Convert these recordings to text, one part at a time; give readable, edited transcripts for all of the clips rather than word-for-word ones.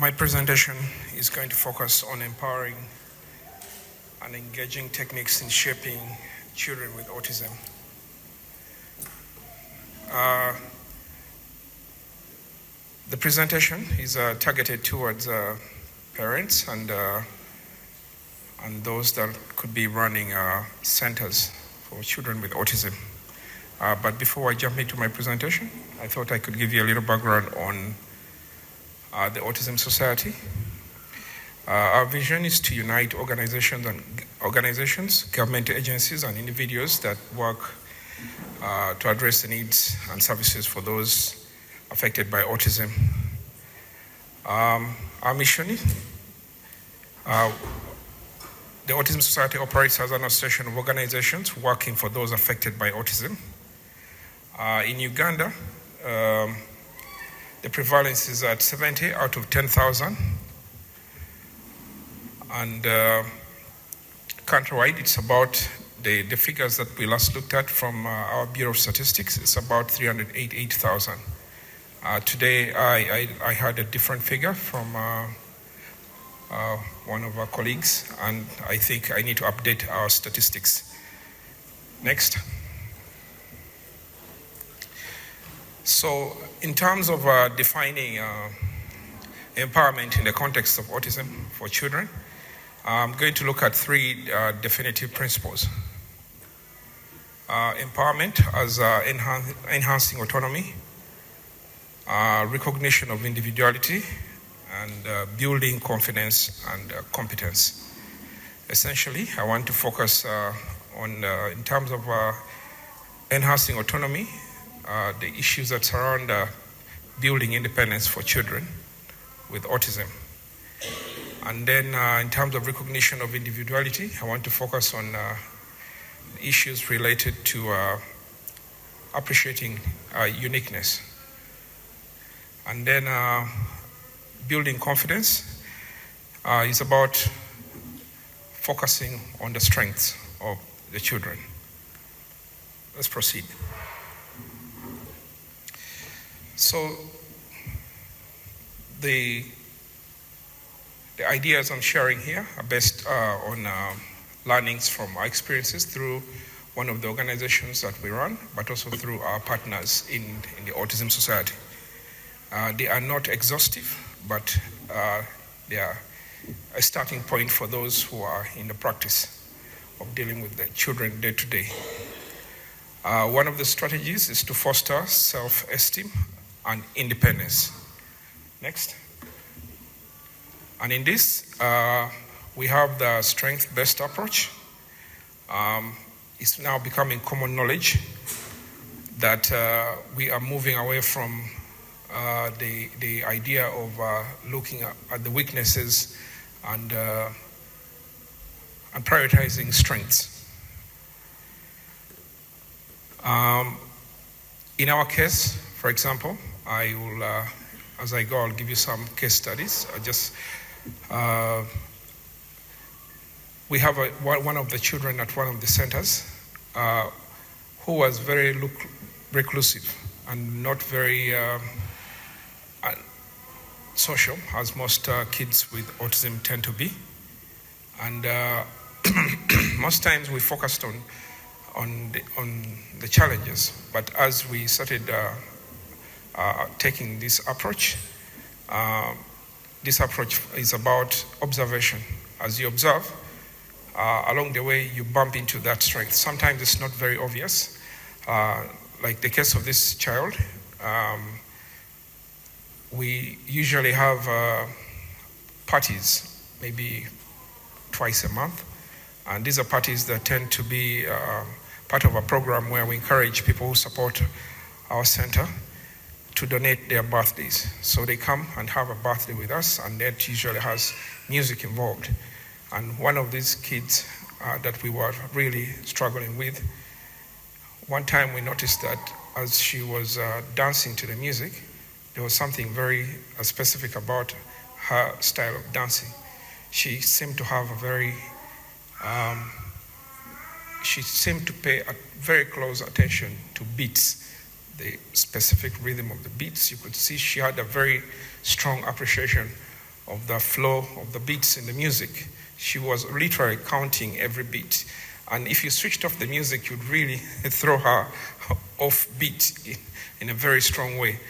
My presentation is going to focus on empowering and engaging techniques in shaping children with autism. The presentation is targeted towards parents and those that could be running centers for children with autism. But before I jump into my presentation, I thought I could give you a little background on the Autism Society. Our vision is to unite organizations, government agencies, and individuals that work to address the needs and services for those affected by autism. Our mission, the Autism Society operates as an association of organizations working for those affected by autism. In Uganda, the prevalence is at 70 out of 10,000. And countrywide, it's about the figures that we last looked at from our Bureau of Statistics, it's about 388,000. Today, I had a different figure from one of our colleagues, and I think I need to update our statistics. Next. So, in terms of defining empowerment in the context of autism for children, I'm going to look at three definitive principles. Empowerment as enhancing autonomy, recognition of individuality, and building confidence and competence. Essentially, I want to focus on, in terms of enhancing autonomy, the issues that surround building independence for children with autism. And then in terms of recognition of individuality, I want to focus on issues related to appreciating uniqueness. And then building confidence is about focusing on the strengths of the children. Let's proceed. So the ideas I'm sharing here are based on learnings from our experiences through one of the organizations that we run, but also through our partners in the Autism Society. They are not exhaustive, but they are a starting point for those who are in the practice of dealing with the children day to day. One of the strategies is to foster self-esteem and independence. Next. And in this, we have the strength-based approach. It's now becoming common knowledge that we are moving away from the idea of looking at the weaknesses and prioritizing strengths. In our case, for example, I will, as I go, I'll give you some case studies. We have one of the children at one of the centers who was very reclusive and not very social, as most kids with autism tend to be. And most times we focused on the challenges, but as we started taking this approach is about observation. As you observe, along the way you bump into that strength. Sometimes it's not very obvious. Like the case of this child, we usually have parties, maybe twice a month. And these are parties that tend to be part of a program where we encourage people who support our center to donate their birthdays. So they come and have a birthday with us, and that usually has music involved. And one of these kids that we were really struggling with, one time we noticed that as she was dancing to the music, there was something very specific about her style of dancing. She seemed to have she seemed to pay very close attention to beats, the specific rhythm of the beats. You could see she had a very strong appreciation of the flow of the beats in the music. She was literally counting every beat. And if you switched off the music, you'd really throw her off beat in a very strong way.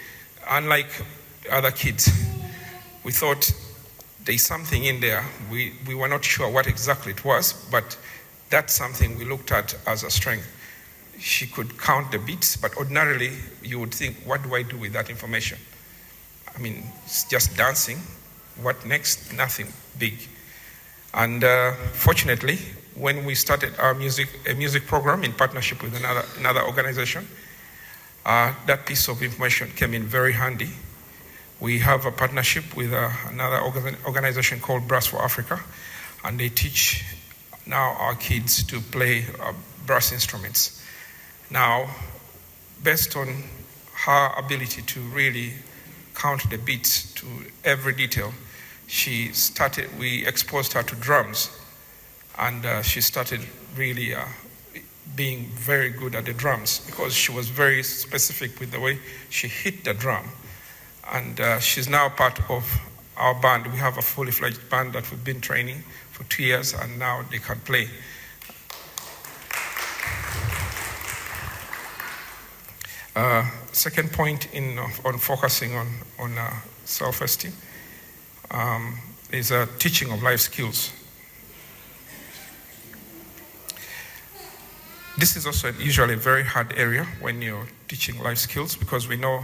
Unlike other kids, we thought there's something in there. We were not sure what exactly it was, but that's something we looked at as a strength. She could count the beats, but ordinarily you would think, what do I do with that information? I mean, it's just dancing. What next? Nothing big. And fortunately, when we started a music program in partnership with another organization, that piece of information came in very handy. We have a partnership with another organization called Brass for Africa, and they teach now our kids to play brass instruments. Now, based on her ability to really count the beats to every detail, we exposed her to drums, and she started really being very good at the drums because she was very specific with the way she hit the drum. And she's now part of our band. We have a fully fledged band that we've been training for 2 years, and now they can play. Second point on focusing on self-esteem is teaching of life skills. This is also usually a very hard area when you're teaching life skills, because we know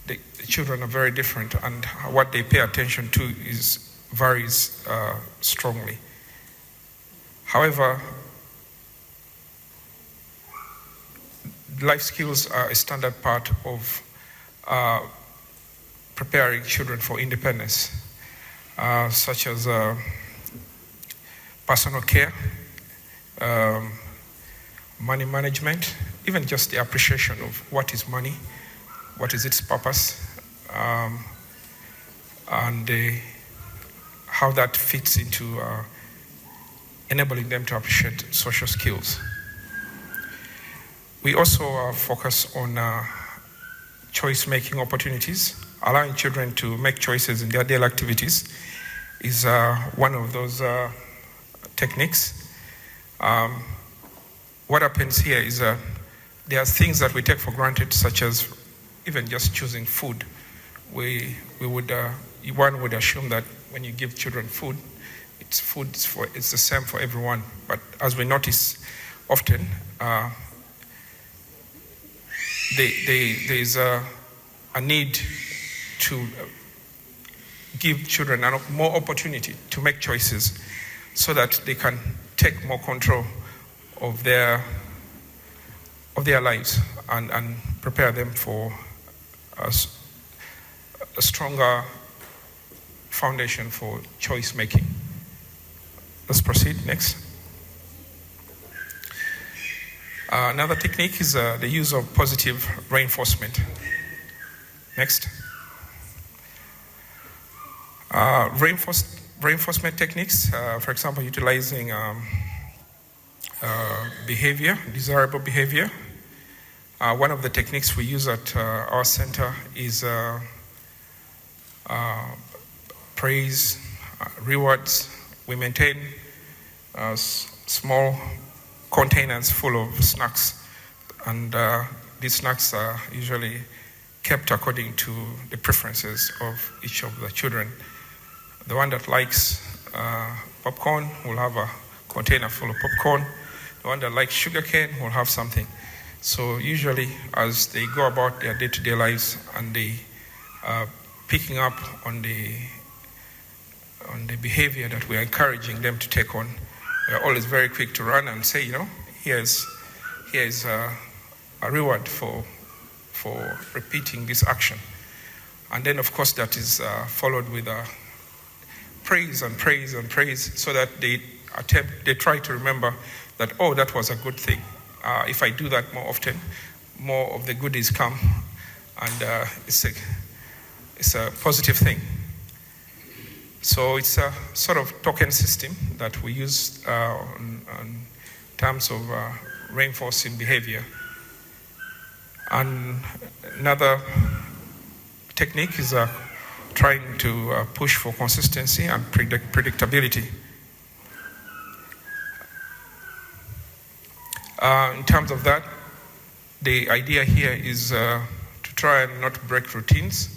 the children are very different, and what they pay attention to varies strongly. However, life skills are a standard part of preparing children for independence, such as personal care, money management, even just the appreciation of what is money, what is its purpose, and how that fits into enabling them to appreciate social skills. We also focus on choice-making opportunities. Allowing children to make choices in their daily activities is one of those techniques. What happens here is there are things that we take for granted, such as even just choosing food. One would assume that when you give children food, it's the same for everyone. But as we notice often, there's a need to give children more opportunity to make choices so that they can take more control of their lives and prepare them for a stronger foundation for choice making. Let's proceed next. Another technique is the use of positive reinforcement. Next. Reinforcement techniques, for example, utilizing behavior, desirable behavior. One of the techniques we use at our center is praise, rewards. We maintain small containers full of snacks, and these snacks are usually kept according to the preferences of each of the children. The one that likes popcorn will have a container full of popcorn. The one that likes sugarcane will have something. So usually as they go about their day-to-day lives and they are picking up on the behavior that we're encouraging them to take on, we're always very quick to run and say, here's a reward for repeating this action. And then, of course, that is followed with praise and praise and praise, so that they try to remember that, oh, that was a good thing. If I do that more often, more of the goodies come, and it's a positive thing. So it's a sort of token system that we use in terms of reinforcing behavior. And another technique is trying to push for consistency and predictability. In terms of that, the idea here is to try and not break routines,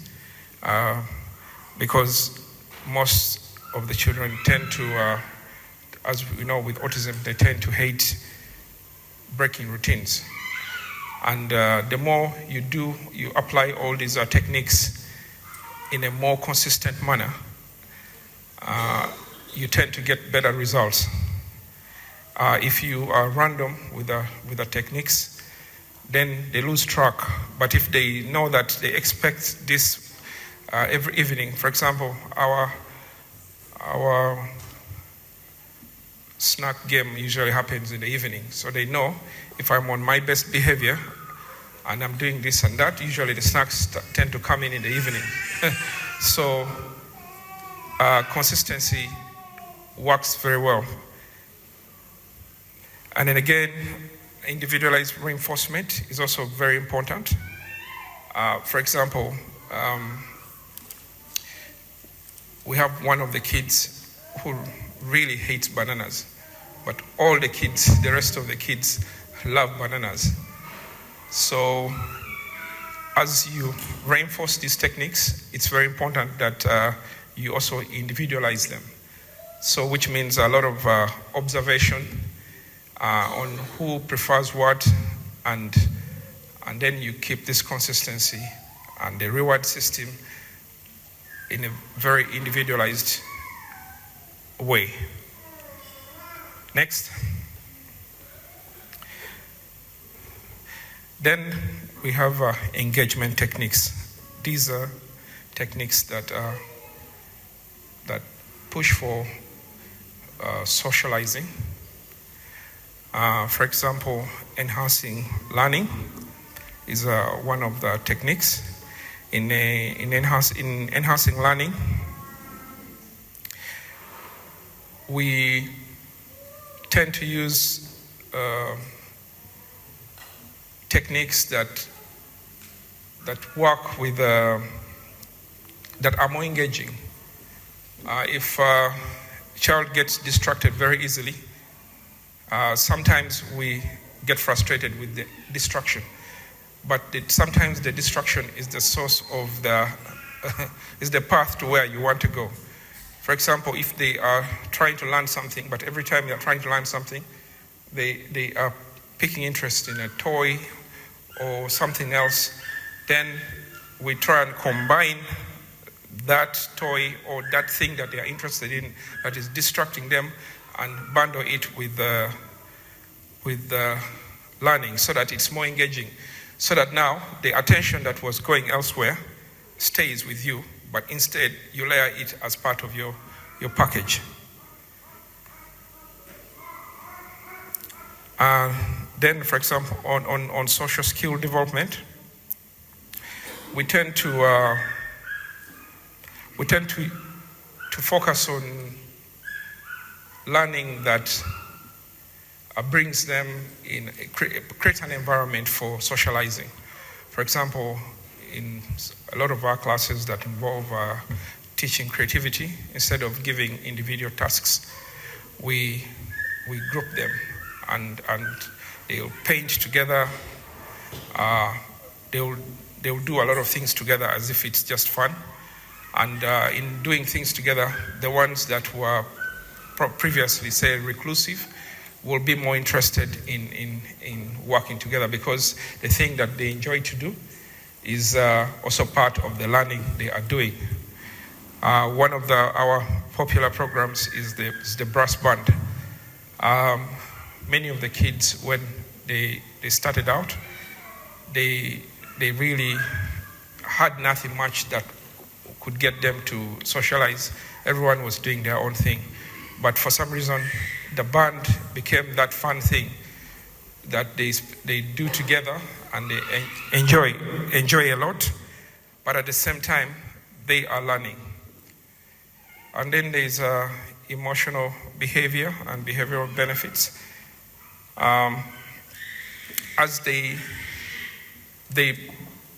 because most of the children tend to, as we know with autism, they tend to hate breaking routines. And the more you apply all these techniques in a more consistent manner, you tend to get better results. If you are random with the techniques, then they lose track. But if they know that they expect this every evening, for example, our snack game usually happens in the evening. So they know if I'm on my best behavior and I'm doing this and that, usually the snacks tend to come in the evening. So consistency works very well. And then again, individualized reinforcement is also very important. For example, we have one of the kids who really hates bananas, but all the kids, the rest of the kids, love bananas. So as you reinforce these techniques, it's very important that you also individualize them. So which means a lot of observation on who prefers what, and then you keep this consistency and the reward system in a very individualized way. Next. Then we have engagement techniques. These are techniques that push for socializing. For example, enhancing learning is one of the techniques. In enhancing learning, we tend to use techniques that work with that are more engaging. If a child gets distracted very easily, sometimes we get frustrated with the distraction, but sometimes the distraction is the source of is the path to where you want to go. For example, if they are trying to learn something, but every time they are trying to learn something, they are picking interest in a toy or something else, then we try and combine that toy or that thing that they are interested in that is distracting them and bundle it with the learning so that it's more engaging, so that now the attention that was going elsewhere stays with you, but instead you layer it as part of your package. Then, for example, on social skill development, we tend to focus on learning that brings them in, creates an environment for socializing. For example, in a lot of our classes that involve teaching creativity, instead of giving individual tasks, we group them and they'll paint together. They'll do a lot of things together as if it's just fun. And in doing things together, the ones that were previously, say, reclusive, will be more interested in working together, because the thing that they enjoy to do is also part of the learning they are doing. One of our popular programs is the brass band. Many of the kids, when they started out, they really had nothing much that could get them to socialize. Everyone was doing their own thing. But for some reason, the band became that fun thing that they do together, and they enjoy a lot, but at the same time, they are learning. And then there's emotional behavior and behavioral benefits. As they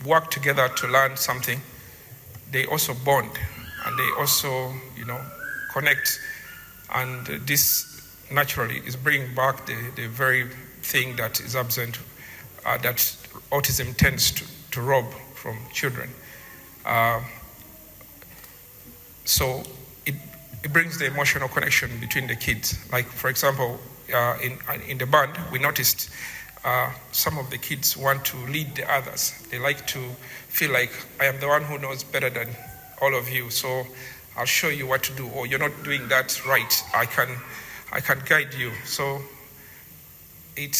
work together to learn something, they also bond, and they also, connect. And this naturally is bringing back the very thing that is absent, that autism tends to rob from children. So it brings the emotional connection between the kids. Like, for example, in the band, we noticed some of the kids want to lead the others. They like to feel like, I am the one who knows better than all of you, so I'll show you what to do, or you're not doing that right, I can guide you. So it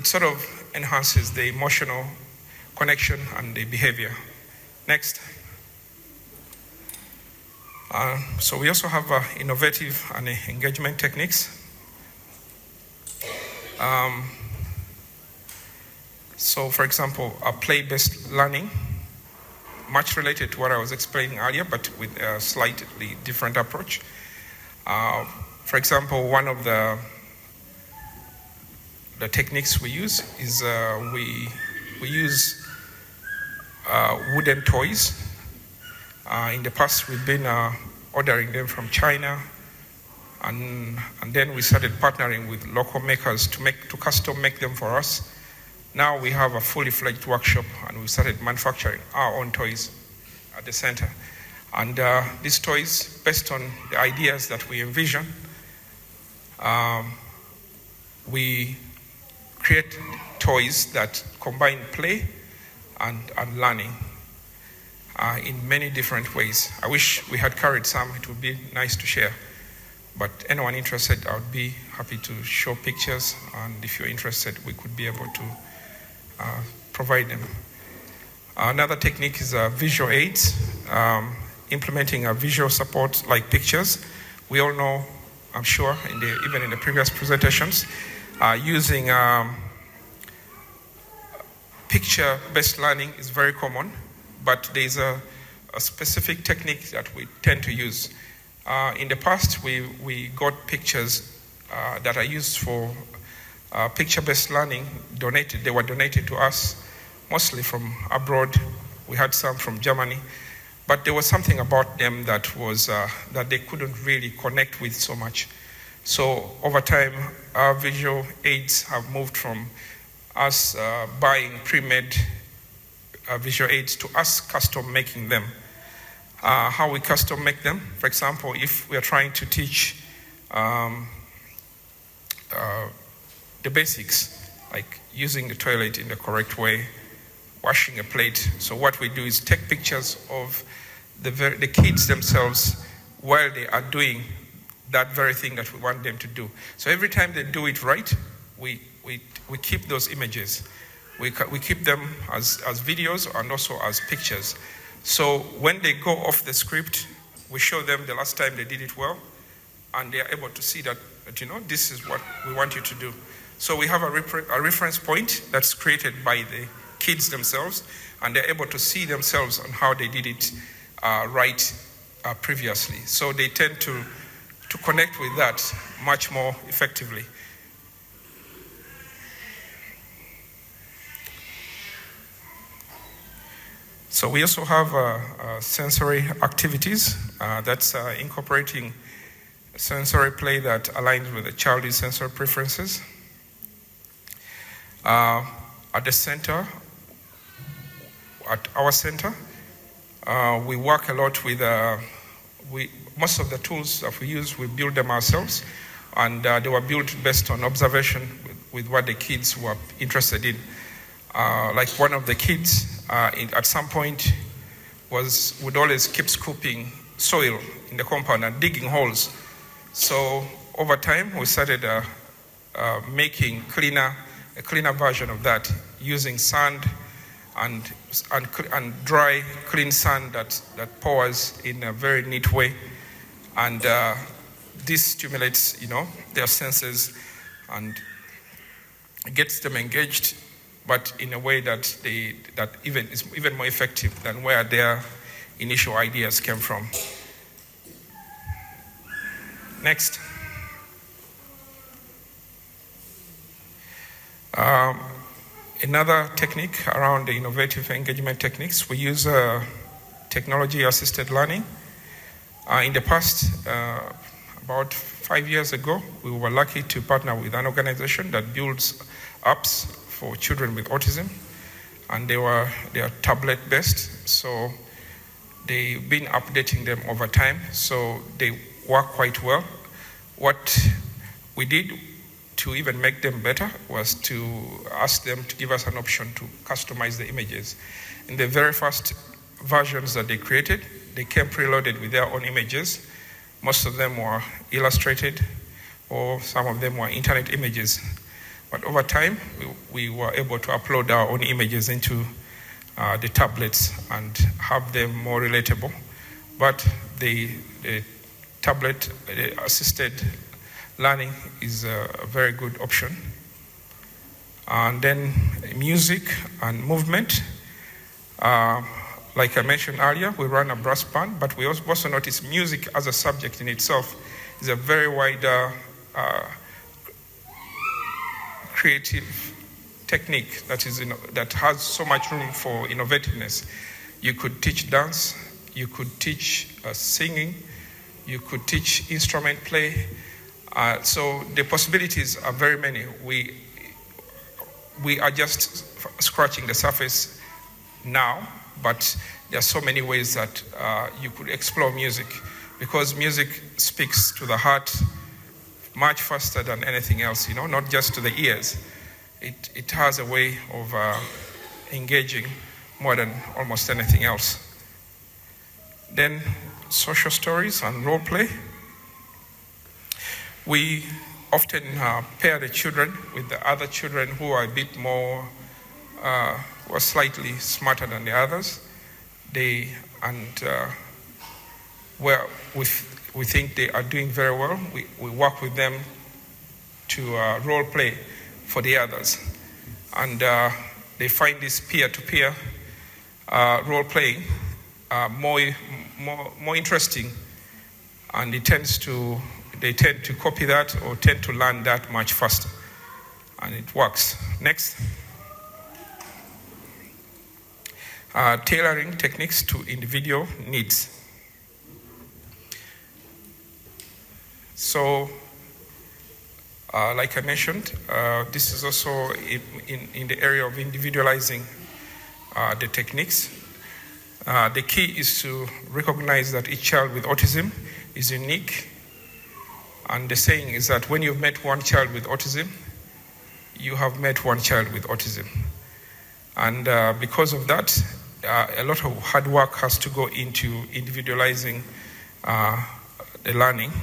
sort of enhances the emotional connection and the behavior. Next. So we also have innovative and engagement techniques. So for example, a play-based learning, much related to what I was explaining earlier, but with a slightly different approach. For example, one of the techniques we use is we use wooden toys. In the past, we've been ordering them from China, and then we started partnering with local makers to custom make them for us. Now we have a fully fledged workshop, and we started manufacturing our own toys at the center. And these toys, based on the ideas that we envision, we create toys that combine play and learning in many different ways. I wish we had carried some. It would be nice to share. But anyone interested, I would be happy to show pictures, and if you're interested, we could be able to provide them. Another technique is visual aids, implementing a visual support like pictures. We all know, I'm sure, even in the previous presentations, using picture-based learning is very common, but there's a specific technique that we tend to use. In the past, we got pictures that are used for picture-based learning donated. They were donated to us, mostly from abroad. We had some from Germany, but there was something about them that was that they couldn't really connect with so much. So over time, our visual aids have moved from us buying pre-made visual aids to us custom making them. How we custom make them, for example, if we are trying to teach the basics, like using the toilet in the correct way, washing a plate. So what we do is take pictures of the kids themselves while they are doing that very thing that we want them to do. So every time they do it right, we keep those images. We keep them as videos and also as pictures. So when they go off the script, we show them the last time they did it well, and they are able to see that this is what we want you to do. So we have a reference point that's created by the kids themselves, and they're able to see themselves on how they did it right previously. So they tend to connect with that much more effectively. So we also have sensory activities that's incorporating sensory play that aligns with the child's sensory preferences. At the center, at our center, we work a lot with, most of the tools that we use, we build them ourselves, and they were built based on observation with what the kids were interested in. Like one of the kids at some point would always keep scooping soil in the compound and digging holes. So over time, we started making a cleaner version of that, using sand and dry, clean sand that pours in a very neat way. And this stimulates, their senses and gets them engaged, but in a way that is even more effective than where their initial ideas came from. Next. Another technique around the innovative engagement techniques, we use technology-assisted learning. In the past, about 5 years ago, we were lucky to partner with an organization that builds apps for children with autism, and they are tablet-based, so they've been updating them over time, so they work quite well. What we did to even make them better was to ask them to give us an option to customize the images. In the very first versions that they created, they came preloaded with their own images. Most of them were illustrated, or some of them were internet images. But over time, we were able to upload our own images into the tablets and have them more relatable. But the tablet assisted learning is a very good option. And then music and movement. Like I mentioned earlier, we run a brass band, but we also notice music as a subject in itself is a very wide creative technique that has so much room for innovativeness. You could teach dance, you could teach singing, you could teach instrument play. So the possibilities are very many. We are just scratching the surface now, but there are so many ways that you could explore music, because music speaks to the heart much faster than anything else, not just to the ears. It has a way of engaging more than almost anything else. Then social stories and role play. We often pair the children with the other children who are a bit more, who are slightly smarter than the others. Where we think they are doing very well, we work with them to role play for the others. And they find this peer-to-peer role playing more interesting, and they tend to copy that or tend to learn that much faster, and it works. Next. Tailoring techniques to individual needs. So, like I mentioned, this is also in the area of individualizing the techniques. The key is to recognize that each child with autism is unique. And the saying is that when you've met one child with autism, you have met one child with autism. And because of that, a lot of hard work has to go into individualizing the learning.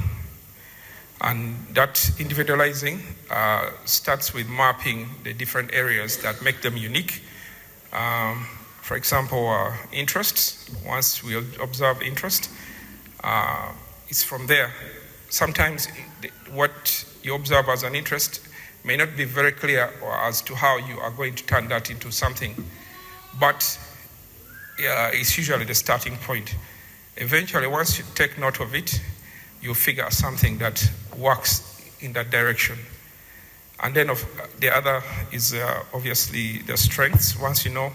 And that individualizing starts with mapping the different areas that make them unique. For example, interests. Once we observe interest, it's from there. Sometimes what you observe as an interest may not be very clear as to how you are going to turn that into something, but it's usually the starting point. Eventually, once you take note of it, you figure something that works in that direction. And then the other is obviously the strengths. Once you know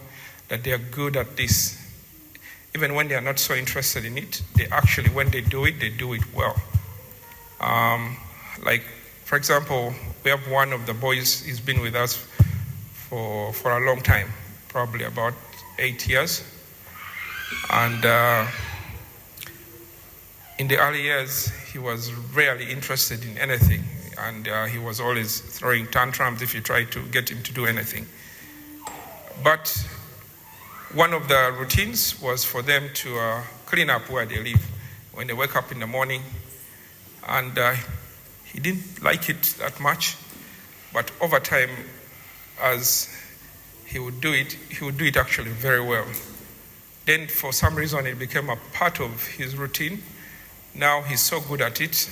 that they are good at this, even when they are not so interested in it, they actually, when they do it well. Like, for example, we have one of the boys, he's been with us for a long time, probably about 8 years. And in the early years, he was rarely interested in anything. And he was always throwing tantrums if you tried to get him to do anything. But one of the routines was for them to clean up where they live when they wake up in the morning. And he didn't like it that much, but over time, as he would do it actually very well. Then for some reason, it became a part of his routine. Now he's so good at it,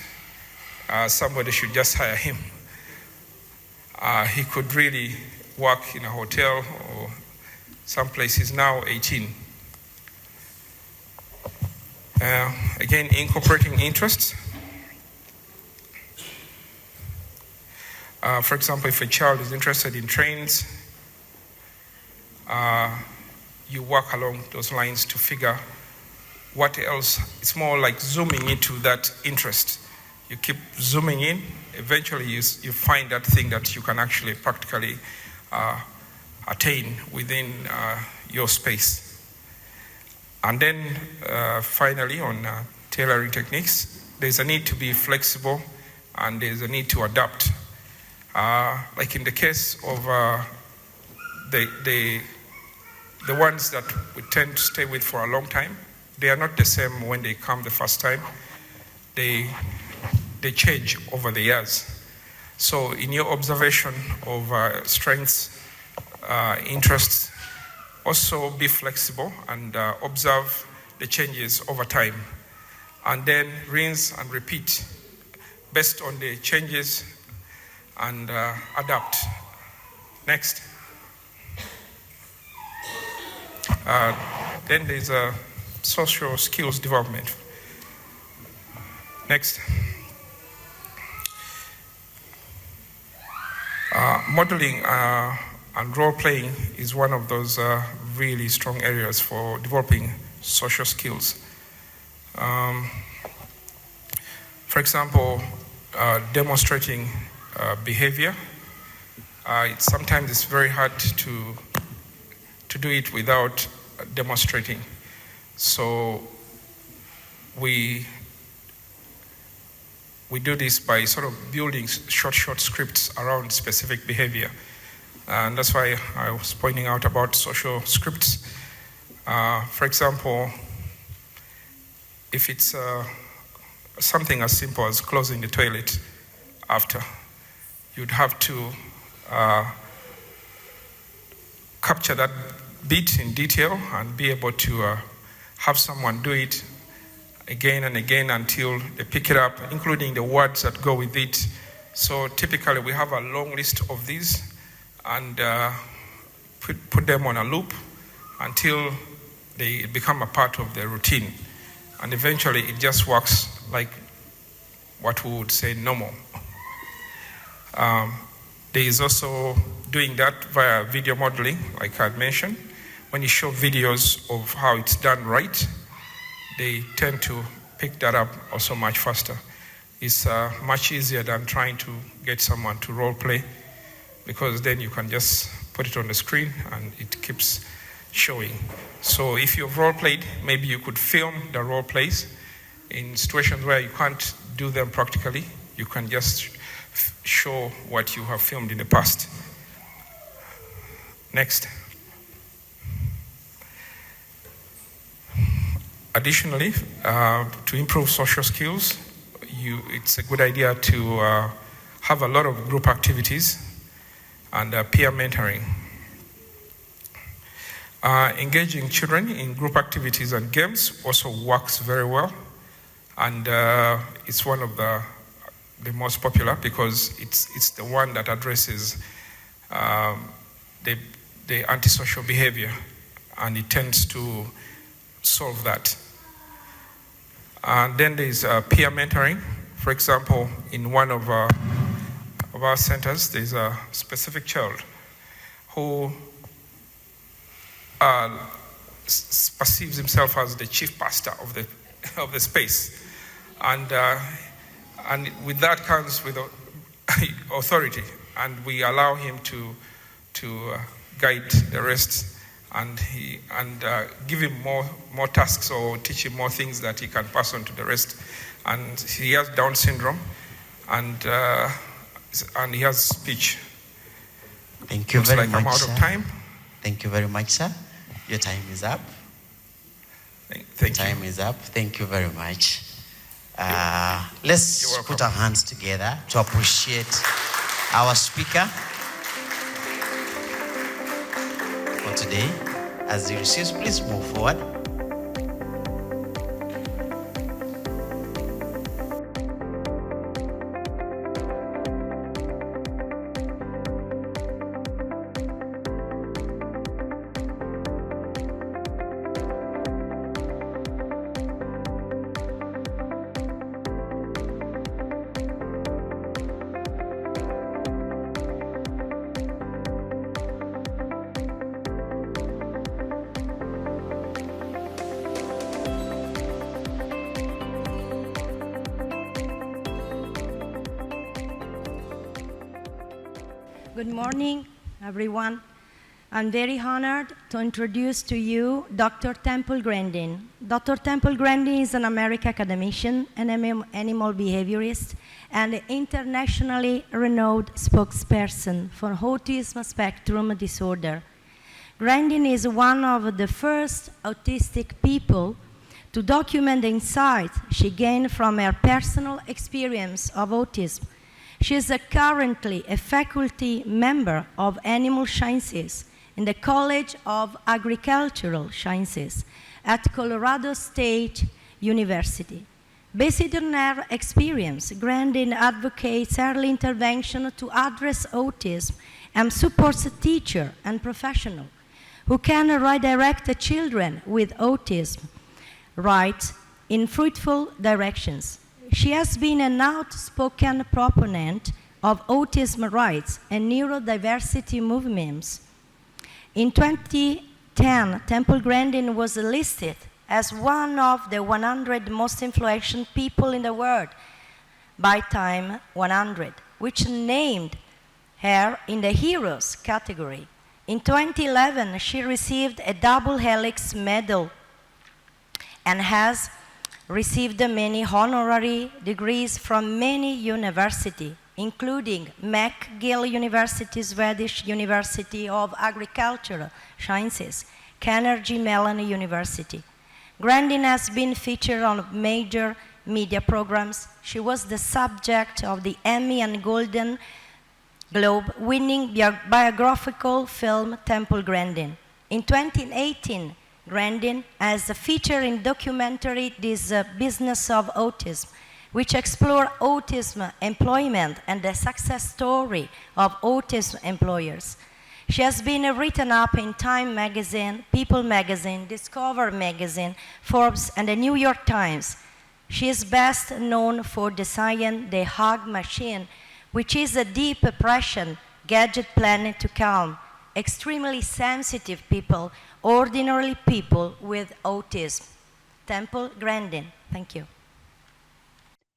somebody should just hire him. He could really work in a hotel or someplace. He's now 18. Again, incorporating interests. For example, if a child is interested in trains, you work along those lines to figure what else. It's more like zooming into that interest. You keep zooming in, eventually you find that thing that you can actually practically attain within your space. And then finally on tailoring techniques, there's a need to be flexible and there's a need to adapt. Like in the case of the ones that we tend to stay with for a long time, they are not the same when they come the first time. They change over the years. So in your observation of strengths, interests, also be flexible and observe the changes over time. And then rinse and repeat based on the changes and adapt. Next. Then there's a social skills development. Next. Modeling and role-playing is one of those really strong areas for developing social skills. For example, demonstrating behavior. Sometimes it's very hard to do it without demonstrating. So we do this by sort of building short scripts around specific behavior. And that's why I was pointing out about social scripts. For example, if it's something as simple as closing the toilet after, you'd have to capture that bit in detail and be able to have someone do it again and again until they pick it up, including the words that go with it. So typically we have a long list of these and put them on a loop until they become a part of the routine. And eventually it just works like what we would say normal. There is also doing that via video modeling, like I mentioned. When you show videos of how it's done right, they tend to pick that up also much faster. It's much easier than trying to get someone to role play, because then you can just put it on the screen and it keeps showing. So if you've role played, maybe you could film the role plays. In situations where you can't do them practically, you can just show what you have filmed in the past. Next. Additionally, to improve social skills, it's a good idea to have a lot of group activities and peer mentoring. Engaging children in group activities and games also works very well, and it's one of the most popular because it's the one that addresses the antisocial behavior, and it tends to solve that. And then there's peer mentoring. For example, in one of our centers, there's a specific child who perceives himself as the chief pastor of the space, and with that comes with authority, and we allow him to guide the rest, and give him more tasks or teach him more things that he can pass on to the rest. And he has Down syndrome, and he has speech. Thank you very much, I'm out of time. Thank you very much, sir. Your time is up. Thank you. Time is up. Thank you very much. Let's put our hands together to appreciate our speaker for today. As he receives, please move forward. Good morning, everyone. I'm very honored to introduce to you Dr. Temple Grandin. Dr. Temple Grandin is an American academician, an animal behaviorist, and an internationally renowned spokesperson for autism spectrum disorder. Grandin is one of the first autistic people to document the insights she gained from her personal experience of autism. She is currently a faculty member of Animal Sciences in the College of Agricultural Sciences at Colorado State University. Based on her experience, Grandin advocates early intervention to address autism and supports teachers and professionals who can redirect children with autism in fruitful directions. She has been an outspoken proponent of autism rights and neurodiversity movements. In 2010, Temple Grandin was listed as one of the 100 most influential people in the world by Time 100, which named her in the Heroes category. In 2011, she received a double helix medal and has received many honorary degrees from many universities, including McGill University, Swedish University of Agricultural Sciences, Carnegie Mellon University. Grandin has been featured on major media programs. She was the subject of the Emmy and Golden Globe winning biographical film Temple Grandin. In 2018, Grandin has a feature in documentary This Business of Autism, which explore autism employment and the success story of autism employers. She has been written up in Time magazine, People magazine, Discover magazine, Forbes, and the New York Times. She is best known for designing the Hug Machine, which is a deep depression gadget planned to calm extremely sensitive people, ordinary people with autism. Temple Grandin, thank you.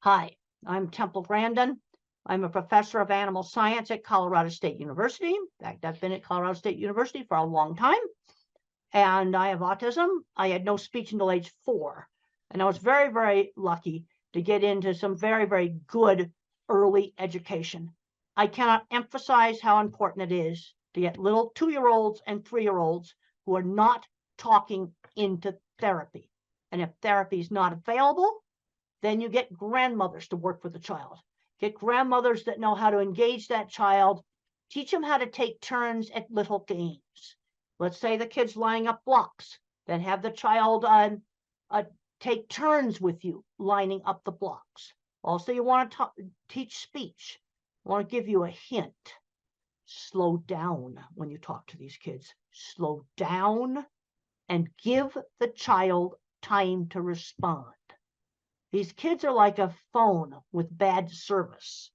Hi, I'm Temple Grandin. I'm a professor of animal science at Colorado State University. In fact, I've been at Colorado State University for a long time. And I have autism. I had no speech until age 4. And I was very, very lucky to get into some very, very good early education. I cannot emphasize how important it is to get little 2-year-olds and 3-year-olds who are not talking into therapy. And if therapy is not available, then you get grandmothers to work with the child. Get grandmothers that know how to engage that child. Teach them how to take turns at little games. Let's say the kid's lining up blocks. Then have the child take turns with you lining up the blocks. Also, you want to teach speech. I want to give you a hint. Slow down when you talk to these kids. Slow down and give the child time to respond. These kids are like a phone with bad service.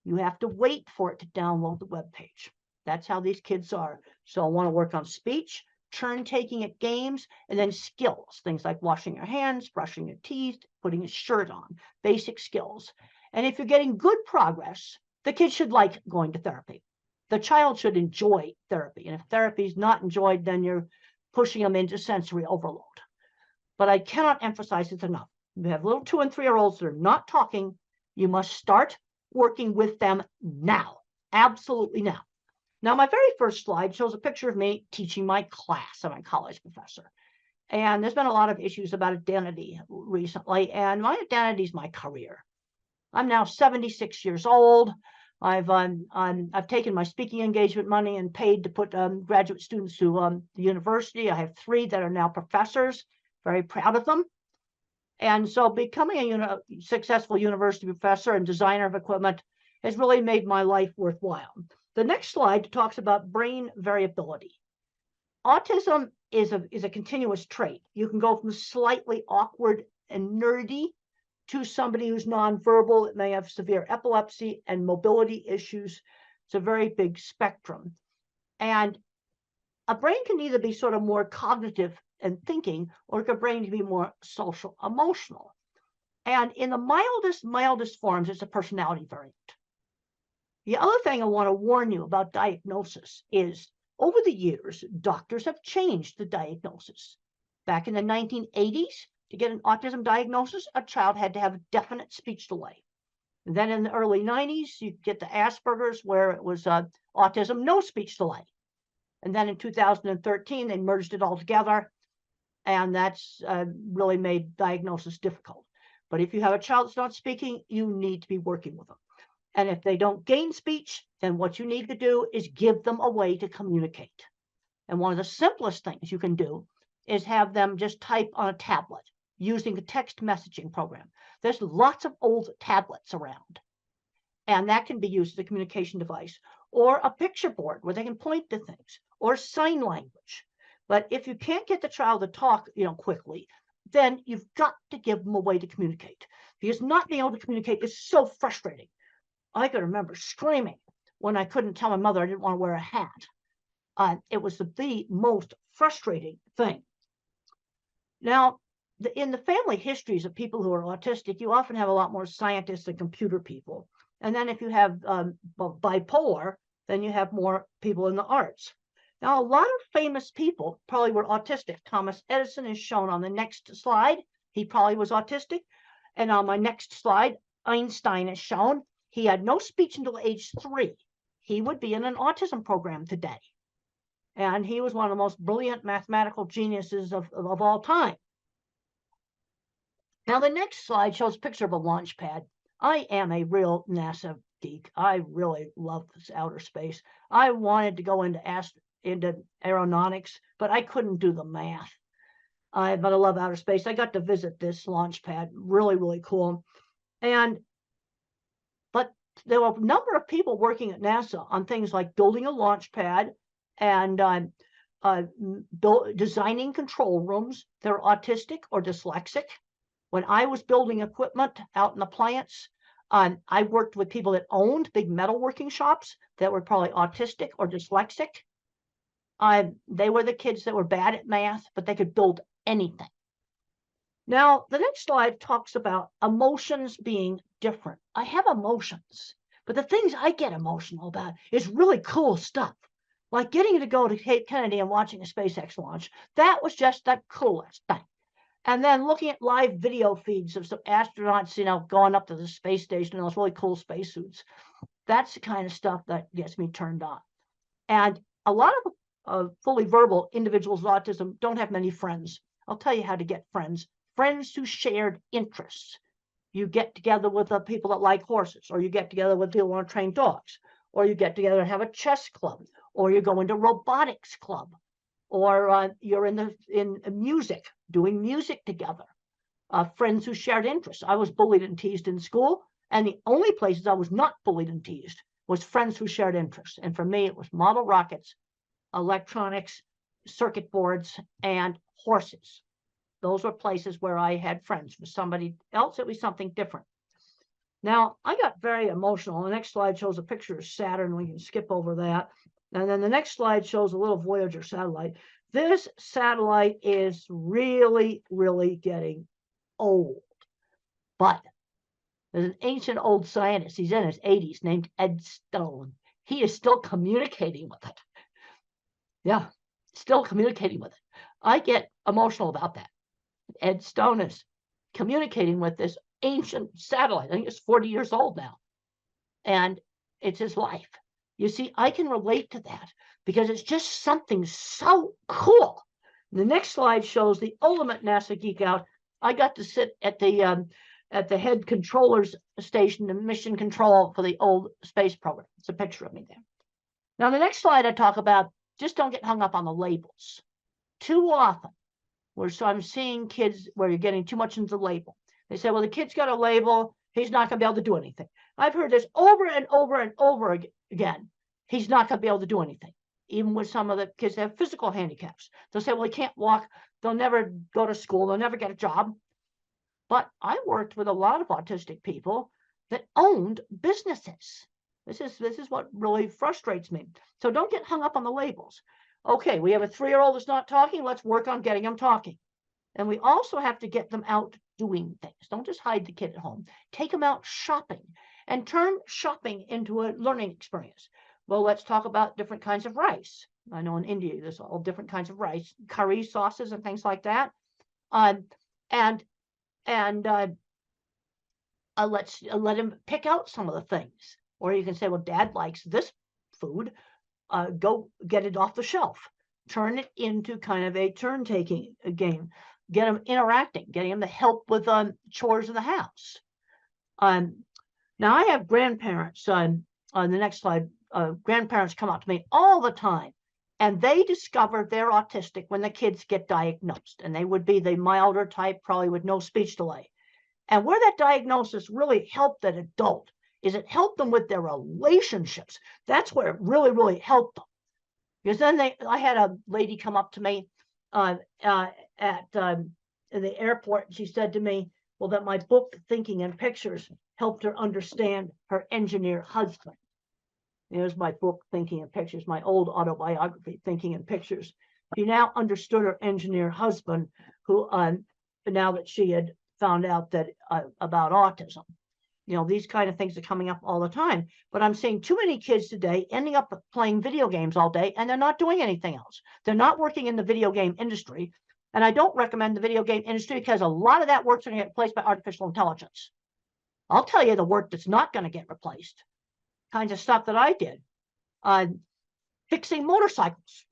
You have to wait for it to download the web page. That's how these kids are. So I want to work on speech, turn taking at games, and then skills. Things like washing your hands, brushing your teeth, putting a shirt on, basic skills. And if you're getting good progress, the kid should like going to therapy. The child should enjoy therapy. And if therapy is not enjoyed, then you're pushing them into sensory overload. But I cannot emphasize it enough. You have little 2- and 3-year-olds that are not talking. You must start working with them now. Absolutely now. Now, my very first slide shows a picture of me teaching my class. I'm a college professor. And there's been a lot of issues about identity recently. And my identity is my career. I'm now 76 years old. I've taken my speaking engagement money and paid to put graduate students to the university. I have 3 that are now professors. Very proud of them. And so becoming a successful university professor and designer of equipment has really made my life worthwhile. The next slide talks about brain variability. Autism is a continuous trait. You can go from slightly awkward and nerdy to somebody who's nonverbal. It may have severe epilepsy and mobility issues. It's a very big spectrum. And a brain can either be sort of more cognitive and thinking, or a brain can be more social, emotional. And in the mildest forms, it's a personality variant. The other thing I want to warn you about diagnosis is over the years, doctors have changed the diagnosis. Back in the 1980s, to get an autism diagnosis, a child had to have a definite speech delay. And then in the early 90s, you get the Asperger's where it was autism, no speech delay. And then in 2013, they merged it all together. And that's really made diagnosis difficult. But if you have a child that's not speaking, you need to be working with them. And if they don't gain speech, then what you need to do is give them a way to communicate. And one of the simplest things you can do is have them just type on a tablet using a text messaging program. There's lots of old tablets around, and that can be used as a communication device, or a picture board where they can point to things, or sign language. But if you can't get the child to talk, quickly, then you've got to give them a way to communicate, because not being able to communicate is so frustrating. I can remember screaming when I couldn't tell my mother I didn't want to wear a hat. It was the most frustrating thing. Now, in the family histories of people who are autistic, you often have a lot more scientists and computer people. And then if you have bipolar, then you have more people in the arts. Now, a lot of famous people probably were autistic. Thomas Edison is shown on the next slide. He probably was autistic. And on my next slide, Einstein is shown. He had no speech until age 3. He would be in an autism program today. And he was one of the most brilliant mathematical geniuses of all time. Now, the next slide shows a picture of a launch pad. I am a real NASA geek. I really love this outer space. I wanted to go into aeronautics, but I couldn't do the math. But I love outer space. I got to visit this launch pad. Really, really cool. But there were a number of people working at NASA on things like building a launch pad and designing control rooms. They're autistic or dyslexic. When I was building equipment out in the plants, I worked with people that owned big metalworking shops that were probably autistic or dyslexic. They were the kids that were bad at math, but they could build anything. Now, the next slide talks about emotions being different. I have emotions, but the things I get emotional about is really cool stuff. Like getting to go to Cape Kennedy and watching a SpaceX launch. That was just the coolest thing. And then looking at live video feeds of some astronauts, going up to the space station in those really cool spacesuits. That's the kind of stuff that gets me turned on. And a lot of fully verbal individuals with autism don't have many friends. I'll tell you how to get friends. Friends who shared interests. You get together with the people that like horses, or you get together with people who want to train dogs, or you get together and have a chess club, or you go into robotics club, or you're in music, doing music together. Friends who shared interests. I was bullied and teased in school, and the only places I was not bullied and teased was friends who shared interests. And for me, it was model rockets, electronics, circuit boards, and horses. Those were places where I had friends. For somebody else, it was something different. Now, I got very emotional. The next slide shows a picture of Saturn. We can skip over that. And then the next slide shows a little Voyager satellite. This satellite is really, really getting old. But there's an ancient old scientist, he's in his 80s, named Ed Stone. He is still communicating with it. Yeah, still communicating with it. I get emotional about that. Ed Stone is communicating with this ancient satellite. I think it's 40 years old now. And it's his life. You see, I can relate to that because it's just something so cool. The next slide shows the ultimate NASA geek out. I got to sit at the head controller's station and mission control for the old space program. It's a picture of me there. Now, the next slide I talk about, just don't get hung up on the labels. Too often, so I'm seeing kids where you're getting too much into the label. They say, well, the kid's got a label. He's not going to be able to do anything. I've heard this over and over and over again. He's not going to be able to do anything. Even with some of the kids that have physical handicaps. They'll say, well, he can't walk. They'll never go to school. They'll never get a job. But I worked with a lot of autistic people that owned businesses. This is what really frustrates me. So don't get hung up on the labels. Okay, we have a 3-year-old that's not talking. Let's work on getting them talking. And we also have to get them out doing things. Don't just hide the kid at home. Take them out shopping. and turn shopping into a learning experience. Well, let's talk about different kinds of rice. I know in India, there's all different kinds of rice, curry sauces and things like that. And let's let him pick out some of the things. Or you can say, well, Dad likes this food. Go get it off the shelf. Turn it into kind of a turn-taking game. Get them interacting, getting them to help with chores in the house. Now, I have grandparents. On the next slide, grandparents come up to me all the time, and they discover they're autistic when the kids get diagnosed, and they would be the milder type, probably with no speech delay. And where that diagnosis really helped that adult is it helped them with their relationships. That's where it really, really helped them. Because then I had a lady come up to me at the airport, and she said to me, well, that my book, Thinking in Pictures, helped her understand her engineer husband. There's my book, Thinking in Pictures, my old autobiography, Thinking in Pictures. She now understood her engineer husband, who now that she had found out that about autism. You know, these kind of things are coming up all the time. But I'm seeing too many kids today ending up playing video games all day, and they're not doing anything else. They're not working in the video game industry. And I don't recommend the video game industry because a lot of that work's going to get replaced by artificial intelligence. I'll tell you the work that's not going to get replaced. Kinds of stuff that I did. Fixing motorcycles.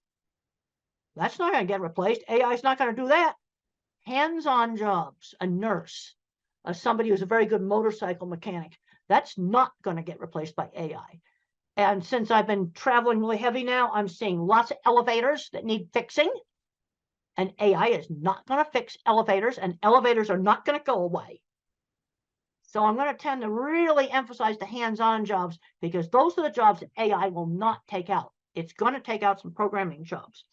That's not going to get replaced. AI is not going to do that. Hands-on jobs, a nurse, somebody who's a very good motorcycle mechanic. That's not going to get replaced by AI. And since I've been traveling really heavy now, I'm seeing lots of elevators that need fixing. And AI is not going to fix elevators, and elevators are not going to go away. So I'm going to tend to really emphasize the hands-on jobs, because those are the jobs that AI will not take out. It's going to take out some programming jobs.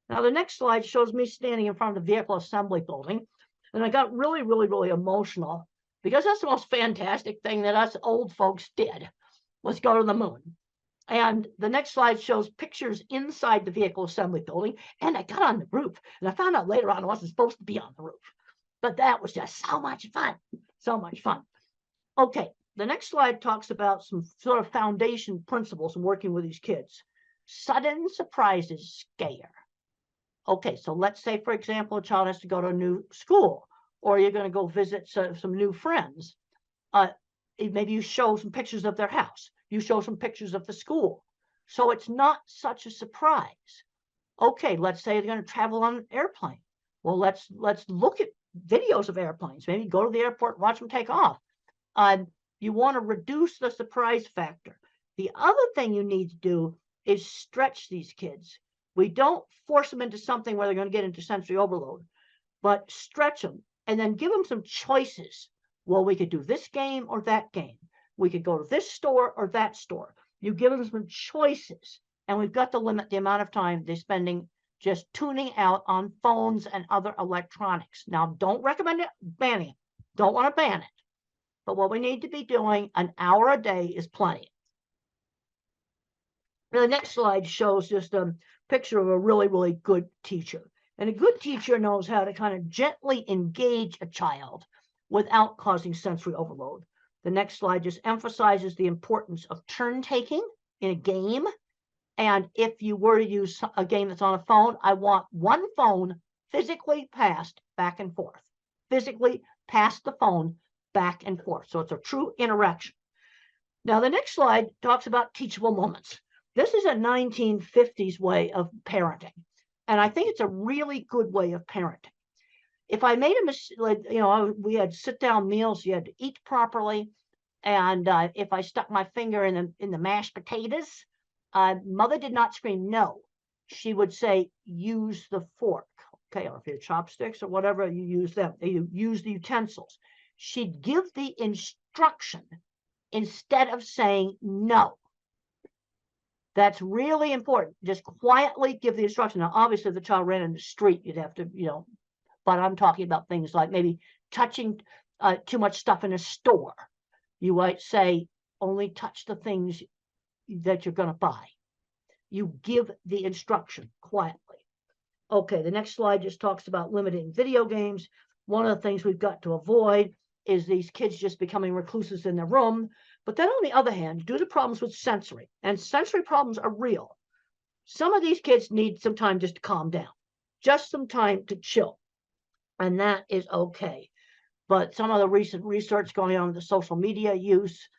Now, the next slide shows me standing in front of the vehicle assembly building. And I got really, really, really emotional, because that's the most fantastic thing that us old folks did, was go to the moon. And the next slide shows pictures inside the vehicle assembly building. And I got on the roof, and I found out later on I wasn't supposed to be on the roof. But that was just so much fun, so much fun. Okay, the next slide talks about some sort of foundation principles in working with these kids. Sudden surprises scare. Okay, so let's say, for example, a child has to go to a new school, or you're going to go visit some new friends. Maybe you show some pictures of their house. You show some pictures of the school. So it's not such a surprise. Okay, let's say they're going to travel on an airplane. Well, let's look at videos of airplanes. Maybe go to the airport and watch them take off. You want to reduce the surprise factor. The other thing you need to do is stretch these kids. We don't force them into something where they're going to get into sensory overload, but stretch them and then give them some choices. Well, we could do this game or that game. We could go to this store or that store. You give them some choices, and we've got to limit the amount of time they're spending just tuning out on phones and other electronics. Now, don't recommend it, banning it. Don't want to ban it. But what we need to be doing, an hour a day is plenty. The next slide shows just a picture of a really, really good teacher. And a good teacher knows how to kind of gently engage a child without causing sensory overload. The next slide just emphasizes the importance of turn taking in a game. And if you were to use a game that's on a phone, I want one phone physically passed back and forth. Physically pass the phone back and forth. So it's a true interaction. Now, the next slide talks about teachable moments. This is a 1950s way of parenting. And I think it's a really good way of parenting. If I made a mistake, we had sit-down meals, you had to eat properly. And if I stuck my finger in the mashed potatoes, mother did not scream no. She would say, use the fork. Okay, or if you have chopsticks or whatever, you use them. You use the utensils. She'd give the instruction instead of saying no. That's really important. Just quietly give the instruction. Now, obviously, if the child ran in the street, you'd have to, but I'm talking about things like maybe touching too much stuff in a store. You might say, only touch the things that you're going to buy. You give the instruction quietly. Okay, the next slide just talks about limiting video games. One of the things we've got to avoid is these kids just becoming recluses in their room. But then on the other hand, due to problems with sensory, and sensory problems are real, some of these kids need some time just to calm down, just some time to chill. And that is okay. But some of the recent research going on with the social media use,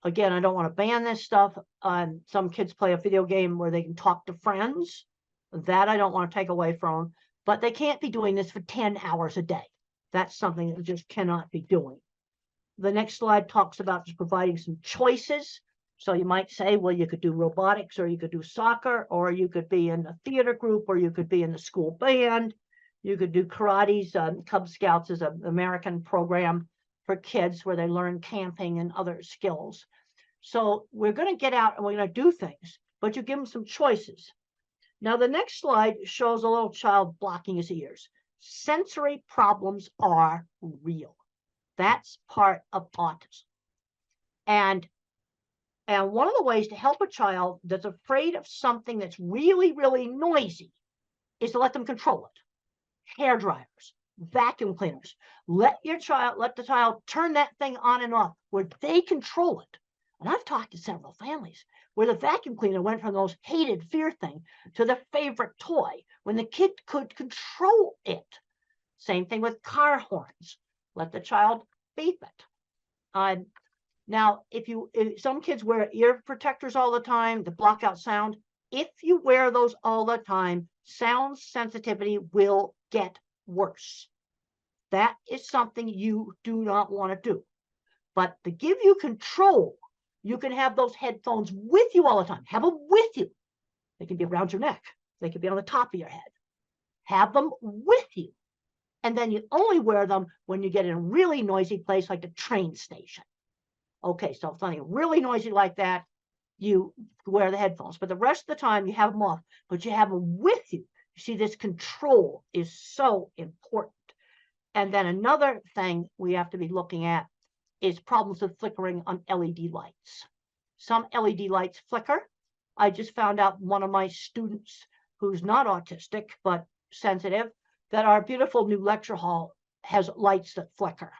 again, I don't want to ban this stuff. Some kids play a video game where they can talk to friends. That I don't want to take away from them. But they can't be doing this for 10 hours a day. That's something that they just cannot be doing. The next slide talks about just providing some choices. So you might say, well, you could do robotics, or you could do soccer, or you could be in a theater group, or you could be in the school band. You could do karate's. Cub Scouts is an American program for kids where they learn camping and other skills. So we're going to get out and we're going to do things, but you give them some choices. Now, the next slide shows a little child blocking his ears. Sensory problems are real. That's part of autism. And one of the ways to help a child that's afraid of something that's really, really noisy is to let them control it. Hair dryers, vacuum cleaners. Let the child turn that thing on and off where they control it. And I've talked to several families where the vacuum cleaner went from those hated fear thing to their favorite toy when the kid could control it. Same thing with car horns. Let the child beep it. Now, if some kids wear ear protectors all the time to block out sound, if you wear those all the time, sound sensitivity will get worse. That is something you do not want to do. But to give you control, you can have those headphones with you all the time. Have them with you. They can be around your neck. They can be on the top of your head. Have them with you. And then you only wear them when you get in a really noisy place like the train station. Okay, so if something really noisy like that, you wear the headphones. But the rest of the time, you have them off. But you have them with you. You see, this control is so important. And then another thing we have to be looking at is problems with flickering on LED lights. Some LED lights flicker. I just found out one of my students who's not autistic, but sensitive, that our beautiful new lecture hall has lights that flicker.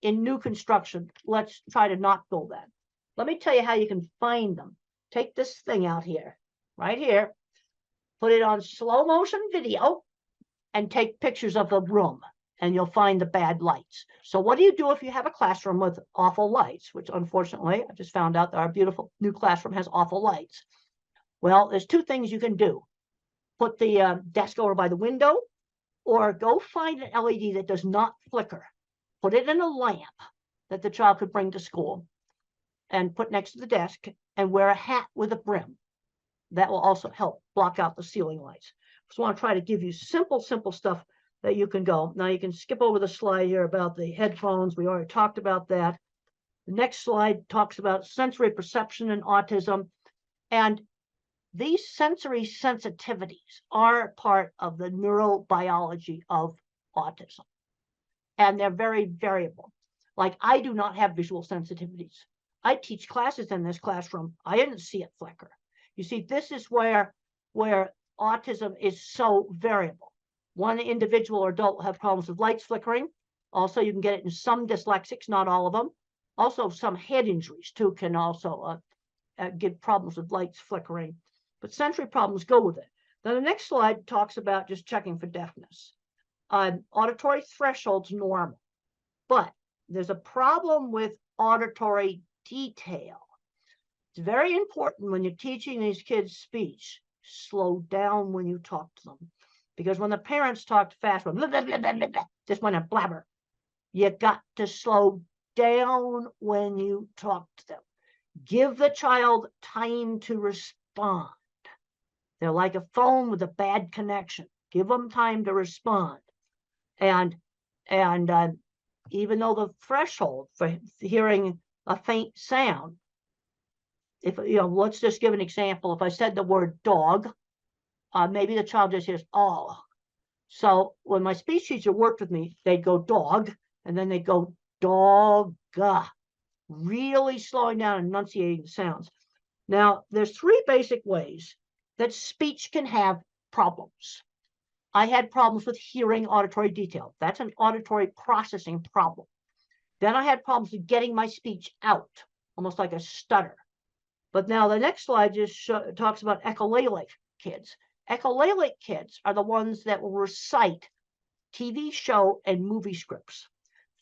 In new construction, let's try to not build that. Let me tell you how you can find them. Take this thing out here, right here, put it on slow motion video, and take pictures of the room, and you'll find the bad lights. So what do you do if you have a classroom with awful lights, which unfortunately, I just found out that our beautiful new classroom has awful lights. Well, there's two things you can do. Put the desk over by the window, or go find an LED that does not flicker. Put it in a lamp that the child could bring to school and put next to the desk, and wear a hat with a brim. That will also help block out the ceiling lights. Just want to try to give you simple stuff that you can go. Now you can skip over the slide here about the headphones. We already talked about that. The next slide talks about sensory perception and autism. And these sensory sensitivities are part of the neurobiology of autism. And they're very variable. Like, I do not have visual sensitivities. I teach classes in this classroom. I didn't see it flicker. You see, this is where autism is so variable. One individual or adult will have problems with lights flickering. Also, you can get it in some dyslexics, not all of them. Also, some head injuries, too, can also give problems with lights flickering. But sensory problems go with it. Then the next slide talks about just checking for deafness. Auditory threshold's normal, but there's a problem with auditory detail. It's very important when you're teaching these kids speech, slow down when you talk to them. Because when the parents talk fast, blah, blah, blah, blah, blah, just want to blabber, you got to slow down when you talk to them. Give the child time to respond. They're like a phone with a bad connection. Give them time to respond. And even though the threshold for hearing a faint sound, if let's just give an example. If I said the word dog, maybe the child just hears oh. So when my speech teacher worked with me, they'd go dog, and then they'd go dog, really slowing down and enunciating the sounds. Now, there's three basic ways that speech can have problems. I had problems with hearing auditory detail. That's an auditory processing problem. Then I had problems with getting my speech out, almost like a stutter. But now the next slide just talks about echolalic kids. Echolalic kids are the ones that will recite TV show and movie scripts,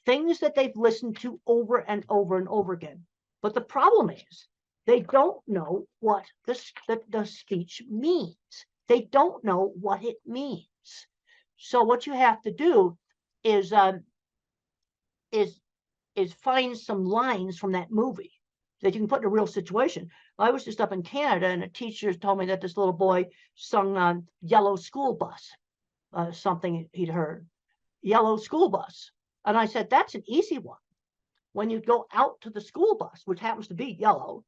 things that they've listened to over and over and over again. But the problem is they don't know what the speech means. They don't know what it means. So what you have to do is find some lines from that movie that you can put in a real situation. I was just up in Canada, and a teacher told me that this little boy sung on Yellow School Bus, something he'd heard, Yellow School Bus. And I said, that's an easy one. When you go out to the school bus, which happens to be yellow,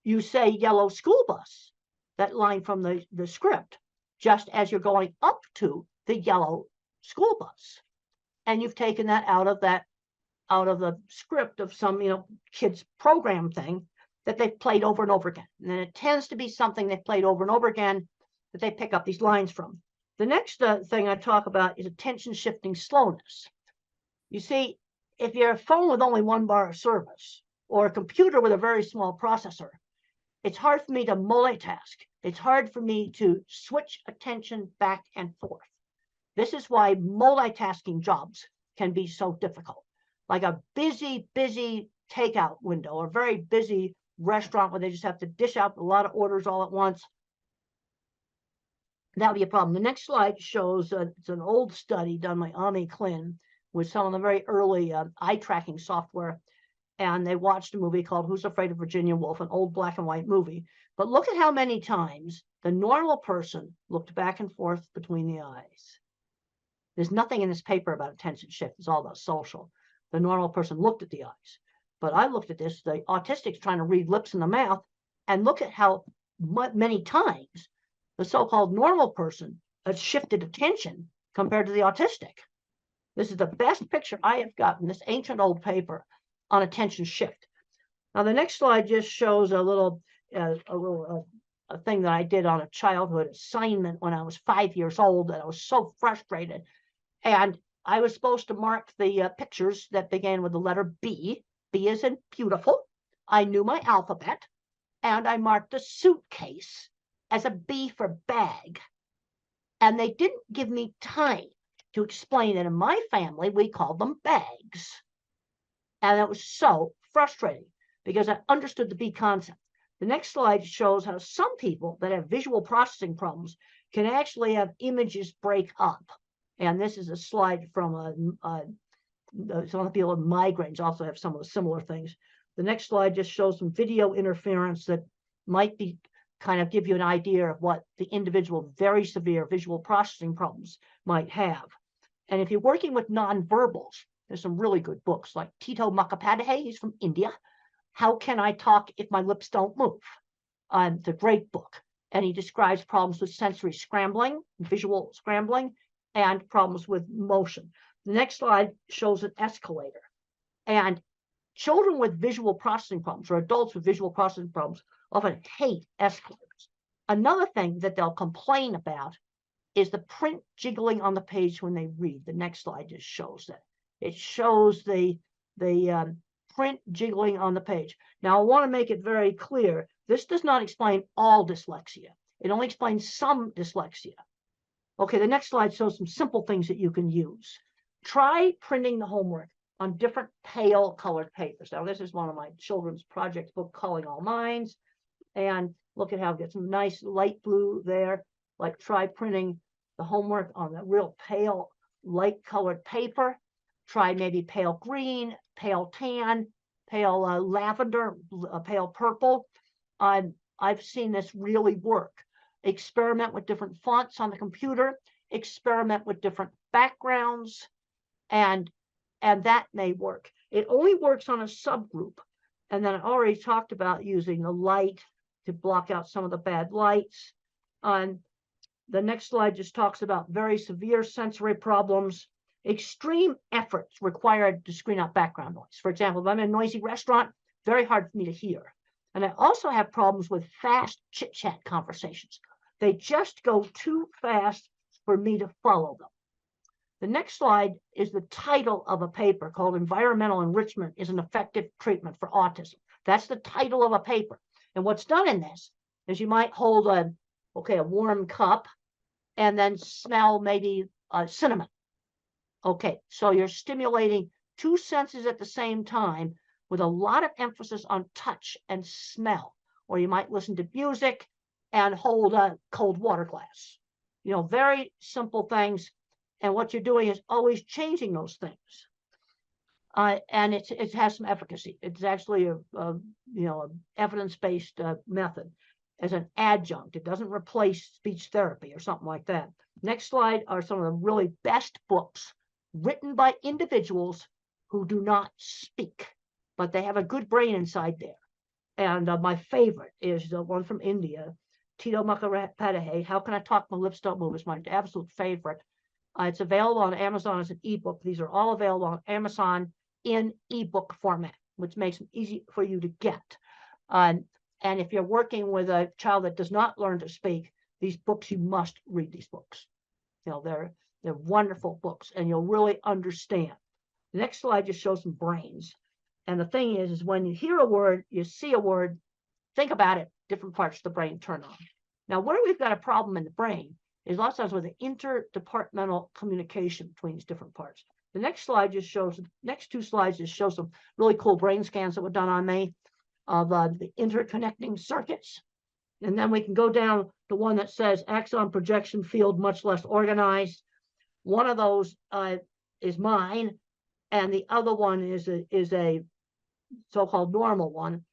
you say Yellow School Bus, that line from the script, just as you're going up to the yellow school bus. And you've taken that out of the script of some, kids program thing that they've played over and over again. And then it tends to be something they've played over and over again that they pick up these lines from. The next thing I talk about is attention shifting slowness. You see, if you're a phone with only one bar of service or a computer with a very small processor, it's hard for me to multitask. It's hard for me to switch attention back and forth. This is why multitasking jobs can be so difficult. Like a busy takeout window or a very busy restaurant where they just have to dish out a lot of orders all at once. That would be a problem. The next slide shows it's an old study done by Ami Klin with some of the very early eye tracking software. And they watched a movie called Who's Afraid of Virginia Woolf, an old black and white movie. But look at how many times the normal person looked back and forth between the eyes. There's nothing in this paper about attention shift. It's all about social. The normal person looked at the eyes. But I looked at this, the autistic's trying to read lips in the mouth, and look at how many times the so-called normal person has shifted attention compared to the autistic. This is the best picture I have gotten, this ancient old paper on attention shift. Now the next slide just shows a thing that I did on a childhood assignment when I was 5 years old, that I was so frustrated. And I was supposed to mark the pictures that began with the letter B. B as in beautiful. I knew my alphabet, and I marked a suitcase as a B for bag. And they didn't give me time to explain that in my family, we called them bags. And that was so frustrating because I understood the B concept. The next slide shows how some people that have visual processing problems can actually have images break up. And this is a slide from some of the people with migraines also have some of the similar things. The next slide just shows some video interference that might be kind of give you an idea of what the individual very severe visual processing problems might have. And if you're working with nonverbals, there's some really good books like Tito Mukhopadhyay, he's from India. How Can I Talk If My Lips Don't Move? It's a great book. And he describes problems with sensory scrambling, visual scrambling, and problems with motion. The next slide shows an escalator. And children with visual processing problems or adults with visual processing problems often hate escalators. Another thing that they'll complain about is the print jiggling on the page when they read. The next slide just shows that. It shows the print jiggling on the page. Now, I want to make it very clear. This does not explain all dyslexia. It only explains some dyslexia. Okay, the next slide shows some simple things that you can use. Try printing the homework on different pale colored papers. Now, this is one of my children's project book, Calling All Minds. And look at how it gets some nice light blue there. Like try printing the homework on the real pale, light colored paper. Try maybe pale green, pale tan, pale lavender, pale purple. I've seen this really work. Experiment with different fonts on the computer. Experiment with different backgrounds. And that may work. It only works on a subgroup. And then I already talked about using the light to block out some of the bad lights. The next slide just talks about very severe sensory problems. Extreme efforts required to screen out background noise. For example, if I'm in a noisy restaurant, very hard for me to hear. And I also have problems with fast chit-chat conversations. They just go too fast for me to follow them. The next slide is the title of a paper called Environmental Enrichment is an Effective Treatment for Autism. That's the title of a paper. And what's done in this is you might hold a warm cup and then smell maybe cinnamon. Okay, so you're stimulating two senses at the same time with a lot of emphasis on touch and smell. Or you might listen to music and hold a cold water glass. You know, very simple things. And what you're doing is always changing those things. And it has some efficacy. It's actually a evidence-based method as an adjunct. It doesn't replace speech therapy or something like that. Next slide are some of the really best books written by individuals who do not speak, but they have a good brain inside there. And my favorite is the one from India, Tito Mukhopadhyay, How Can I Talk? My Lips Don't Move? It's my absolute favorite. It's available on Amazon as an ebook. These are all available on Amazon in ebook format, which makes them easy for you to get. And if you're working with a child that does not learn to speak, these books, you must read these books. You know, they're wonderful books, and you'll really understand. The next slide just shows some brains. And the thing is when you hear a word, you see a word, think about it, different parts of the brain turn on. Now, where we've got a problem in the brain is lots of times with the interdepartmental communication between these different parts. The next slide just shows, next two slides just show some really cool brain scans that were done on me of the interconnecting circuits. And then we can go down to one that says axon projection field much less organized. One of those is mine, and the other one is a so-called normal one.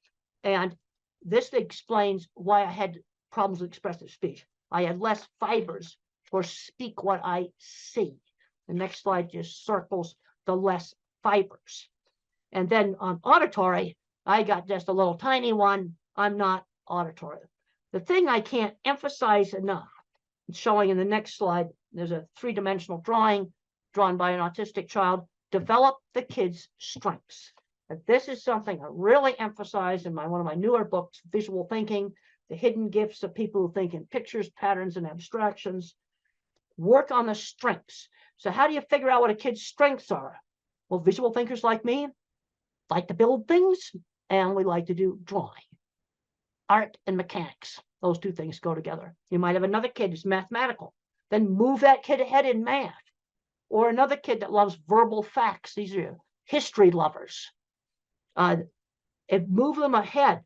And this explains why I had problems with expressive speech. I had less fibers for speak what I see. The next slide just circles the less fibers. And then on auditory, I got just a little tiny one. I'm not auditory. The thing I can't emphasize enough, it's showing in the next slide, there's a three-dimensional drawing drawn by an autistic child, develop the kid's strengths. And this is something I really emphasize in one of my newer books, Visual Thinking, The Hidden Gifts of People Who Think in Pictures, Patterns, and Abstractions. Work on the strengths. So how do you figure out what a kid's strengths are? Well, visual thinkers like me like to build things, and we like to do drawing. Art and mechanics, those two things go together. You might have another kid who's mathematical, then move that kid ahead in math. Or another kid that loves verbal facts. These are history lovers. And move them ahead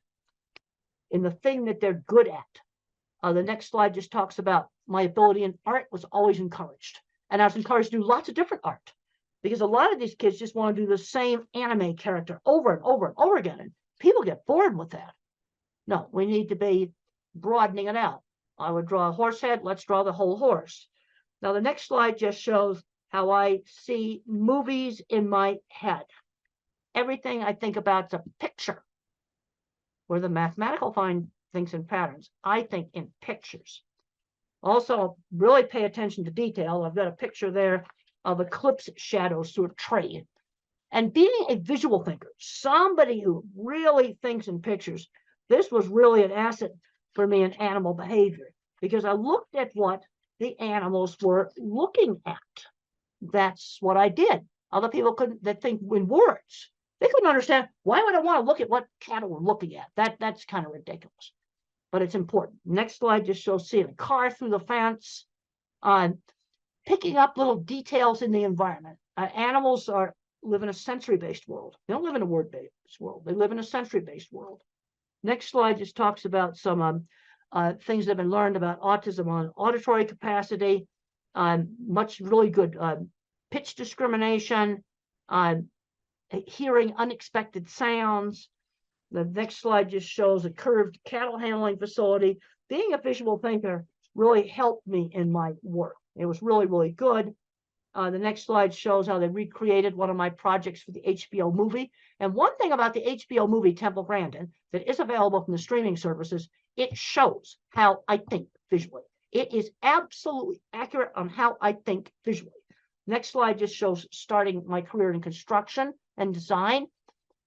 in the thing that they're good at. The next slide just talks about my ability in art was always encouraged. And I was encouraged to do lots of different art, because a lot of these kids just want to do the same anime character over and over and over again. And people get bored with that. No, we need to be broadening it out. I would draw a horse head. Let's draw the whole horse. Now, the next slide just shows how I see movies in my head. Everything I think about is a picture. Where the mathematical mind thinks in patterns, I think in pictures. Also, really pay attention to detail. I've got a picture there of eclipse shadows through a tree. And being a visual thinker, somebody who really thinks in pictures, this was really an asset for me in animal behavior, because I looked at what the animals were looking at. That's what I did. Other people couldn't, that think in words. They couldn't understand, why would I want to look at what cattle we're looking at? That's kind of ridiculous, but it's important. Next slide just shows seeing a car through the fence, picking up little details in the environment. Animals live in a sensory-based world. They don't live in a word-based world. They live in a sensory-based world. Next slide just talks about some things that have been learned about autism on auditory capacity, much really good pitch discrimination, hearing unexpected sounds. The next slide just shows a curved cattle handling facility. Being a visual thinker really helped me in my work. It was really, really good. The next slide shows how they recreated one of my projects for the HBO movie. And one thing about the HBO movie, Temple Grandin, that is available from the streaming services, it shows how I think visually. It is absolutely accurate on how I think visually. Next slide just shows starting my career in construction and design.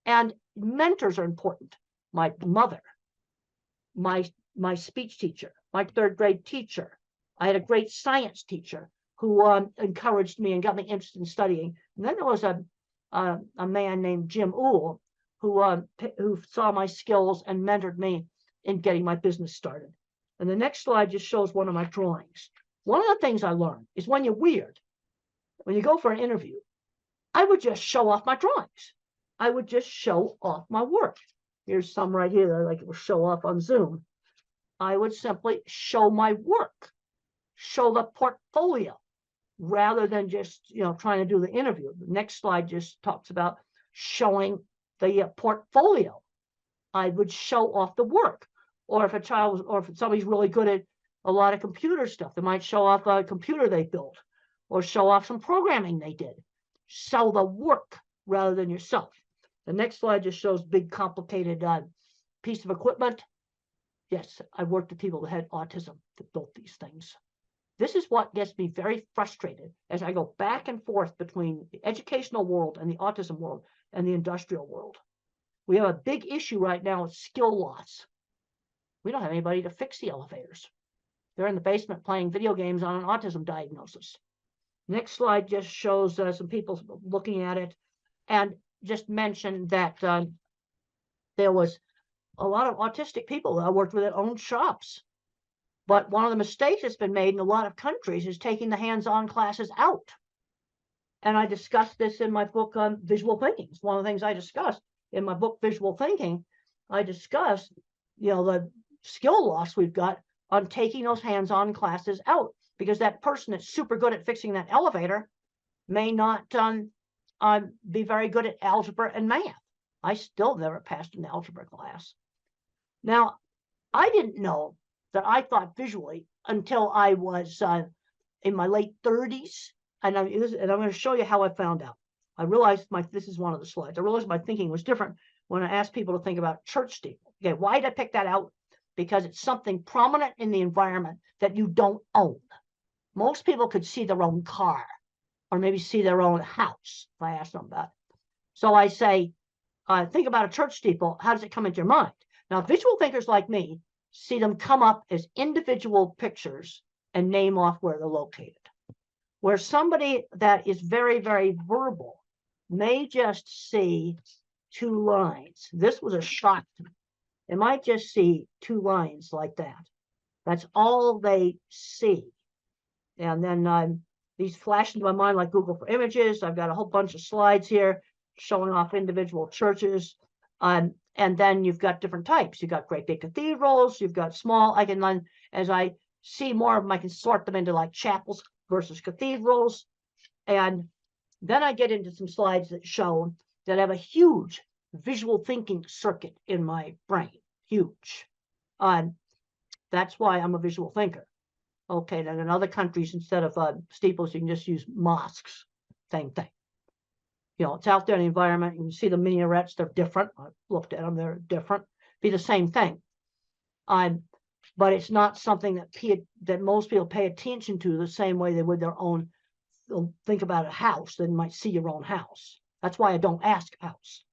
And mentors are important. My mother, my speech teacher, my third grade teacher. I had a great science teacher who encouraged me and got me interested in studying. And then there was a man named Jim Uhl who saw my skills and mentored me in getting my business started. And the next slide just shows one of my drawings. One of the things I learned is when you're weird, when you go for an interview, I would just show off my drawings. I would just show off my work. Here's some right here that I like to show off on Zoom. I would simply show my work, show the portfolio, rather than just trying to do the interview. The next slide just talks about showing the portfolio. I would show off the work. Or if if somebody's really good at a lot of computer stuff, they might show off a computer they built or show off some programming they did. Sell the work rather than yourself. The next slide just shows big, complicated piece of equipment. Yes, I worked with people that had autism that built these things. This is what gets me very frustrated as I go back and forth between the educational world and the autism world and the industrial world. We have a big issue right now with skill loss. We don't have anybody to fix the elevators. They're in the basement playing video games on an autism diagnosis. Next slide just shows some people looking at it, and just mentioned that there was a lot of autistic people that I worked with that owned shops. But one of the mistakes that's been made in a lot of countries is taking the hands-on classes out. And I discussed this in my book on visual thinking. It's one of the things I discussed in my book, Visual Thinking. I discussed, the skill loss we've got on taking those hands-on classes out, because that person that's super good at fixing that elevator may not be very good at algebra and math. I still never passed an algebra class. Now, I didn't know that I thought visually until I was in my late 30s. And I'm going to show you how I found out. I realized this is one of the slides. I realized my thinking was different when I asked people to think about church steeple. Okay, why did I pick that out? Because it's something prominent in the environment that you don't own. Most people could see their own car or maybe see their own house if I ask them about it. So I say, think about a church steeple. How does it come into your mind? Now, visual thinkers like me see them come up as individual pictures and name off where they're located. Where somebody that is very, very verbal may just see two lines. This was a shock to me. They might just see two lines like that. That's all they see. And then these flash into my mind like Google for Images. I've got a whole bunch of slides here showing off individual churches. And then you've got different types. You've got great big cathedrals. You've got small. I can then, as I see more of them, I can sort them into like chapels versus cathedrals. And then I get into some slides that show that I have a huge visual thinking circuit in my brain. Huge. That's why I'm a visual thinker. Okay, then in other countries, instead of steeples, you can just use mosques. Same thing. It's out there in the environment. You can see the minarets. They're different. I've looked at them. They're different. Be the same thing. But it's not something that most people pay attention to the same way they would their own. They'll think about a house. Then you might see your own house. That's why I don't ask house.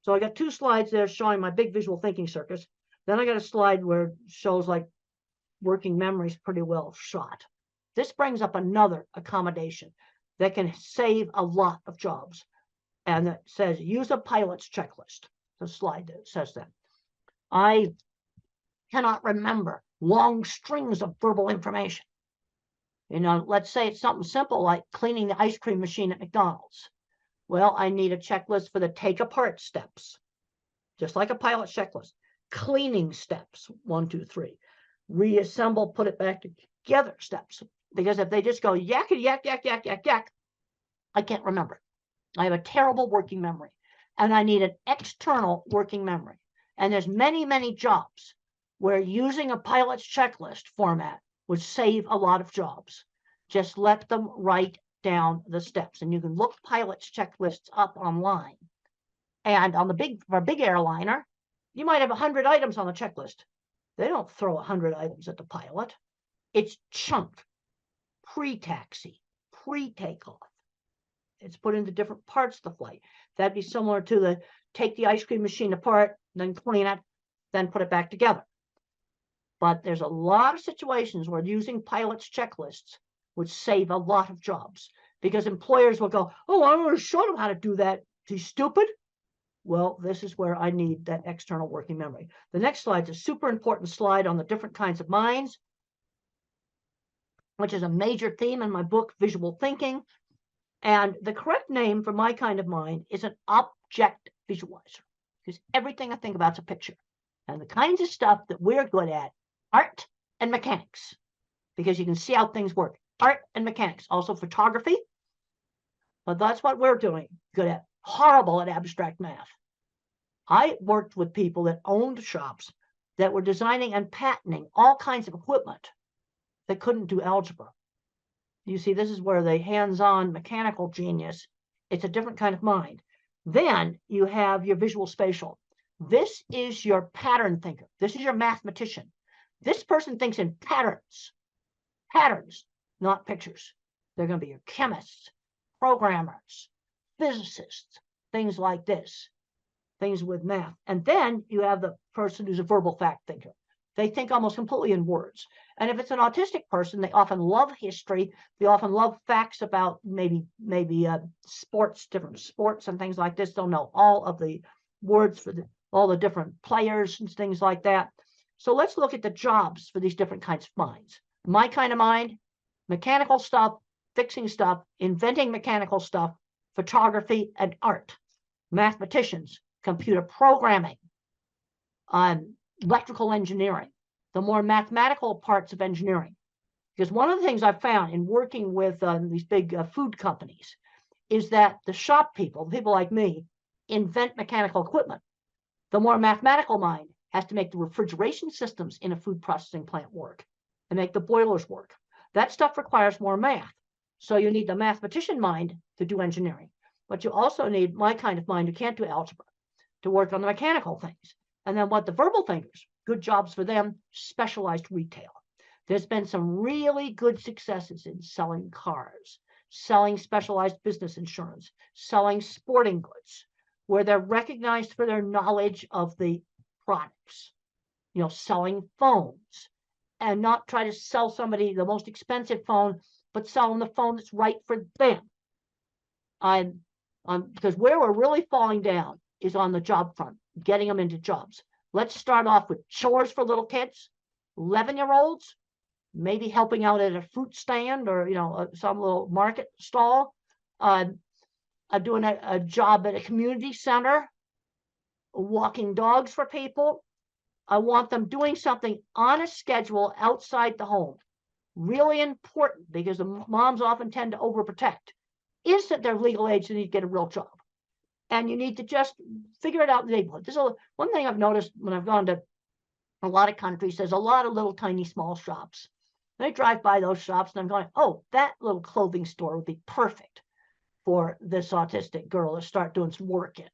So I got two slides there showing my big visual thinking circuits. Then I got a slide where it shows like working memories pretty well shot. This brings up another accommodation that can save a lot of jobs. And it says, use a pilot's checklist. The slide that says that. I cannot remember long strings of verbal information. Let's say it's something simple like cleaning the ice cream machine at McDonald's. Well, I need a checklist for the take apart steps, just like a pilot checklist. Cleaning steps, 1, 2, 3. Reassemble, put it back together steps. Because if they just go yakety yak, yak, yak, yak, yak, I can't remember. I have a terrible working memory. And I need an external working memory. And there's many, many jobs where using a pilot's checklist format would save a lot of jobs. Just let them write down the steps. And you can look pilot's checklists up online. And on for a big airliner, you might have 100 items on the checklist. They don't throw 100 items at the pilot. It's chunked, pre-taxi, pre-takeoff. It's put into different parts of the flight. That'd be similar to take the ice cream machine apart, then clean it, then put it back together. But there's a lot of situations where using pilot's checklists would save a lot of jobs, because employers will go, oh, I'm going to show them how to do that. He's stupid. Well, this is where I need that external working memory. The next slide is a super important slide on the different kinds of minds, which is a major theme in my book, Visual Thinking. And the correct name for my kind of mind is an object visualizer, because everything I think about is a picture. And the kinds of stuff that we're good at, art and mechanics, because you can see how things work. Art and mechanics, also photography, but that's what we're doing good at. Horrible at abstract math. I worked with people that owned shops that were designing and patenting all kinds of equipment that couldn't do algebra. You see, this is where the hands-on mechanical genius, it's a different kind of mind. Then you have your visual spatial. This is your pattern thinker. This is your mathematician. This person thinks in patterns. Patterns, not pictures. They're going to be your chemists, programmers, physicists, things like this, things with math. And then you have the person who's a verbal fact thinker. They think almost completely in words. And if it's an autistic person, they often love history. They often love facts about maybe sports, different sports and things like this. They'll know all of the words for all the different players and things like that. So let's look at the jobs for these different kinds of minds. My kind of mind, mechanical stuff, fixing stuff, inventing mechanical stuff, photography and art. Mathematicians, computer programming, electrical engineering, the more mathematical parts of engineering. Because one of the things I've found in working with these big food companies is that the shop people, people like me, invent mechanical equipment. The more mathematical mind has to make the refrigeration systems in a food processing plant work and make the boilers work. That stuff requires more math. So you need the mathematician mind to do engineering, but you also need my kind of mind who can't do algebra to work on the mechanical things. And then what the verbal thinkers, good jobs for them, specialized retail. There's been some really good successes in selling cars, selling specialized business insurance, selling sporting goods, where they're recognized for their knowledge of the products, you know, selling phones, and not try to sell somebody the most expensive phone, but sell them the phone that's right for them. Because where we're really falling down is on the job front, getting them into jobs. Let's start off with chores for little kids, 11-year-olds, maybe helping out at a fruit stand or, you know, some little market stall, doing a job at a community center, walking dogs for people. I want them doing something on a schedule outside the home. Really important, because the moms often tend to overprotect, is that they're legal age, they need to get a real job. And you need to just figure it out in the neighborhood. This is one thing I've noticed when I've gone to a lot of countries, there's a lot of little tiny small shops. And I drive by those shops and I'm going, oh, that little clothing store would be perfect for this autistic girl to start doing some work in.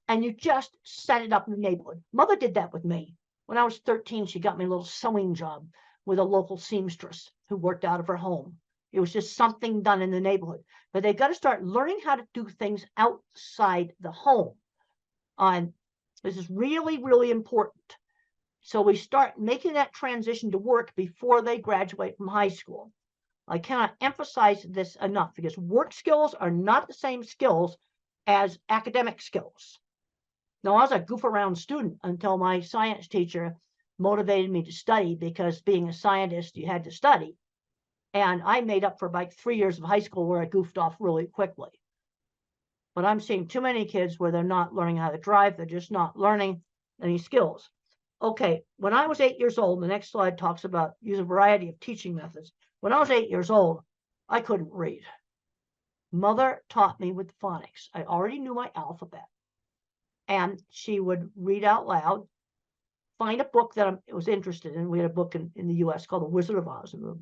And you just set it up in the neighborhood. Mother did that with me. When I was 13, she got me a little sewing job with a local seamstress who worked out of her home. It was just something done in the neighborhood. But they've got to start learning how to do things outside the home. This is really, really important. So we start making that transition to work before they graduate from high school. I cannot emphasize this enough, because work skills are not the same skills as academic skills. Now, I was a goof around student until my science teacher motivated me to study, because being a scientist, you had to study. And I made up for like 3 years of high school where I goofed off really quickly. But I'm seeing too many kids where they're not learning how to drive. They're just not learning any skills. Okay, when I was 8 years old, the next slide talks about use a variety of teaching methods. When I was 8 years old, I couldn't read. Mother taught me with phonics. I already knew my alphabet. And she would read out loud, find a book that I was interested in. We had a book in the US called The Wizard of Oz, a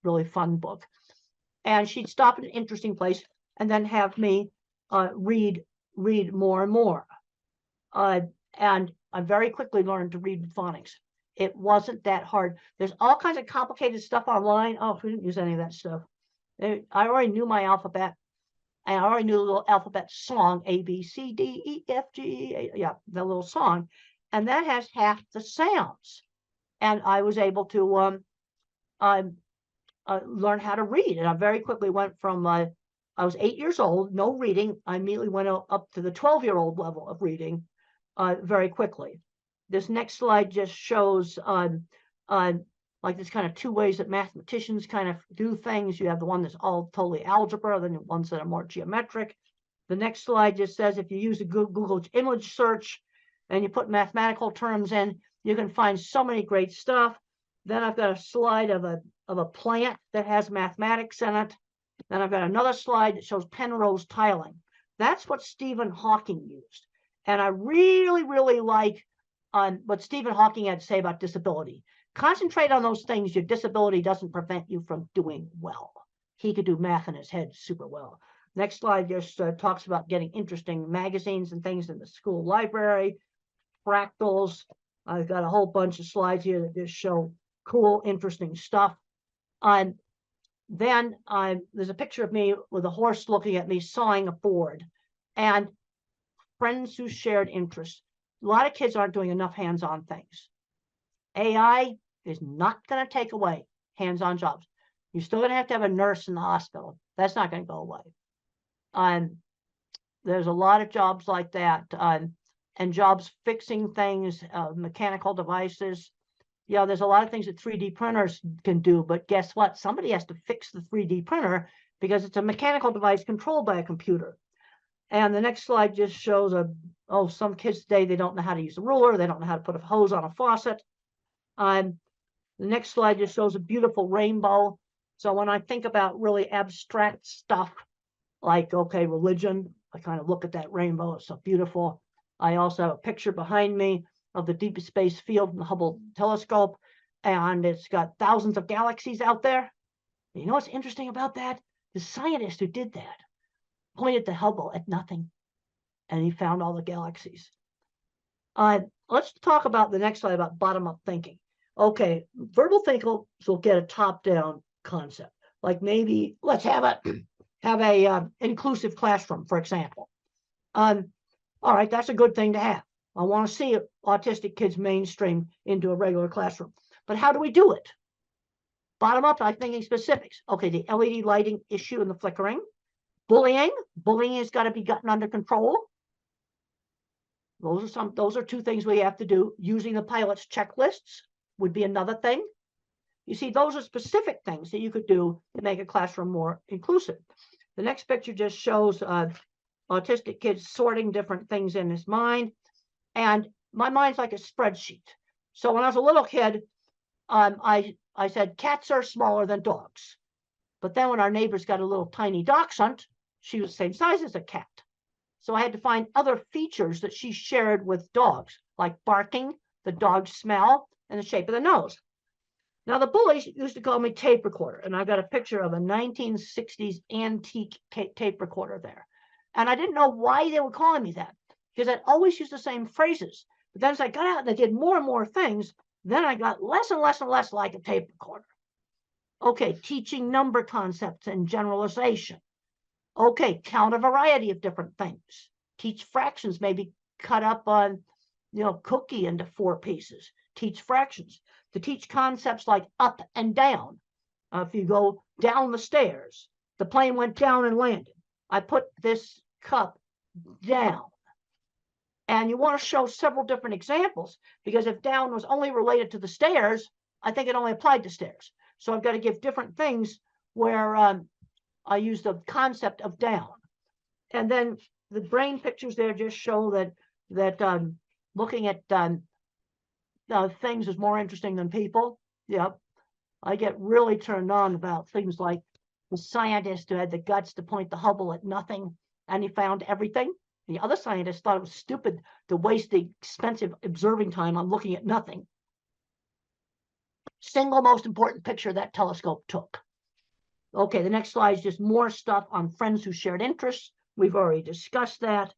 really fun book. And she'd stop at an interesting place and then have me read more and more. And I very quickly learned to read with phonics. It wasn't that hard. There's all kinds of complicated stuff online. Oh, we didn't use any of that stuff. I already knew my alphabet. And I already knew the little alphabet song, A, B, C, D, E, F, G, yeah, the little song. And that has half the sounds. And I was able to learn how to read. And I very quickly went from, I was 8 years old, no reading. I immediately went up to the 12-year-old level of reading very quickly. This next slide just shows like there's kind of two ways that mathematicians kind of do things. You have the one that's all totally algebra, then the ones that are more geometric. The next slide just says if you use a Google image search and you put mathematical terms in, you can find so many great stuff. Then I've got a slide of a plant that has mathematics in it. Then I've got another slide that shows Penrose tiling. That's what Stephen Hawking used. And I really, really like what Stephen Hawking had to say about disability. Concentrate on those things. Your disability doesn't prevent you from doing well. He could do math in his head super well. Next slide just talks about getting interesting magazines and things in the school library, fractals. I've got a whole bunch of slides here that just show cool, interesting stuff. Then there's a picture of me with a horse looking at me sawing a board. And friends who shared interests. A lot of kids aren't doing enough hands-on things. AI is not going to take away hands-on jobs. You're still going to have a nurse in the hospital. That's not going to go away. There's a lot of jobs like that, and jobs fixing things, mechanical devices. Yeah, there's a lot of things that 3D printers can do, but guess what? Somebody has to fix the 3D printer because it's a mechanical device controlled by a computer. And the next slide just shows some kids today, they don't know how to use a ruler. They don't know how to put a hose on a faucet. The next slide just shows a beautiful rainbow. So when I think about really abstract stuff like, okay, religion, I kind of look at that rainbow. It's so beautiful. I also have a picture behind me of the deep space field from the Hubble telescope, and it's got thousands of galaxies out there. You know what's interesting about that? The scientist who did that pointed the Hubble at nothing, and he found all the galaxies. Let's talk about the next slide about bottom-up thinking. Okay, verbal thinkers will get a top-down concept, like maybe let's have a inclusive classroom, for example. All right, that's a good thing to have. I want to see autistic kids mainstream into a regular classroom, but how do we do it? Bottom up, I'm thinking specifics. Okay, the LED lighting issue and the flickering. Bullying has got to be gotten under control. Those are two things we have to do. Using the pilot's checklists would be another thing. You see, those are specific things that you could do to make a classroom more inclusive. The next picture just shows autistic kids sorting different things in his mind. And my mind's like a spreadsheet. So when I was a little kid, I said cats are smaller than dogs. But then when our neighbors got a little tiny dachshund, she was the same size as a cat. So I had to find other features that she shared with dogs, like barking, the dog's smell, and the shape of the nose. Now, the bullies used to call me tape recorder, and I got a picture of a 1960s antique tape recorder there. And I didn't know why they were calling me that, because I'd always used the same phrases. But then as I got out and I did more and more things, then I got less and less and less like a tape recorder. Okay, teaching number concepts and generalization. Okay, count a variety of different things. Teach fractions, maybe cut up on, cookie into 4 pieces. Teach fractions. To teach concepts like up and down. If you go down the stairs, the plane went down and landed. I put this cup down. And you want to show several different examples, because if down was only related to the stairs, I think it only applied to stairs. So I've got to give different things where I use the concept of down. And then the brain pictures there just show that looking at things is more interesting than people. Yep. I get really turned on about things like the scientist who had the guts to point the Hubble at nothing, and he found everything. The other scientists thought it was stupid to waste the expensive observing time on looking at nothing. Single most important picture that telescope took. Okay, the next slide is just more stuff on friends who shared interests. We've already discussed that.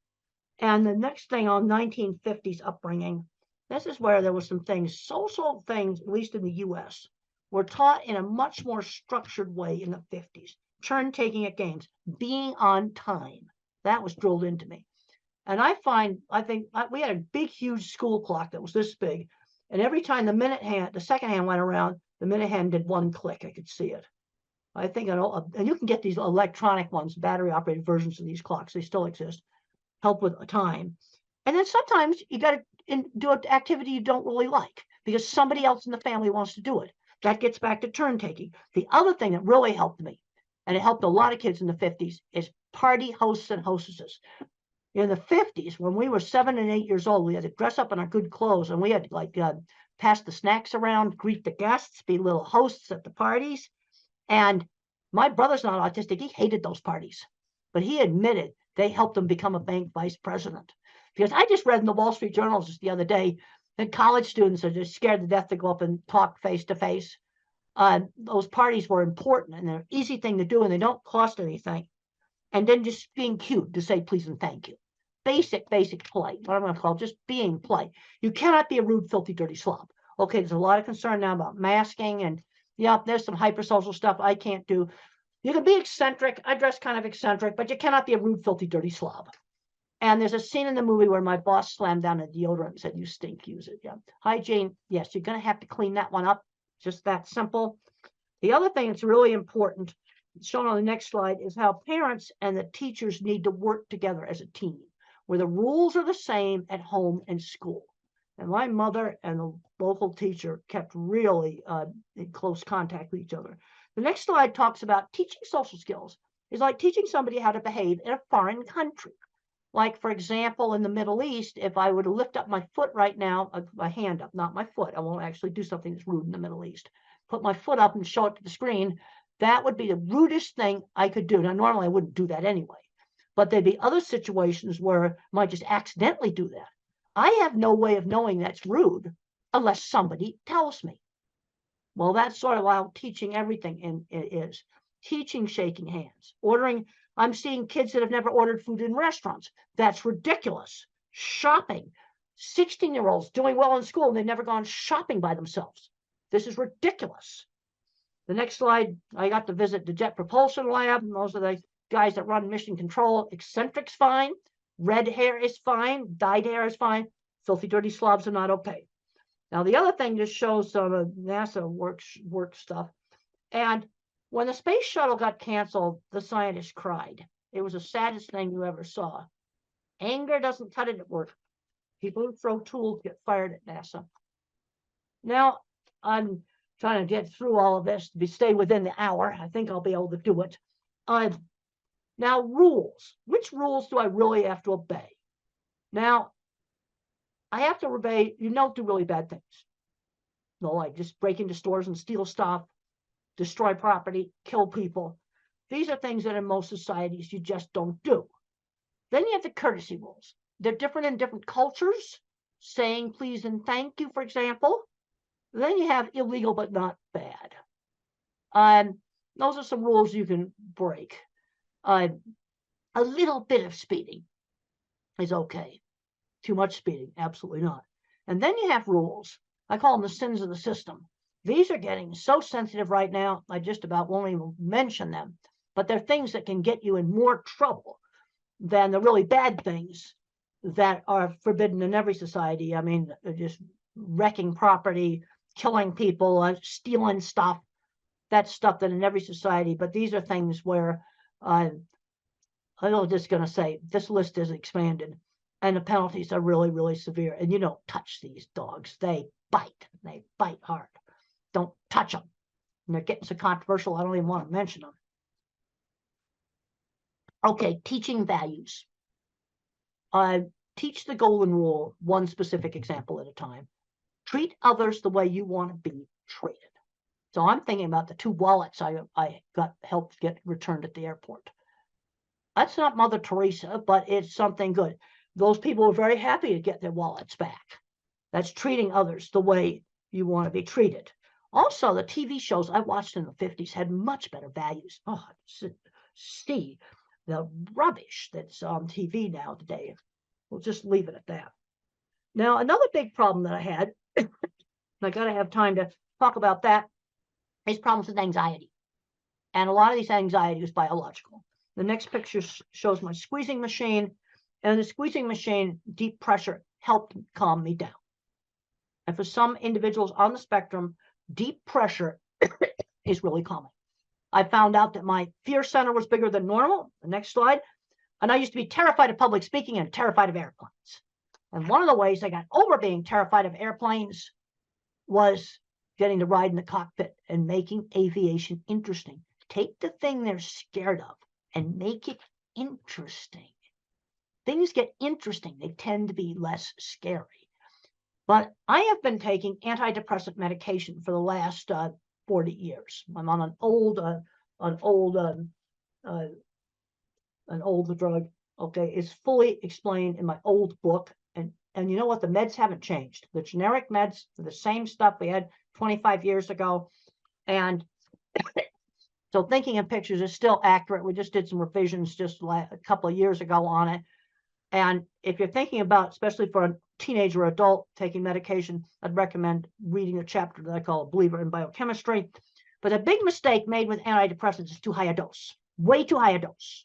And the next thing on 1950s upbringing, this is where there was some things, social things, at least in the US, were taught in a much more structured way in the 50s. Turn-taking at games, being on time. That was drilled into me. And I think we had a big, huge school clock that was this big. And every time the second hand went around, the minute hand did 1 click. I could see it. I think, and you can get these electronic ones, battery operated versions of these clocks. They still exist. Help with time. And then sometimes you got to do an activity you don't really like because somebody else in the family wants to do it. That gets back to turn taking. The other thing that really helped me, and it helped a lot of kids in the 50s, is party hosts and hostesses. In the 50s, when we were 7 and 8 years old, we had to dress up in our good clothes, and we had to like pass the snacks around, greet the guests, be little hosts at the parties. And my brother's not autistic. He hated those parties, but he admitted they helped him become a bank vice president. Because I just read in the Wall Street Journal just the other day that college students are just scared to death to go up and talk face to face. Those parties were important and they're an easy thing to do and they don't cost anything. And then just being cute to say please and thank you. Basic polite, what I'm going to call just being polite. You cannot be a rude, filthy, dirty slob. Okay, there's a lot of concern now about masking and yeah, there's some hypersocial stuff I can't do. You can be eccentric. I dress kind of eccentric, but you cannot be a rude, filthy, dirty slob. And there's a scene in the movie where my boss slammed down a deodorant and said, you stink, use it. Yeah. Hygiene, yes, you're going to have to clean that one up. Just that simple. The other thing that's really important, shown on the next slide, is how parents and the teachers need to work together as a team, where the rules are the same at home and school. And my mother and the local teacher kept really in close contact with each other. The next slide talks about teaching social skills. It's like teaching somebody how to behave in a foreign country. Like, for example, in the Middle East, if I were to lift up my foot right now, my hand up, not my foot, I won't actually do something that's rude in the Middle East. Put my foot up and show it to the screen, that would be the rudest thing I could do. Now, normally I wouldn't do that anyway, but there'd be other situations where I might just accidentally do that. I have no way of knowing that's rude unless somebody tells me. Well, that's sort of how teaching everything is. Teaching shaking hands, ordering. I'm seeing kids that have never ordered food in restaurants. That's ridiculous. Shopping. 16-year-olds doing well in school and they've never gone shopping by themselves. This is ridiculous. The next slide, I got to visit the Jet Propulsion Lab. Those are the guys that run mission control. Eccentric's fine. Red hair is fine. Dyed hair is fine. Filthy, dirty slobs are not okay. Now, the other thing just shows some of NASA work stuff. And when the space shuttle got canceled, the scientists cried. It was the saddest thing you ever saw. Anger doesn't cut it at work. People who throw tools get fired at NASA. Now, I'm trying to get through all of this to stay within the hour. I think I'll be able to do it. Now, rules. Which rules do I really have to obey? Now, I have to obey, you don't do really bad things. No, like just break into stores and steal stuff, destroy property, kill people. These are things that in most societies you just don't do. Then you have the courtesy rules. They're different in different cultures. Saying please and thank you, for example. Then you have illegal but not bad. Those are some rules you can break. A little bit of speeding is okay. Too much speeding, absolutely not. And then you have rules. I call them the sins of the system. These are getting so sensitive right now, I just about won't even mention them. But they're things that can get you in more trouble than the really bad things that are forbidden in every society. I mean, just wrecking property, killing people, stealing stuff. That's stuff that in every society. But these are things where I'm just going to say this list is expanded. And the penalties are really, really severe. And you don't touch these dogs. They bite hard. Don't touch them. And they're getting so controversial, I don't even want to mention them. Okay, teaching values. Teach the golden rule, one specific example at a time. Treat others the way you want to be treated. So I'm thinking about the 2 wallets I got helped get returned at the airport. That's not Mother Teresa, but it's something good. Those people were very happy to get their wallets back. That's treating others the way you want to be treated. Also, the TV shows I watched in the 50s had much better values. Oh, see the rubbish that's on TV now today. We'll just leave it at that. Now, another big problem that I had, and I got to have time to talk about that, is problems with anxiety. And a lot of these anxiety is biological. The next picture shows my squeezing machine. And the squeezing machine, deep pressure, helped calm me down. And for some individuals on the spectrum, deep pressure is really calming. I found out that my fear center was bigger than normal. The next slide. And I used to be terrified of public speaking and terrified of airplanes. And one of the ways I got over being terrified of airplanes was getting to ride in the cockpit and making aviation interesting. Take the thing they're scared of and make it interesting. Things get interesting, they tend to be less scary. But I have been taking antidepressant medication for the last 40 years. I'm on an old drug. Okay, it's fully explained in my old book. And you know what? The meds haven't changed. The generic meds are the same stuff we had 25 years ago. And so thinking in pictures is still accurate. We just did some revisions just a couple of years ago on it. And if you're thinking about, especially for a teenager or adult taking medication, I'd recommend reading a chapter that I call A Believer in Biochemistry. But a big mistake made with antidepressants is too high a dose, way too high a dose.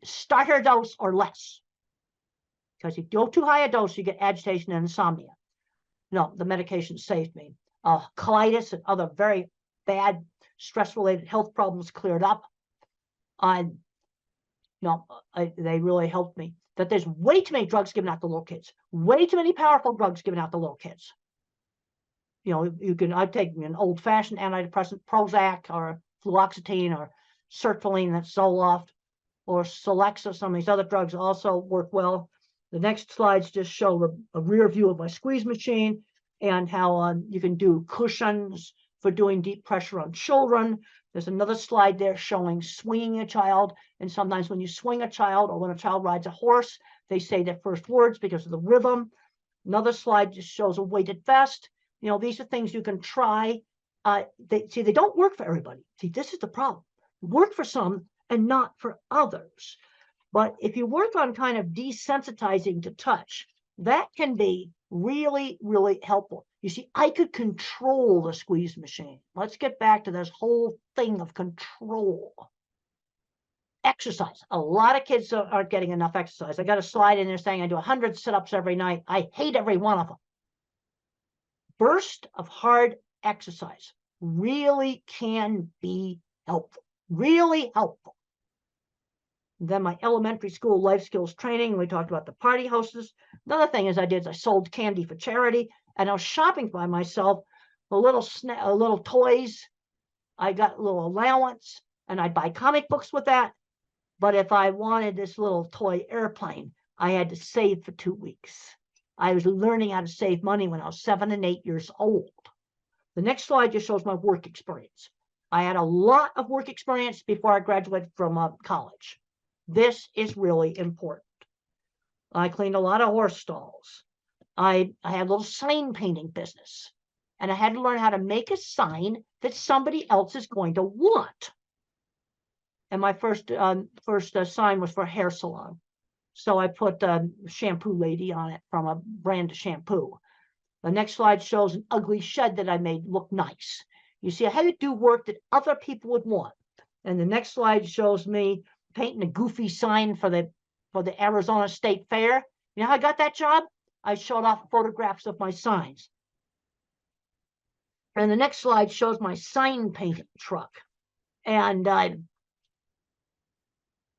Starter dose or less. Because if you go too high a dose, you get agitation and insomnia. No, the medication saved me. Colitis and other very bad stress-related health problems cleared up. They really helped me. That there's way too many drugs given out to little kids. Way too many powerful drugs given out to little kids. I'm taking an old-fashioned antidepressant, Prozac or fluoxetine or sertraline, that's Zoloft, or Celexa. Some of these other drugs also work well. The next slides just show a rear view of my squeeze machine and how you can do cushions for doing deep pressure on children. There's another slide there showing swinging a child. And sometimes when you swing a child or when a child rides a horse, they say their first words because of the rhythm. Another slide just shows a weighted vest. These are things you can try. They don't work for everybody. See, this is the problem. Work for some and not for others. But if you work on kind of desensitizing to touch, that can be really, really helpful. You see, I could control the squeeze machine. Let's get back to this whole thing of control. Exercise. A lot of kids aren't getting enough exercise. I got a slide in there saying I do 100 sit-ups every night. I hate every one of them. Burst of hard exercise really can be helpful. Really helpful. Then my elementary school life skills training, we talked about the party hostess. Another thing I sold candy for charity, and I was shopping by myself for little toys. I got a little allowance, and I'd buy comic books with that. But if I wanted this little toy airplane, I had to save for 2 weeks. I was learning how to save money when I was 7 and 8 years old. The next slide just shows my work experience. I had a lot of work experience before I graduated from college. This is really important. I cleaned a lot of horse stalls. I had a little sign painting business, and I had to learn how to make a sign that somebody else is going to want. And my first sign was for a hair salon. So I put shampoo lady on it from a brand of shampoo. The next slide shows an ugly shed that I made look nice. You see, I had to do work that other people would want. And the next slide shows me painting a goofy sign for the Arizona State Fair. You know how I got that job? I showed off photographs of my signs. And the next slide shows my sign painting truck. And how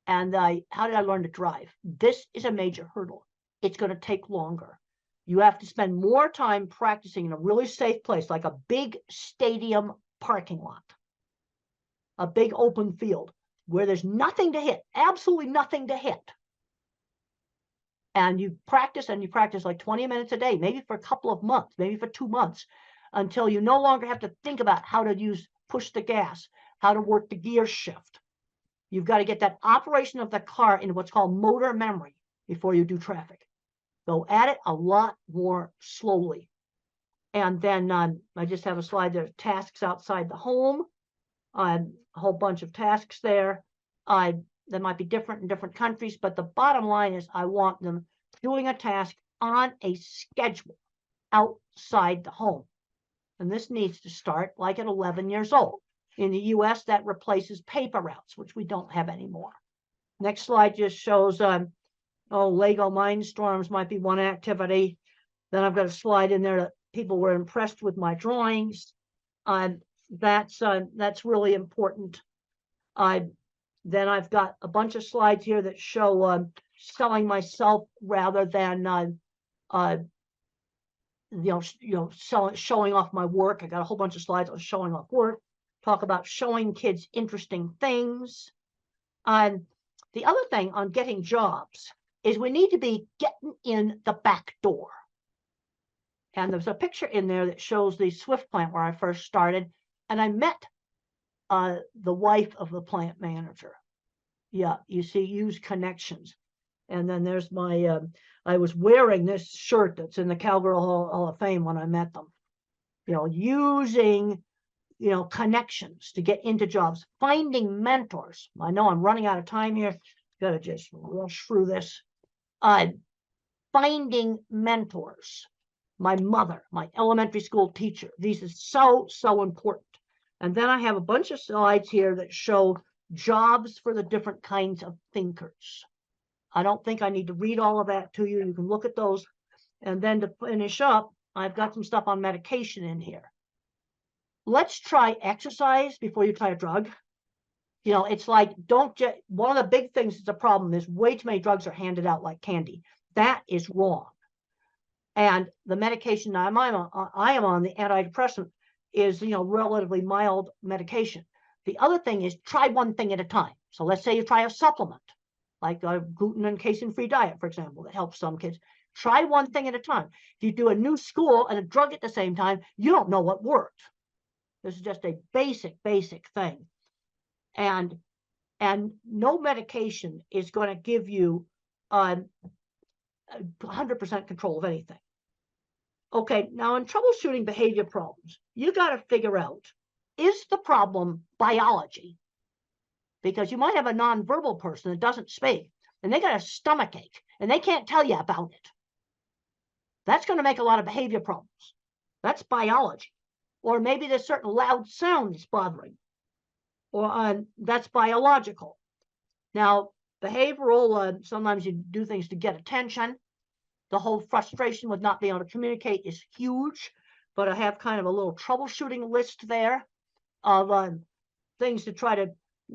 did I learn to drive? This is a major hurdle. It's going to take longer. You have to spend more time practicing in a really safe place, like a big stadium parking lot, a big open field where there's nothing to hit, absolutely nothing to hit. And you practice like 20 minutes a day, maybe for a couple of months, maybe for 2 months, until you no longer have to think about how to push the gas, how to work the gear shift. You've got to get that operation of the car into what's called motor memory before you do traffic. Go at it a lot more slowly. And then I just have a slide there, tasks outside the home. A whole bunch of tasks there. That might be different in different countries, but the bottom line is I want them doing a task on a schedule outside the home. And this needs to start like at 11 years old. In the US, that replaces paper routes, which we don't have anymore. Next slide just shows, Lego Mindstorms might be one activity. Then I've got a slide in there that people were impressed with my drawings. that's really important. Then I've got a bunch of slides here that show selling myself rather than showing off my work. I got a whole bunch of slides on showing off work. Talk about showing kids interesting things. The other thing on getting jobs is we need to be getting in the back door. And there's a picture in there that shows the Swift plant where I first started, and I met the wife of the plant manager. Yeah, you see, use connections. And then there's my, I was wearing this shirt that's in the Cowgirl Hall of Fame when I met them. Using, connections to get into jobs, finding mentors. I know I'm running out of time here. Gotta just rush through this. Finding mentors. My mother, my elementary school teacher. These are so, so important. And then I have a bunch of slides here that show jobs for the different kinds of thinkers. I don't think I need to read all of that to you. You can look at those. And then to finish up, I've got some stuff on medication in here. Let's try exercise before you try a drug. It's like, one of the big things that's a problem is way too many drugs are handed out like candy. That is wrong. And the medication I am on, the antidepressant, is, relatively mild medication. The other thing is try one thing at a time. So let's say you try a supplement, like a gluten and casein-free diet, for example, that helps some kids. Try one thing at a time. If you do a new school and a drug at the same time, you don't know what worked. This is just a basic thing. And no medication is going to give you 100% control of anything. Okay, now in troubleshooting behavior problems, you got to figure out, is the problem biology? Because you might have a nonverbal person that doesn't speak, and they got a stomach ache, and they can't tell you about it. That's going to make a lot of behavior problems. That's biology. Or maybe there's certain loud sounds bothering, or that's biological. Now, behavioral, sometimes you do things to get attention. The whole frustration with not being able to communicate is huge, but I have kind of a little troubleshooting list there of things to try to,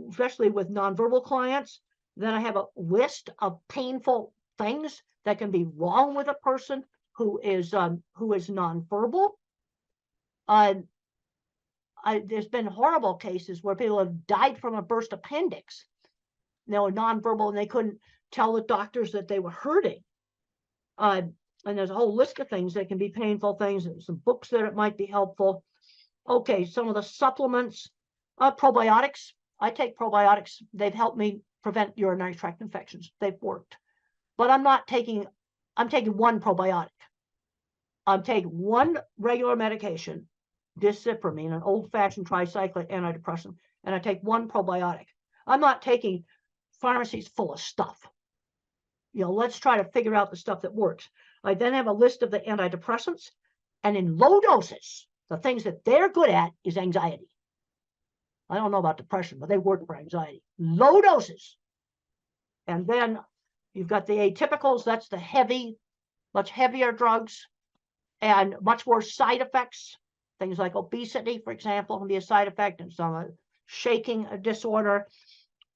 especially with nonverbal clients. Then I have a list of painful things that can be wrong with a person who is nonverbal. There's been horrible cases where people have died from a burst appendix. They were nonverbal and they couldn't tell the doctors that they were hurting. And there's a whole list of things that can be painful things, and some books that it might be helpful. Okay, some of the supplements, probiotics. I take probiotics. They've helped me prevent urinary tract infections. They've worked. But I'm taking one probiotic. I'm taking one regular medication, discipramine, an old-fashioned tricyclic antidepressant, and I take one probiotic. I'm not taking pharmacies full of stuff. Let's try to figure out the stuff that works. I then have a list of the antidepressants, and in low doses, the things that they're good at is anxiety. I don't know about depression, but they work for anxiety. Low doses. And then you've got the atypicals. That's the much heavier drugs and much more side effects. Things like obesity, for example, can be a side effect, and some shaking disorder.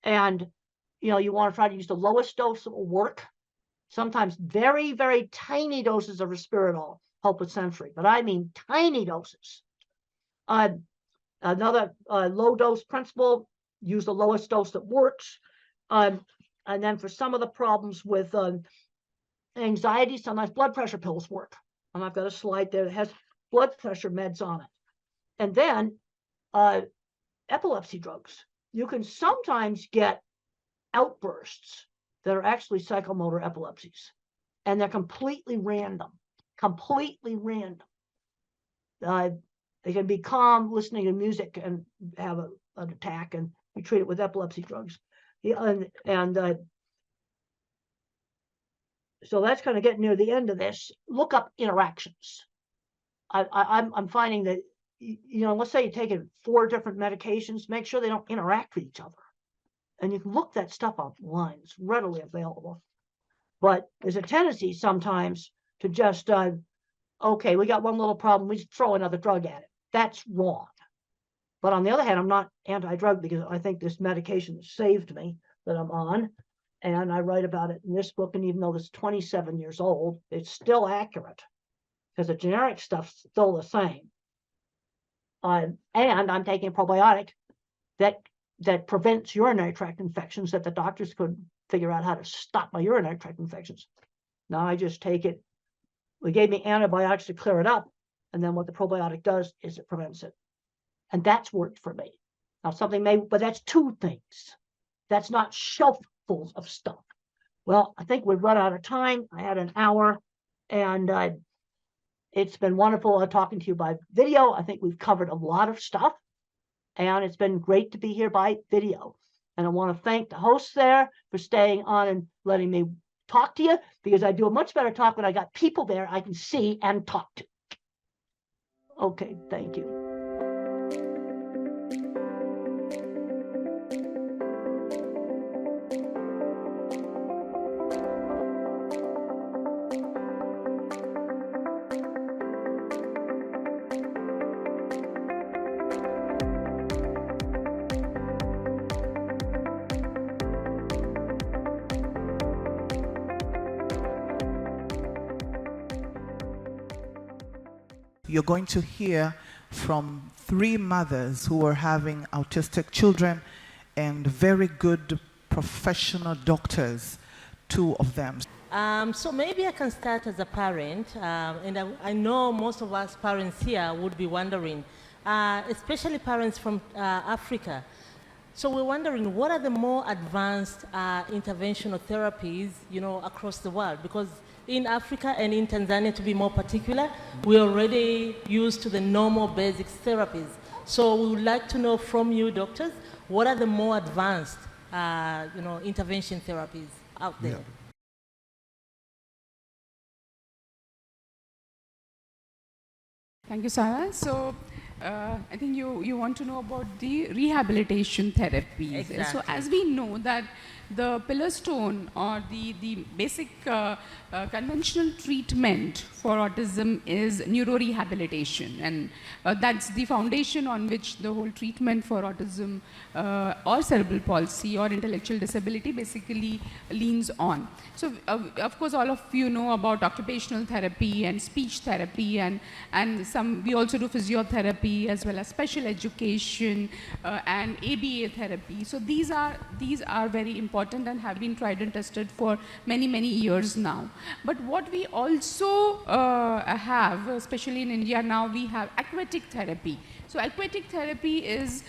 And, you want to try to use the lowest dose that will work. Sometimes very, very tiny doses of risperidol help with sensory, but I mean tiny doses. Another low dose principle, use the lowest dose that works. And then for some of the problems with anxiety, sometimes blood pressure pills work. And I've got a slide there that has blood pressure meds on it. And then epilepsy drugs. You can sometimes get outbursts that are actually psychomotor epilepsies, and they're completely random. They can be calm listening to music and have an attack, and we treat it with epilepsy drugs. So that's kind of getting near the end of this. Look up interactions. I'm finding that, let's say you're taking 4 different medications, make sure they don't interact with each other. And you can look that stuff online. It's readily available. But there's a tendency sometimes to just, okay, we got one little problem, we just throw another drug at it. That's wrong. But on the other hand, I'm not anti-drug because I think this medication saved me that I'm on. And I write about it in this book. And even though it's 27 years old, it's still accurate because the generic stuff's still the same. And I'm taking a probiotic that prevents urinary tract infections that the doctors couldn't figure out how to stop my urinary tract infections. Now I just take it. We gave me antibiotics to clear it up. And then what the probiotic does is it prevents it. And that's worked for me. Now but that's two things. That's not shelffuls of stuff. Well, I think we've run out of time. I had an hour and it's been wonderful talking to you by video. I think we've covered a lot of stuff and it's been great to be here by video. And I want to thank the hosts there for staying on and letting me talk to you because I do a much better talk when I got people there I can see and talk to. Okay, thank you. You're going to hear from 3 mothers who are having autistic children and very good professional doctors, 2 of them. So maybe I can start as a parent, and I know most of us parents here would be wondering, especially parents from Africa. So we're wondering, what are the more advanced interventional therapies, across the world? Because in Africa and in Tanzania, to be more particular, we're already used to the normal basic therapies. So we would like to know from you, doctors, what are the more advanced, intervention therapies out there? Yeah. Thank you, Sarah. So I think you want to know about the rehabilitation therapies. Exactly. So as we know that the pillar stone or the basic conventional treatment for autism is neurorehabilitation, and that's the foundation on which the whole treatment for autism or cerebral palsy or intellectual disability basically leans on. So of course all of you know about occupational therapy and speech therapy, and we also do physiotherapy as well as special education and ABA therapy. So these are very important and have been tried and tested for many years now. But what we also have, especially in India now, we have aquatic therapy. So aquatic therapy is,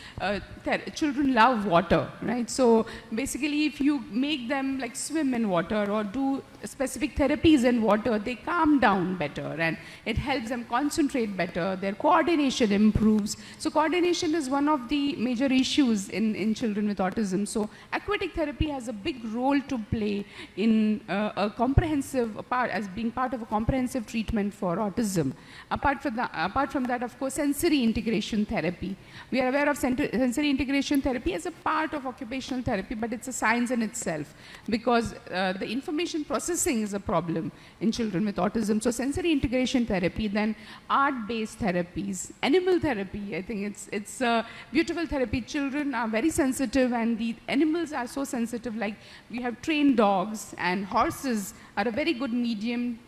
children love water, right? So basically if you make them like swim in water or do specific therapies in water, they calm down better and it helps them concentrate better, their coordination improves. So coordination is one of the major issues in children with autism. So aquatic therapy has a big role to play in a comprehensive part, as being part of a comprehensive treatment for autism. Apart from that, of course, sensory integration therapy. We are aware of sensory integration therapy as a part of occupational therapy, but it's a science in itself because the information processing is a problem in children with autism. So sensory integration therapy, then art-based therapies, animal therapy. I think it's a beautiful therapy. Children are very sensitive and the animals are so sensitive, like we have trained dogs and horses are a very good medium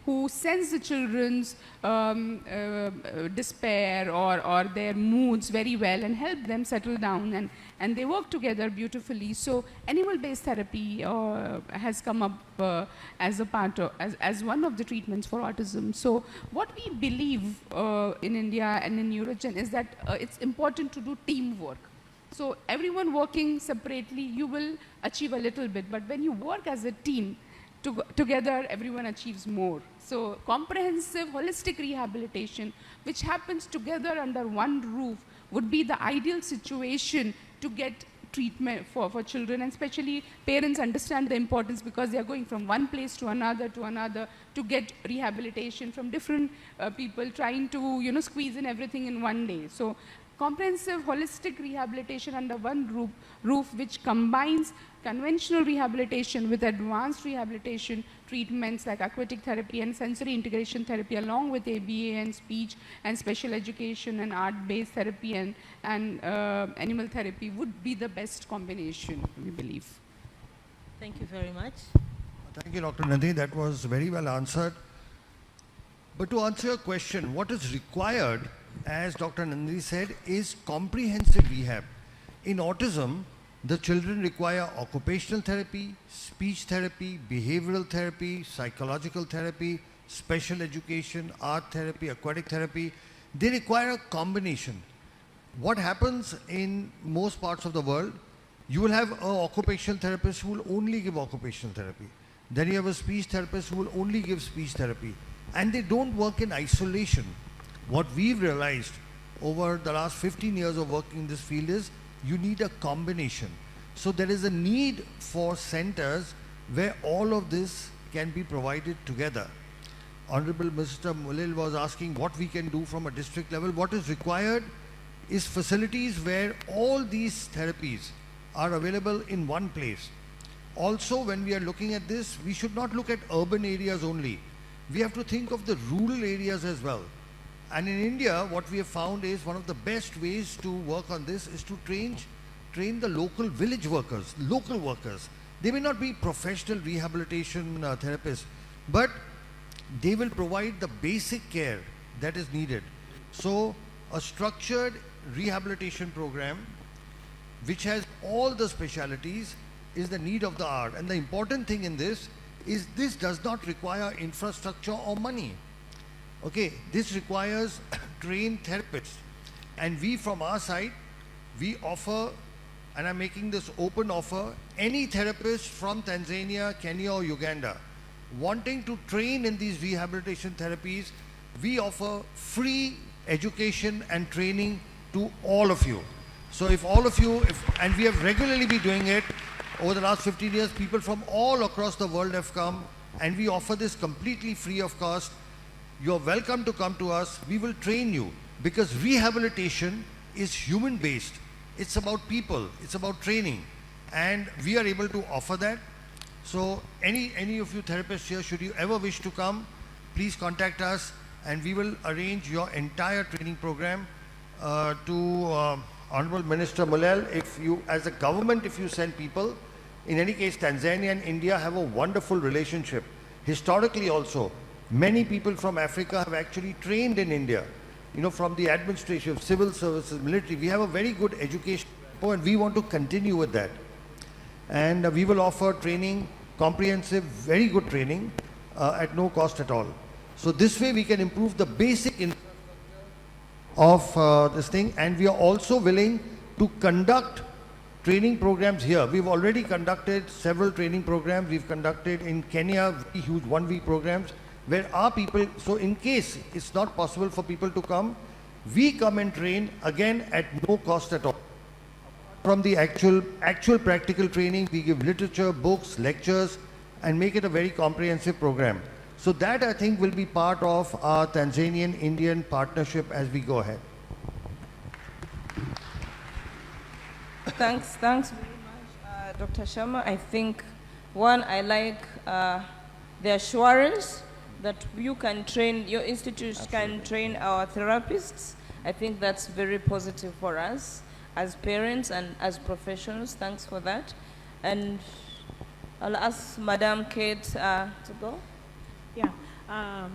who sense the children's despair or their moods very well and help them settle down, and they work together beautifully. So animal-based therapy has come up as a part of, as one of the treatments for autism. So what we believe in India and in Neurogen is that it's important to do teamwork. So everyone working separately, you will achieve a little bit, but when you work as a team, together everyone achieves more. So comprehensive holistic rehabilitation, which happens together under one roof, would be the ideal situation to get treatment for children, and especially parents understand the importance because they are going from one place to another to get rehabilitation from different people, trying to squeeze in everything in one day. So comprehensive holistic rehabilitation under one roof which combines conventional rehabilitation with advanced rehabilitation treatments like aquatic therapy and sensory integration therapy, along with ABA and speech and special education and art-based therapy and animal therapy would be the best combination, we believe. Thank you very much. Thank you, Dr. Nandini. That was very well answered. But to answer your question, what is required, as Dr. Nandini said, is comprehensive rehab. In autism, the children require occupational therapy, speech therapy, behavioral therapy, psychological therapy, special education, art therapy, aquatic therapy. They require a combination. What happens in most parts of the world, you will have an occupational therapist who will only give occupational therapy. Then you have a speech therapist who will only give speech therapy. And they don't work in isolation. What we've realized over the last 15 years of working in this field is you need a combination. So there is a need for centers where all of this can be provided together. Honorable Mr. Mulil was asking what we can do from a district level. What is required is facilities where all these therapies are available in one place. Also, when we are looking at this, we should not look at urban areas only. We have to think of the rural areas as well. And in India, what we have found is one of the best ways to work on this is to train the local village workers, local workers. They may not be professional rehabilitation therapists, but they will provide the basic care that is needed. So a structured rehabilitation program which has all the specialities is the need of the hour. And the important thing in this is this does not require infrastructure or money. Okay, this requires trained therapists. And we from our side, we offer, and I'm making this open offer, any therapist from Tanzania, Kenya or Uganda wanting to train in these rehabilitation therapies, we offer free education and training to all of you. So if all of you, and we have regularly been doing it, over the last 15 years, people from all across the world have come, and we offer this completely free of cost. You're welcome to come to us. We will train you, because rehabilitation is human-based. It's about people. It's about training. And we are able to offer that. So any of you therapists here, should you ever wish to come, please contact us, and we will arrange your entire training program to Honorable Minister Mulel. If you, as a government, if you send people, in any case, Tanzania and India have a wonderful relationship. Historically also, many people from Africa have actually trained in India, you know, from the administration, civil services, military. We have a very good education, and we want to continue with that. And we will offer training, comprehensive, very good training at no cost at all. So this way we can improve the basic of this thing, and we are also willing to conduct training programs here. We've already conducted several training programs. We've conducted in Kenya huge one-week programs where our people, so in case it's not possible for people to come, we come and train again at no cost at all. From the actual practical training, we give literature, books, lectures, and make it a very comprehensive program. So that, I think, will be part of our Tanzanian-Indian partnership as we go ahead. Thanks very much, Dr. Sharma. I think, one, I like the assurance that you can train, your institute can train our therapists. I think that's very positive for us as parents and as professionals. Thanks for that. And I'll ask Madam Kate to go. Yeah,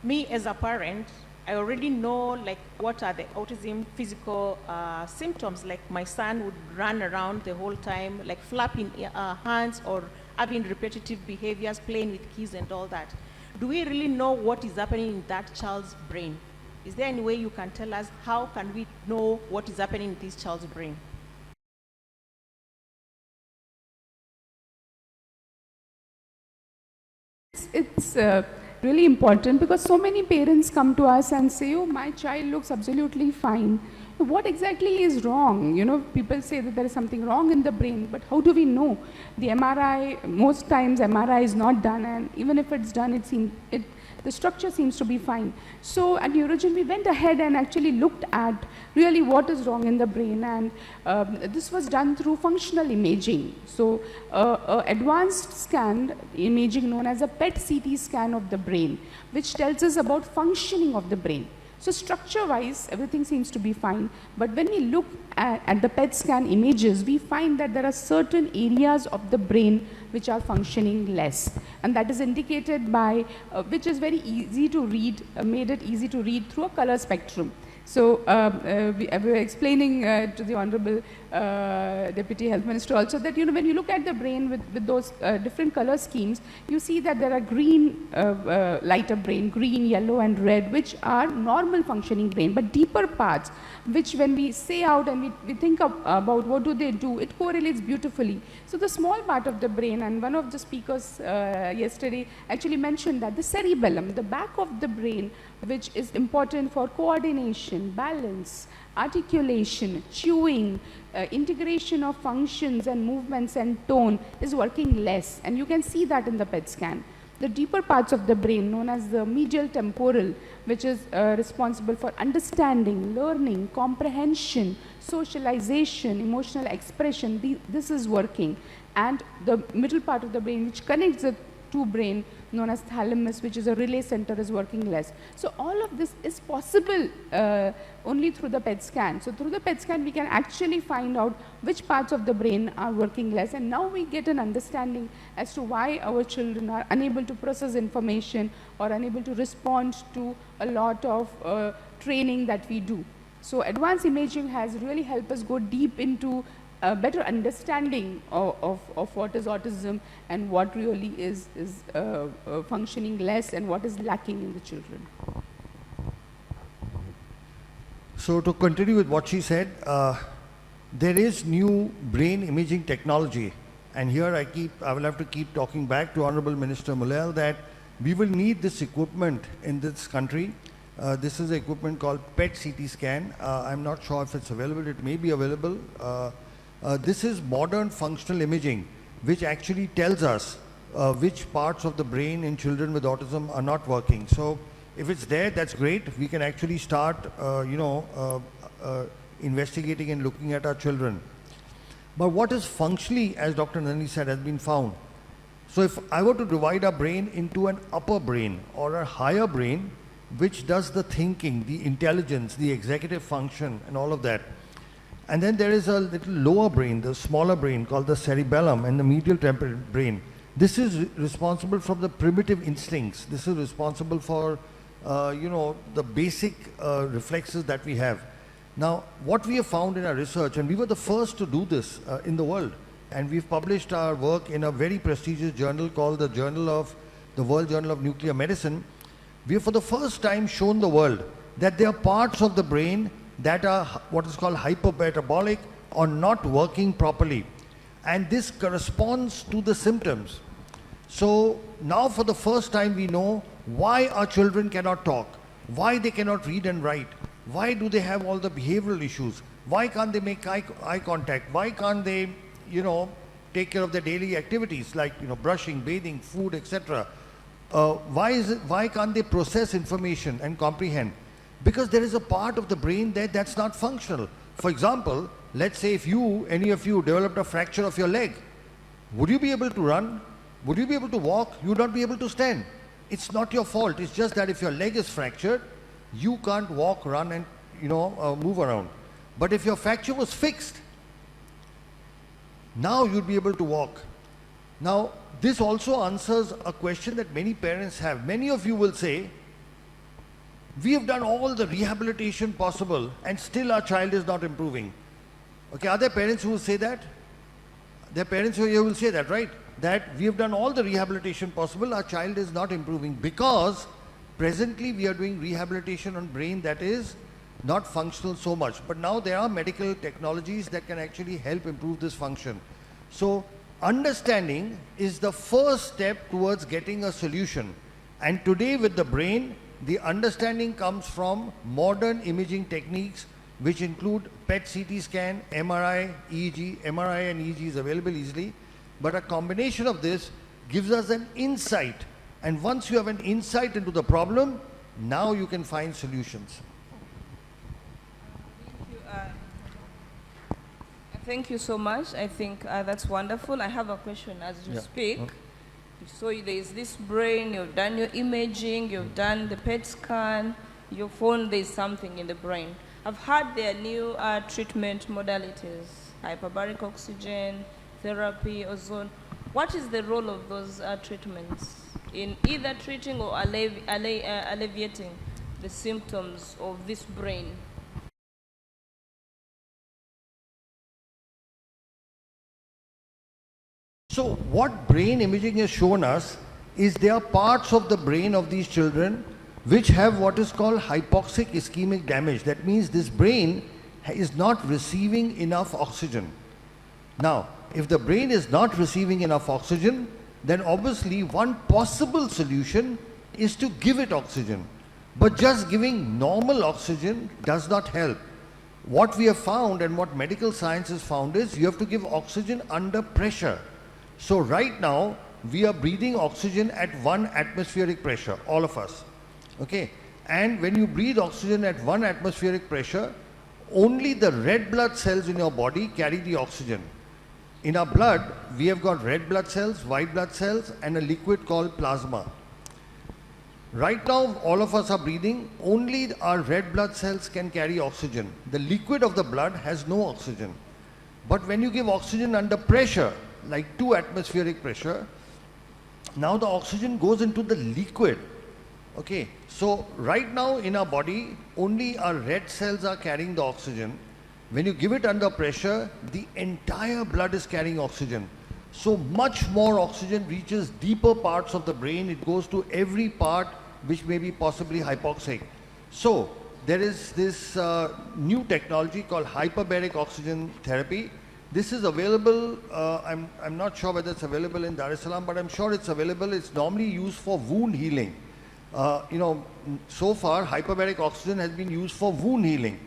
me as a parent, I already know like what are the autism physical symptoms. Like my son would run around the whole time, like flapping hands or having repetitive behaviors, playing with kids and all that. Do we really know what is happening in that child's brain? Is there any way you can tell us how can we know what is happening in this child's brain? It's really important because so many parents come to us and say, oh, my child looks absolutely fine. What exactly is wrong? You know, people say that there is something wrong in the brain, but how do we know? The MRI, most times MRI is not done, and even if it's done, The structure seems to be fine. So at Neurogen, we went ahead and actually looked at really what is wrong in the brain, and this was done through functional imaging. So advanced scan imaging known as a PET-CT scan of the brain, which tells us about functioning of the brain. So structure-wise, everything seems to be fine, but when we look at the PET scan images, we find that there are certain areas of the brain which are functioning less, and that is indicated by, which is very easy to read, made it easy to read through a color spectrum. So we were explaining to the Honorable Deputy Health Minister also that, when you look at the brain with those different color schemes, you see that there are green, lighter brain, green, yellow and red, which are normal functioning brain, but deeper parts, which when we say out and we think about what do they do, it correlates beautifully. So the small part of the brain, and one of the speakers yesterday actually mentioned that the cerebellum, the back of the brain, which is important for coordination, balance, articulation, chewing, integration of functions and movements and tone, is working less, and you can see that in the PET scan. The deeper parts of the brain, known as the medial temporal, which is responsible for understanding, learning, comprehension, socialization, emotional expression, this is working. And the middle part of the brain, which connects the two brain, known as thalamus, which is a relay center, is working less. So all of this is possible only through the PET scan. So through the PET scan, we can actually find out which parts of the brain are working less, and now we get an understanding as to why our children are unable to process information or unable to respond to a lot of training that we do. So advanced imaging has really helped us go deep into a better understanding of what is autism and what really is functioning less and what is lacking in the children. So to continue with what she said, there is new brain imaging technology, and here I will have to keep talking back to Honorable Minister Mulel that we will need this equipment in this country. This is an equipment called PET-CT scan. I'm not sure if it's available. It may be available. This is modern functional imaging, which actually tells us which parts of the brain in children with autism are not working. So if it's there, that's great. We can actually start, investigating and looking at our children. But what is functionally, as Dr. Nandini said, has been found. So if I were to divide our brain into an upper brain or a higher brain, which does the thinking, the intelligence, the executive function, and all of that. And then there is a little lower brain, the smaller brain called the cerebellum, and the medial temporal brain. This is responsible for the primitive instincts. This is responsible for, the basic reflexes that we have. Now, what we have found in our research, and we were the first to do this in the world, and we've published our work in a very prestigious journal called the World Journal of Nuclear Medicine. We have for the first time shown the world that there are parts of the brain that are what is called hypermetabolic or not working properly, and this corresponds to the symptoms. So now for the first time we know why our children cannot talk, why they cannot read and write, why do they have all the behavioral issues, why can't they make eye contact, why can't they take care of their daily activities like brushing, bathing, food, etc. Why can't they process information and comprehend? Because there is a part of the brain that's not functional. For example, let's say if any of you developed a fracture of your leg, would you be able to run? Would you be able to walk? You would not be able to stand. It's not your fault. It's just that if your leg is fractured, you can't walk, run and move around. But if your fracture was fixed, now you'd be able to walk. Now, this also answers a question that many parents have. Many of you will say, we have done all the rehabilitation possible and still our child is not improving. Okay, are there parents who will say that? There are parents who will say that, right? That we have done all the rehabilitation possible, our child is not improving because presently we are doing rehabilitation on brain that is not functional so much. But now there are medical technologies that can actually help improve this function. So understanding is the first step towards getting a solution. And today with the brain, the understanding comes from modern imaging techniques which include PET-CT scan, MRI, EEG. MRI and EEG is available easily, but a combination of this gives us an insight And once you have an insight into the problem, now you can find solutions. Thank you so much. I think that's wonderful. I have a question as you speak. Okay. So there is this brain, you've done your imaging, you've done the PET scan, you found there's something in the brain. I've heard there are new treatment modalities, hyperbaric oxygen, therapy, ozone. What is the role of those treatments in either treating or alleviating the symptoms of this brain? So what brain imaging has shown us is there are parts of the brain of these children which have what is called hypoxic ischemic damage. That means this brain is not receiving enough oxygen. Now, if the brain is not receiving enough oxygen, then obviously one possible solution is to give it oxygen. But just giving normal oxygen does not help. What we have found and what medical science has found is you have to give oxygen under pressure. So right now, we are breathing oxygen at 1 atmospheric pressure, all of us. Okay? And when you breathe oxygen at 1 atmospheric pressure, only the red blood cells in your body carry the oxygen. In our blood, we have got red blood cells, white blood cells, and a liquid called plasma. Right now, all of us are breathing, only our red blood cells can carry oxygen. The liquid of the blood has no oxygen. But when you give oxygen under pressure, like 2 atmospheric pressure, now the oxygen goes into the liquid. Okay, so right now in our body, only our red cells are carrying the oxygen. When you give it under pressure, the entire blood is carrying oxygen. So much more oxygen reaches deeper parts of the brain. It goes to every part which may be possibly hypoxic. So there is this new technology called hyperbaric oxygen therapy. This is available, I'm not sure whether it's available in Dar es Salaam, but I'm sure it's available. It's normally used for wound healing. So far, hyperbaric oxygen has been used for wound healing.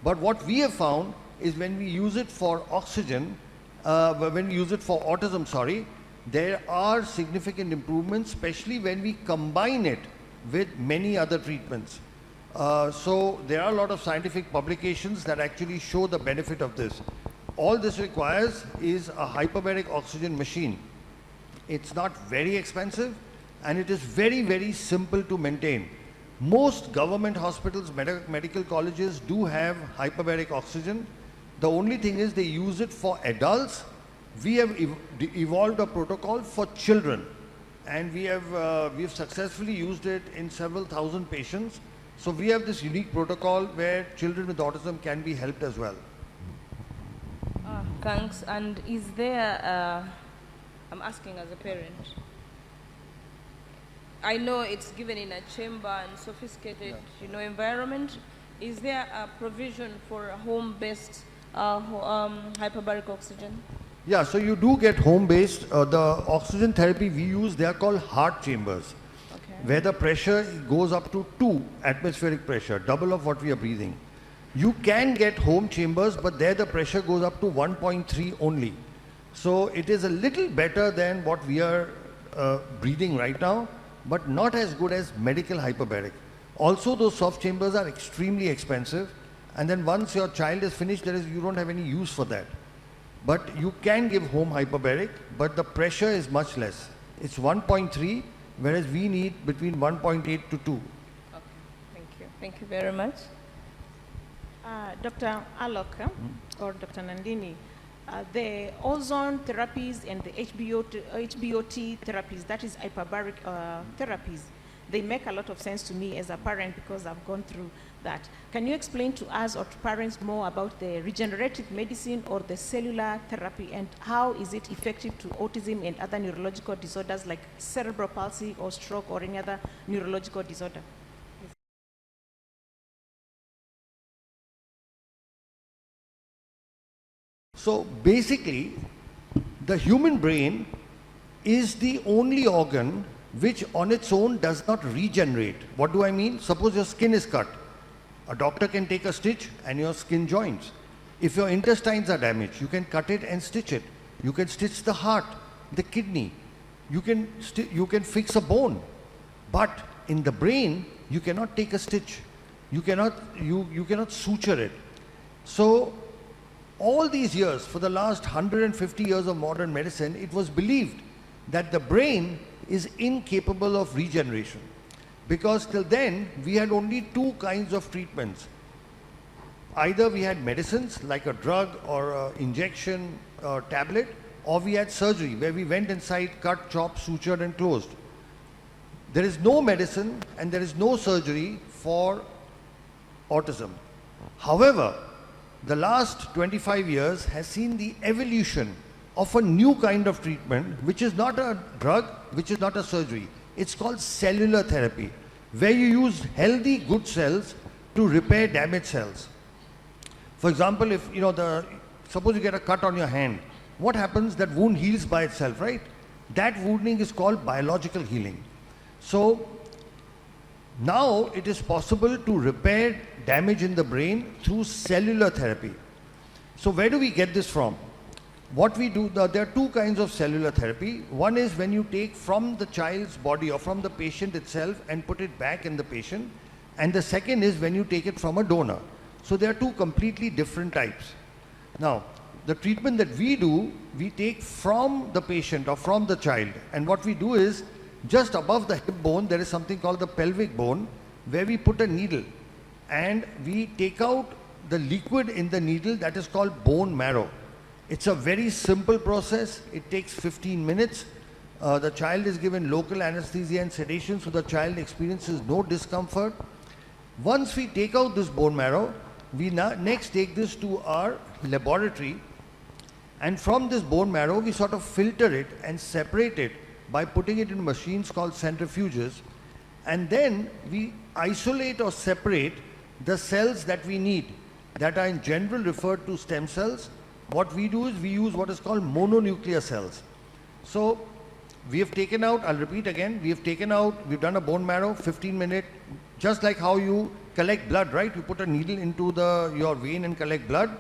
But what we have found is when we use it for oxygen, when we use it for autism, sorry, there are significant improvements, especially when we combine it with many other treatments. So there are a lot of scientific publications that actually show the benefit of this. All this requires is a hyperbaric oxygen machine. It's not very expensive and it is very, very simple to maintain. Most government hospitals, medical colleges do have hyperbaric oxygen. The only thing is they use it for adults. We have evolved a protocol for children and we have successfully used it in several thousand patients. So we have this unique protocol where children with autism can be helped as well. Thanks. And is there, I'm asking as a parent, I know it's given in a chamber and sophisticated, environment. Is there a provision for a home-based hyperbaric oxygen? Yeah, so you do get home-based. The oxygen therapy we use, they are called heart chambers, where the pressure goes up to 2 atmospheric pressure, double of what we are breathing. You can get home chambers, but there the pressure goes up to 1.3 only. So it is a little better than what we are breathing right now, but not as good as medical hyperbaric. Also, those soft chambers are extremely expensive, and then once your child is finished, you don't have any use for that. But you can give home hyperbaric, but the pressure is much less. It's 1.3, whereas we need between 1.8 to 2. Okay, thank you. Thank you very much. Dr. Alok or Dr. Nandini, the ozone therapies and the HBOT therapies, that is hyperbaric therapies, they make a lot of sense to me as a parent because I've gone through that. Can you explain to us or to parents more about the regenerative medicine or the cellular therapy and how is it effective to autism and other neurological disorders like cerebral palsy or stroke or any other neurological disorder? So basically, the human brain is the only organ which on its own does not regenerate. What do I mean? Suppose your skin is cut. A doctor can take a stitch and your skin joins. If your intestines are damaged, you can cut it and stitch it. You can stitch the heart, the kidney. You can fix a bone. But in the brain, you cannot take a stitch. You cannot suture it. So all these years, for the last 150 years of modern medicine, it was believed that the brain is incapable of regeneration. Because till then, we had only two kinds of treatments. Either we had medicines like a drug or an injection or tablet, or we had surgery where we went inside, cut, chopped, sutured and closed. There is no medicine and there is no surgery for autism. However, the last 25 years has seen the evolution of a new kind of treatment, which is not a drug, which is not a surgery. It's called cellular therapy, where you use healthy, good cells to repair damaged cells. For example, if suppose you get a cut on your hand, what happens? That wound heals by itself, right? That wounding is called biological healing. So now it is possible to repair damage in the brain through cellular therapy. So where do we get this from? What we do, there are two kinds of cellular therapy. One is when you take from the child's body or from the patient itself and put it back in the patient. And the second is when you take it from a donor. So there are two completely different types. Now, the treatment that we do, we take from the patient or from the child. And what we do is, just above the hip bone, there is something called the pelvic bone, where we put a needle and we take out the liquid in the needle that is called bone marrow. It's a very simple process. It takes 15 minutes. The child is given local anesthesia and sedation, so the child experiences no discomfort. Once we take out this bone marrow, we next take this to our laboratory, and from this bone marrow we sort of filter it and separate it by putting it in machines called centrifuges, and then we isolate or separate the cells that we need, that are in general referred to stem cells. What we do is we use what is called mononuclear cells. So we have taken out, I'll repeat again, we've done a bone marrow, 15-minute, just like how you collect blood, right? You put a needle into your vein and collect blood.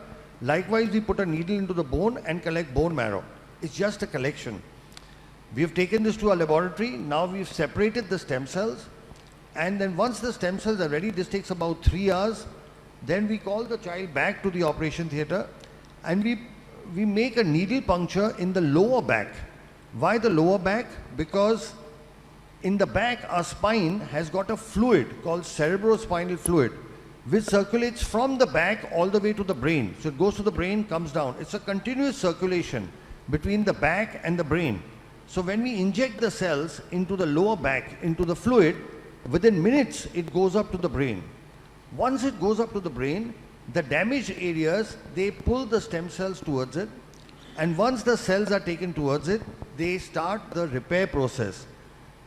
Likewise, we put a needle into the bone and collect bone marrow. It's just a collection. We have taken this to our laboratory. Now we've separated the stem cells. And then once the stem cells are ready, this takes about 3 hours. Then we call the child back to the operation theatre and we make a needle puncture in the lower back. Why the lower back? Because in the back, our spine has got a fluid called cerebrospinal fluid, which circulates from the back all the way to the brain. So it goes to the brain, comes down. It's a continuous circulation between the back and the brain. So when we inject the cells into the lower back, into the fluid, within minutes, it goes up to the brain. Once it goes up to the brain, the damaged areas, they pull the stem cells towards it. And once the cells are taken towards it, they start the repair process.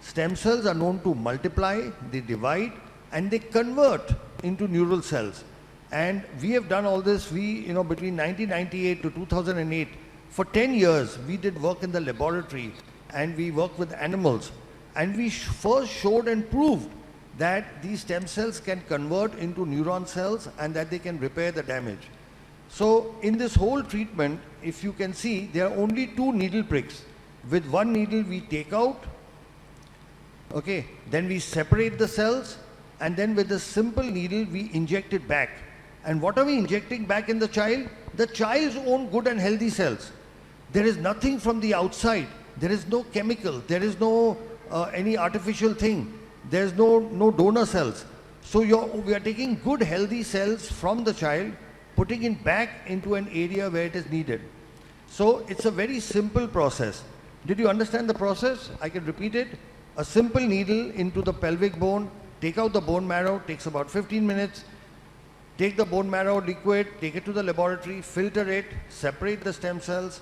Stem cells are known to multiply, they divide, and they convert into neural cells. And we have done all this, between 1998 to 2008, for 10 years, we did work in the laboratory and we worked with animals. And we first showed and proved that these stem cells can convert into neuron cells and that they can repair the damage. So in this whole treatment, if you can see, there are only 2 needle pricks. With one needle we take out, okay, then we separate the cells, and then with a simple needle we inject it back. And what are we injecting back in the child? The child's own good and healthy cells. There is nothing from the outside. There is no chemical. There is no any artificial thing. There is no donor cells. So we are taking good healthy cells from the child, putting it back into an area where it is needed. So it's a very simple process. Did you understand the process? I can repeat it. A simple needle into the pelvic bone, take out the bone marrow, takes about 15 minutes. Take the bone marrow liquid, take it to the laboratory, filter it, separate the stem cells,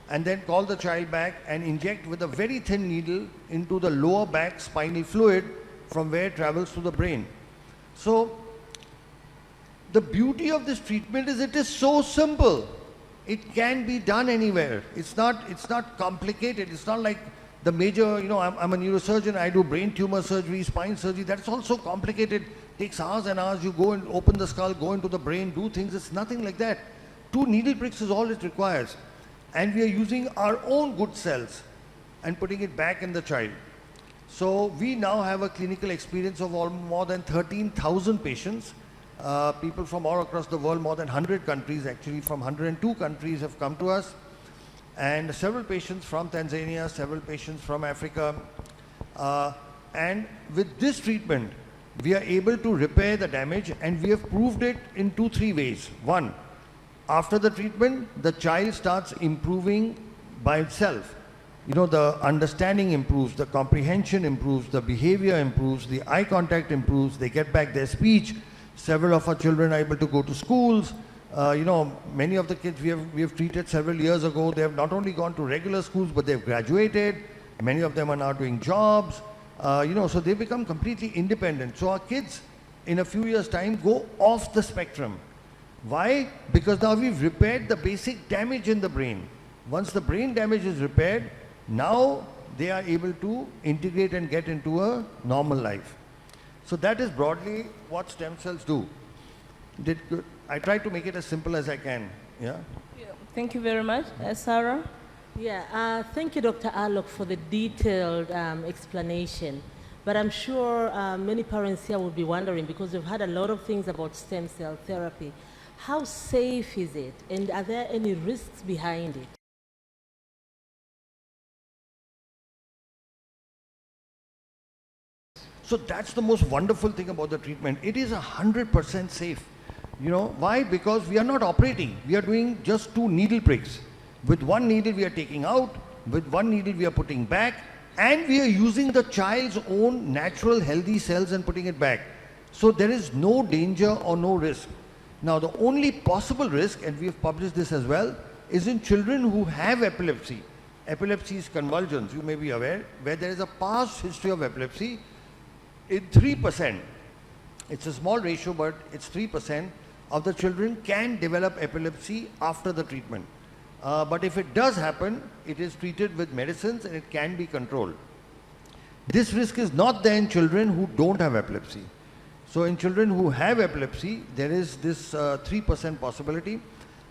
and then call the child back and inject with a very thin needle into the lower back spinal fluid from where it travels to the brain. So the beauty of this treatment is it is so simple. It can be done anywhere. It's not complicated. It's not like the major, I'm a neurosurgeon, I do brain tumor surgery, spine surgery. That's also complicated. Takes hours and hours. You go and open the skull, go into the brain, do things. It's nothing like that. 2 needle pricks is all it requires. And we are using our own good cells and putting it back in the child. So we now have a clinical experience of more than 13,000 patients. People from all across the world, more than 100 countries, actually from 102 countries have come to us. And several patients from Tanzania, several patients from Africa. And with this treatment, we are able to repair the damage, and we have proved it in 2-3 ways. One, after the treatment, the child starts improving by itself. You know, the understanding improves, the comprehension improves, the behavior improves, the eye contact improves, they get back their speech. Several of our children are able to go to schools. You know, many of the kids we have treated several years ago, they have not only gone to regular schools, but they've graduated. Many of them are now doing jobs. You know, so they become completely independent. So our kids, in a few years' time, go off the spectrum. Why? Because now we've repaired the basic damage in the brain. Once the brain damage is repaired, now they are able to integrate and get into a normal life. So that is broadly what stem cells do. I try to make it as simple as I can. Yeah. Thank you very much. Sarah? Yeah, thank you, Dr. Alok, for the detailed explanation. But I'm sure many parents here will be wondering, because we've heard a lot of things about stem cell therapy. How safe is it? And are there any risks behind it? So that's the most wonderful thing about the treatment. It is 100% safe. You know, why? Because we are not operating. We are doing just 2 needle pricks. With one needle we are taking out, with one needle we are putting back, and we are using the child's own natural healthy cells and putting it back. So there is no danger or no risk. Now the only possible risk, and we have published this as well, is in children who have epilepsy. Epilepsy is convulsions, you may be aware, where there is a past history of epilepsy. In 3%, it's a small ratio, but it's 3% of the children can develop epilepsy after the treatment. But if it does happen, it is treated with medicines and it can be controlled. This risk is not there in children who don't have epilepsy. So in children who have epilepsy, there is this 3% possibility.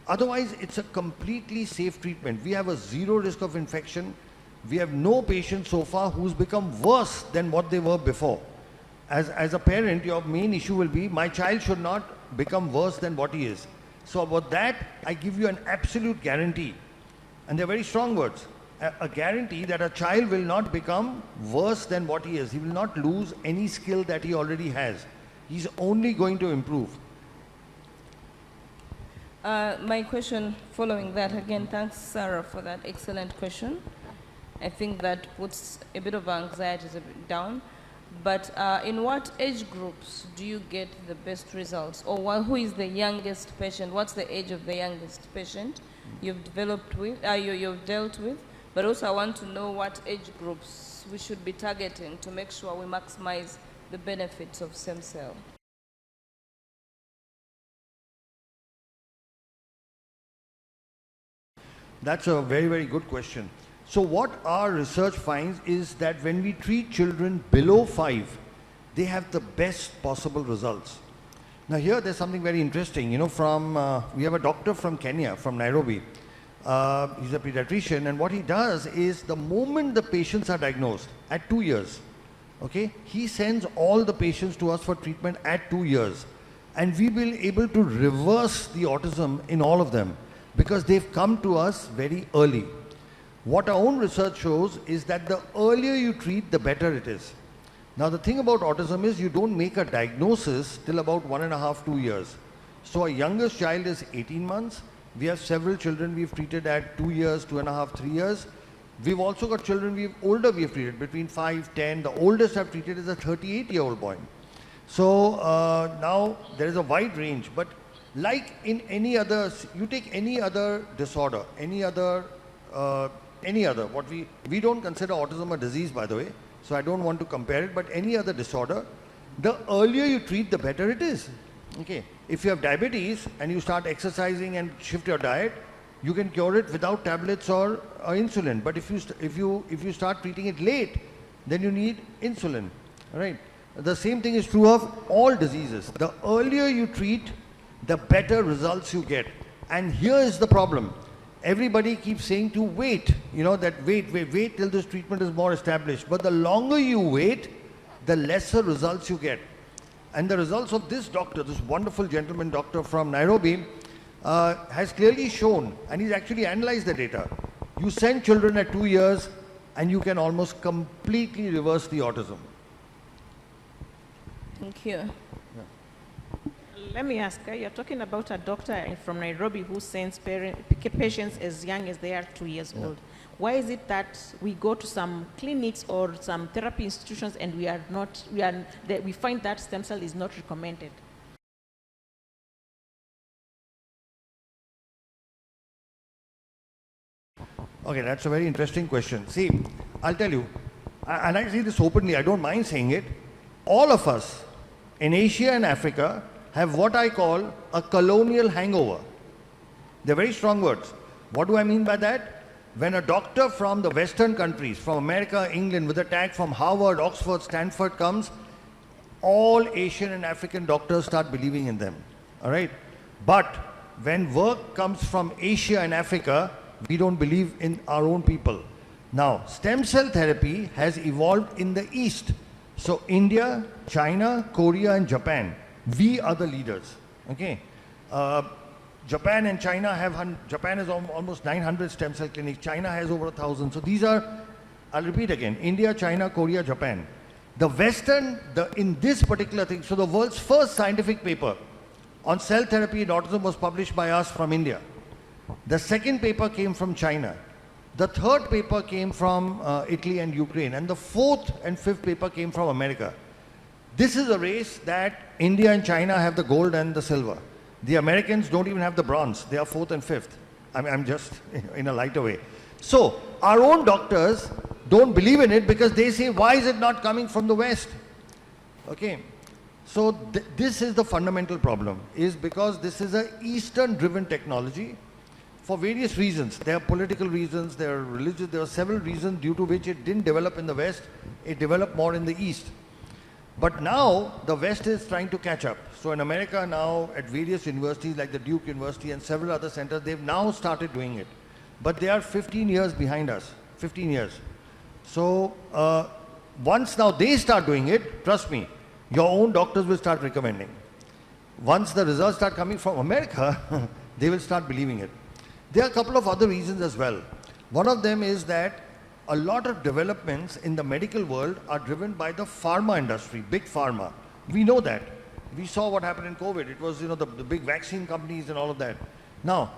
Otherwise, it's a completely safe treatment. We have a 0 risk of infection. We have no patient so far who's become worse than what they were before. As a parent, your main issue will be, my child should not become worse than what he is. So about that, I give you an absolute guarantee. And they're very strong words. A guarantee that a child will not become worse than what he is. He will not lose any skill that he already has. He's only going to improve. My question following that, again, thanks Sarah for that excellent question. I think that puts a bit of anxiety down. But in what age groups do you get the best results? Or who is the youngest patient? What's the age of the youngest patient you've developed with, you've dealt with? But also I want to know what age groups we should be targeting to make sure we maximize the benefits of stem cell. That's a very, very good question. So what our research finds is that when we treat children below 5, they have the best possible results. Now here there's something very interesting, you know, we have a doctor from Kenya, from Nairobi. He's a pediatrician, and what he does is the moment the patients are diagnosed at 2 years, okay, he sends all the patients to us for treatment at 2 years. And we will be able to reverse the autism in all of them because they've come to us very early. What our own research shows is that the earlier you treat, the better it is. Now the thing about autism is you don't make a diagnosis till about 1.5 to 2 years. So our youngest child is 18 months. We have several children we've treated at 2 years, 2.5, 3 years. We've also got children we've treated between 5, 10. The oldest I've treated is a 38-year-old boy. So now there is a wide range, but like in any other, you take any other disorder, any other, what we don't consider autism a disease, by the way, so I don't want to compare it, but any other disorder, the earlier you treat, the better it is. Okay, if you have diabetes and you start exercising and shift your diet, you can cure it without tablets or insulin. But if you start treating it late, then you need insulin. All right. The same thing is true of all diseases. The earlier you treat, the better results you get. And here is the problem. everybody keeps saying to wait, that wait till this treatment is more established. But the longer you wait, the lesser results you get. And the results of this doctor, this wonderful gentleman doctor from Nairobi, has clearly shown, and he's actually analyzed the data. You send children at 2 years, and you can almost completely reverse the autism. Thank you. Let me ask, you're talking about a doctor from Nairobi who sends patients as young as they are 2 years old. Why is it that we go to some clinics or some therapy institutions and we find that stem cell is not recommended? Okay, that's a very interesting question. See, I'll tell you, and I say this openly, I don't mind saying it, all of us in Asia and Africa have what I call a colonial hangover. They're very strong words. What do I mean by that? When a doctor from the Western countries, from America, England, with a tag from Harvard, Oxford, Stanford comes, all Asian and African doctors start believing in them. All right? But when work comes from Asia and Africa, we don't believe in our own people. Now, stem cell therapy has evolved in the East. So India, China, Korea, and Japan, we are the leaders. Okay? Japan and China Japan has almost 900 stem cell clinics. China has over 1,000. So these are, I'll repeat again, India, China, Korea, Japan. The Western, in this particular thing, so the world's first scientific paper on cell therapy in autism was published by us from India. The second paper came from China. The third paper came from Italy and Ukraine. And the fourth and fifth paper came from America. This is a race that India and China have the gold and the silver. The Americans don't even have the bronze. They are fourth and fifth. I'm just in a lighter way. So our own doctors don't believe in it because they say, why is it not coming from the West? Okay. So this is the fundamental problem, is because this is an Eastern-driven technology for various reasons. There are political reasons, there are religious, there are several reasons due to which it didn't develop in the West. It developed more in the East. But now the West is trying to catch up. So in America now, at various universities like the Duke University and several other centers, they've now started doing it. But they are 15 years behind us, 15 years. So once now they start doing it, trust me, your own doctors will start recommending. Once the results start coming from America, they will start believing it. There are a couple of other reasons as well. One of them is that a lot of developments in the medical world are driven by the pharma industry, big pharma. We know that. We saw what happened in COVID. It was, the big vaccine companies and all of that. Now,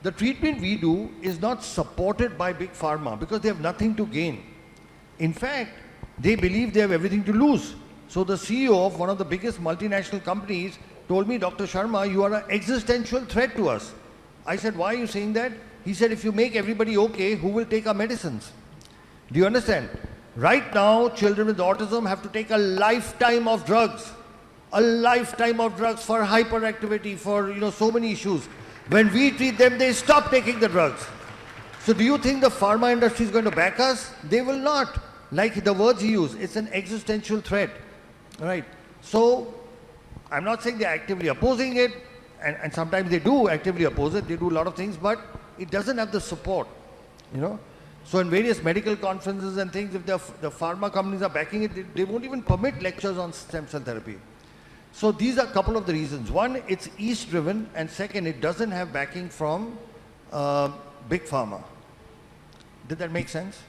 the treatment we do is not supported by big pharma because they have nothing to gain. In fact, they believe they have everything to lose. So the CEO of one of the biggest multinational companies told me, Dr. Sharma, you are an existential threat to us. I said, why are you saying that? He said, if you make everybody okay, who will take our medicines? Do you understand? Right now, children with autism have to take a lifetime of drugs. A lifetime of drugs for hyperactivity, for so many issues. When we treat them, they stop taking the drugs. So do you think the pharma industry is going to back us? They will not. Like the words he used, it's an existential threat. Right? So I'm not saying they're actively opposing it, and sometimes they do actively oppose it. They do a lot of things, but it doesn't have the support. So in various medical conferences and things, if the pharma companies are backing it, they won't even permit lectures on stem cell therapy. So these are a couple of the reasons. One, it's East-driven, and second, it doesn't have backing from big pharma. Did that make sense?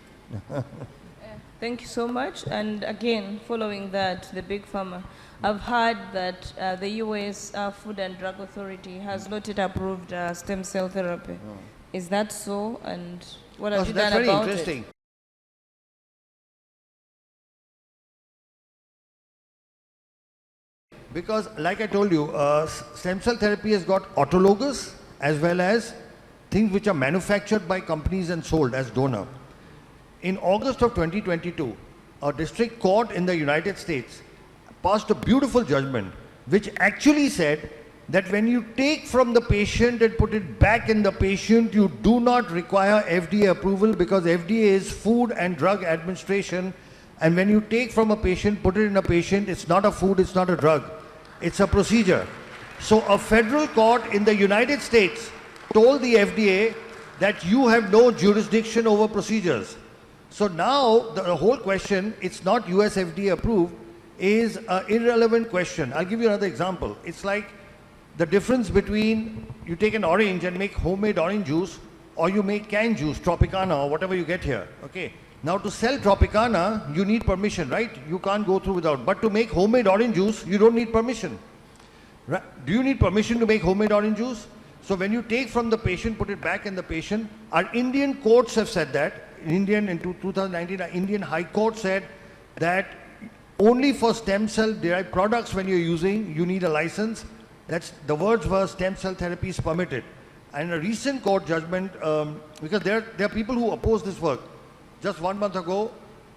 Thank you so much. And again, following that, the big pharma, I've heard that the US Food and Drug Authority has not yet approved stem cell therapy. Oh. Is that so? And what have you done about it? That's very interesting. Because, like I told you, stem cell therapy has got autologous as well as things which are manufactured by companies and sold as donor. In August of 2022, a district court in the United States passed a beautiful judgment which actually said that when you take from the patient and put it back in the patient, you do not require FDA approval because FDA is Food and Drug Administration, and when you take from a patient, put it in a patient, it's not a food, it's not a drug, it's a procedure. So a federal court in the United States told the FDA that you have no jurisdiction over procedures. So now the whole question, it's not US FDA approved, is an irrelevant question. I'll give you another example. It's like the difference between you take an orange and make homemade orange juice, or you make canned juice, Tropicana, or whatever you get here. Okay. Now to sell Tropicana, you need permission, right? You can't go through without. But to make homemade orange juice, you don't need permission. Right? Do you need permission to make homemade orange juice? So when you take from the patient, put it back in the patient, our Indian courts have said that. In 2019, our Indian High Court said that only for stem cell derived products when you're using, you need a license. That's, the words were stem cell therapy is permitted. And a recent court judgment, because there are people who oppose this work. Just 1 month ago,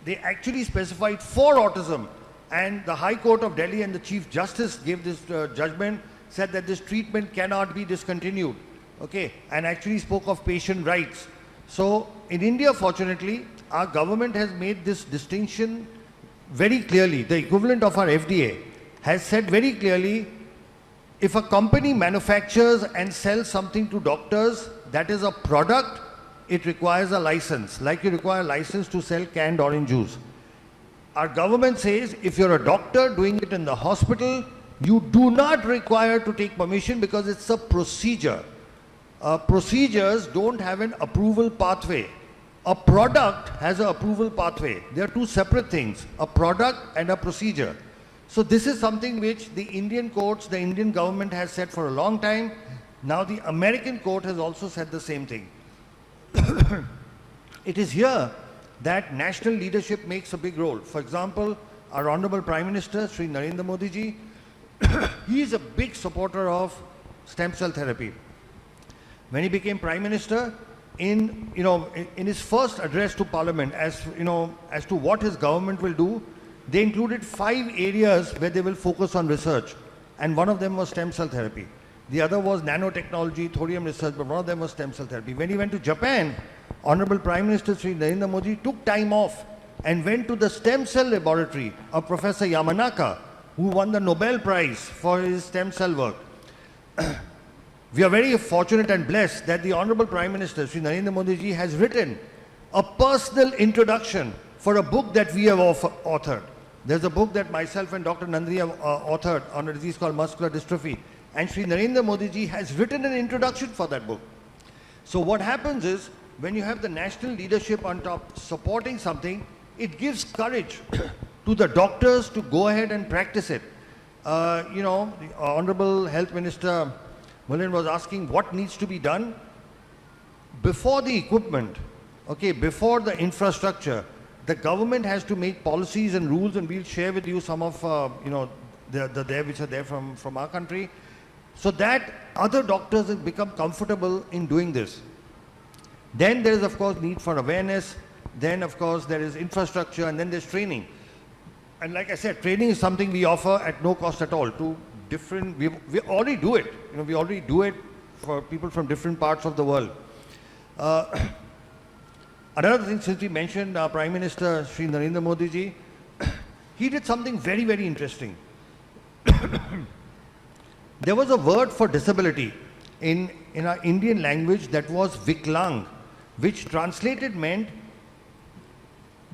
they actually specified for autism. And the High Court of Delhi and the Chief Justice gave this judgment, said that this treatment cannot be discontinued. Okay, and actually spoke of patient rights. So in India, fortunately, our government has made this distinction very clearly. The equivalent of our FDA has said very clearly, if a company manufactures and sells something to doctors that is a product, it requires a license, like you require a license to sell canned orange juice. Our government says if you're a doctor doing it in the hospital, you do not require to take permission because it's a procedure. Procedures don't have an approval pathway. A product has an approval pathway. They are two separate things, a product and a procedure. So this is something which the Indian courts, the Indian government has said for a long time. Now the American court has also said the same thing. It is here that national leadership makes a big role. For example, our Honorable Prime Minister, Sri Narendra Modi ji, he is a big supporter of stem cell therapy. When he became Prime Minister, in his first address to Parliament, as to what his government will do, they included 5 areas where they will focus on research, and one of them was stem cell therapy. The other was nanotechnology, thorium research, but one of them was stem cell therapy. When he went to Japan, Honorable Prime Minister Sri Narendra Modi took time off and went to the stem cell laboratory of Professor Yamanaka, who won the Nobel Prize for his stem cell work. We are very fortunate and blessed that the Honorable Prime Minister Sri Narendra Modi ji has written a personal introduction for a book that we have authored. There's a book that myself and Dr. Nandini have authored on a disease called muscular dystrophy. And Sri Narendra Modi ji has written an introduction for that book. So what happens is, when you have the national leadership on top supporting something, it gives courage to the doctors to go ahead and practice it. The Honorable Health Minister Mullen was asking what needs to be done before the equipment, before the infrastructure. The government has to make policies and rules, and we'll share with you some of which are there from our country, so that other doctors have become comfortable in doing this. Then there is, of course, need for awareness. Then, of course, there is infrastructure, and then there's training. And like I said, training is something we offer at no cost at all to different. We already do it. We already do it for people from different parts of the world. Another thing, since we mentioned our Prime Minister Sri Narendra Modi ji, he did something very, very interesting. There was a word for disability in our Indian language that was Viklang, which translated meant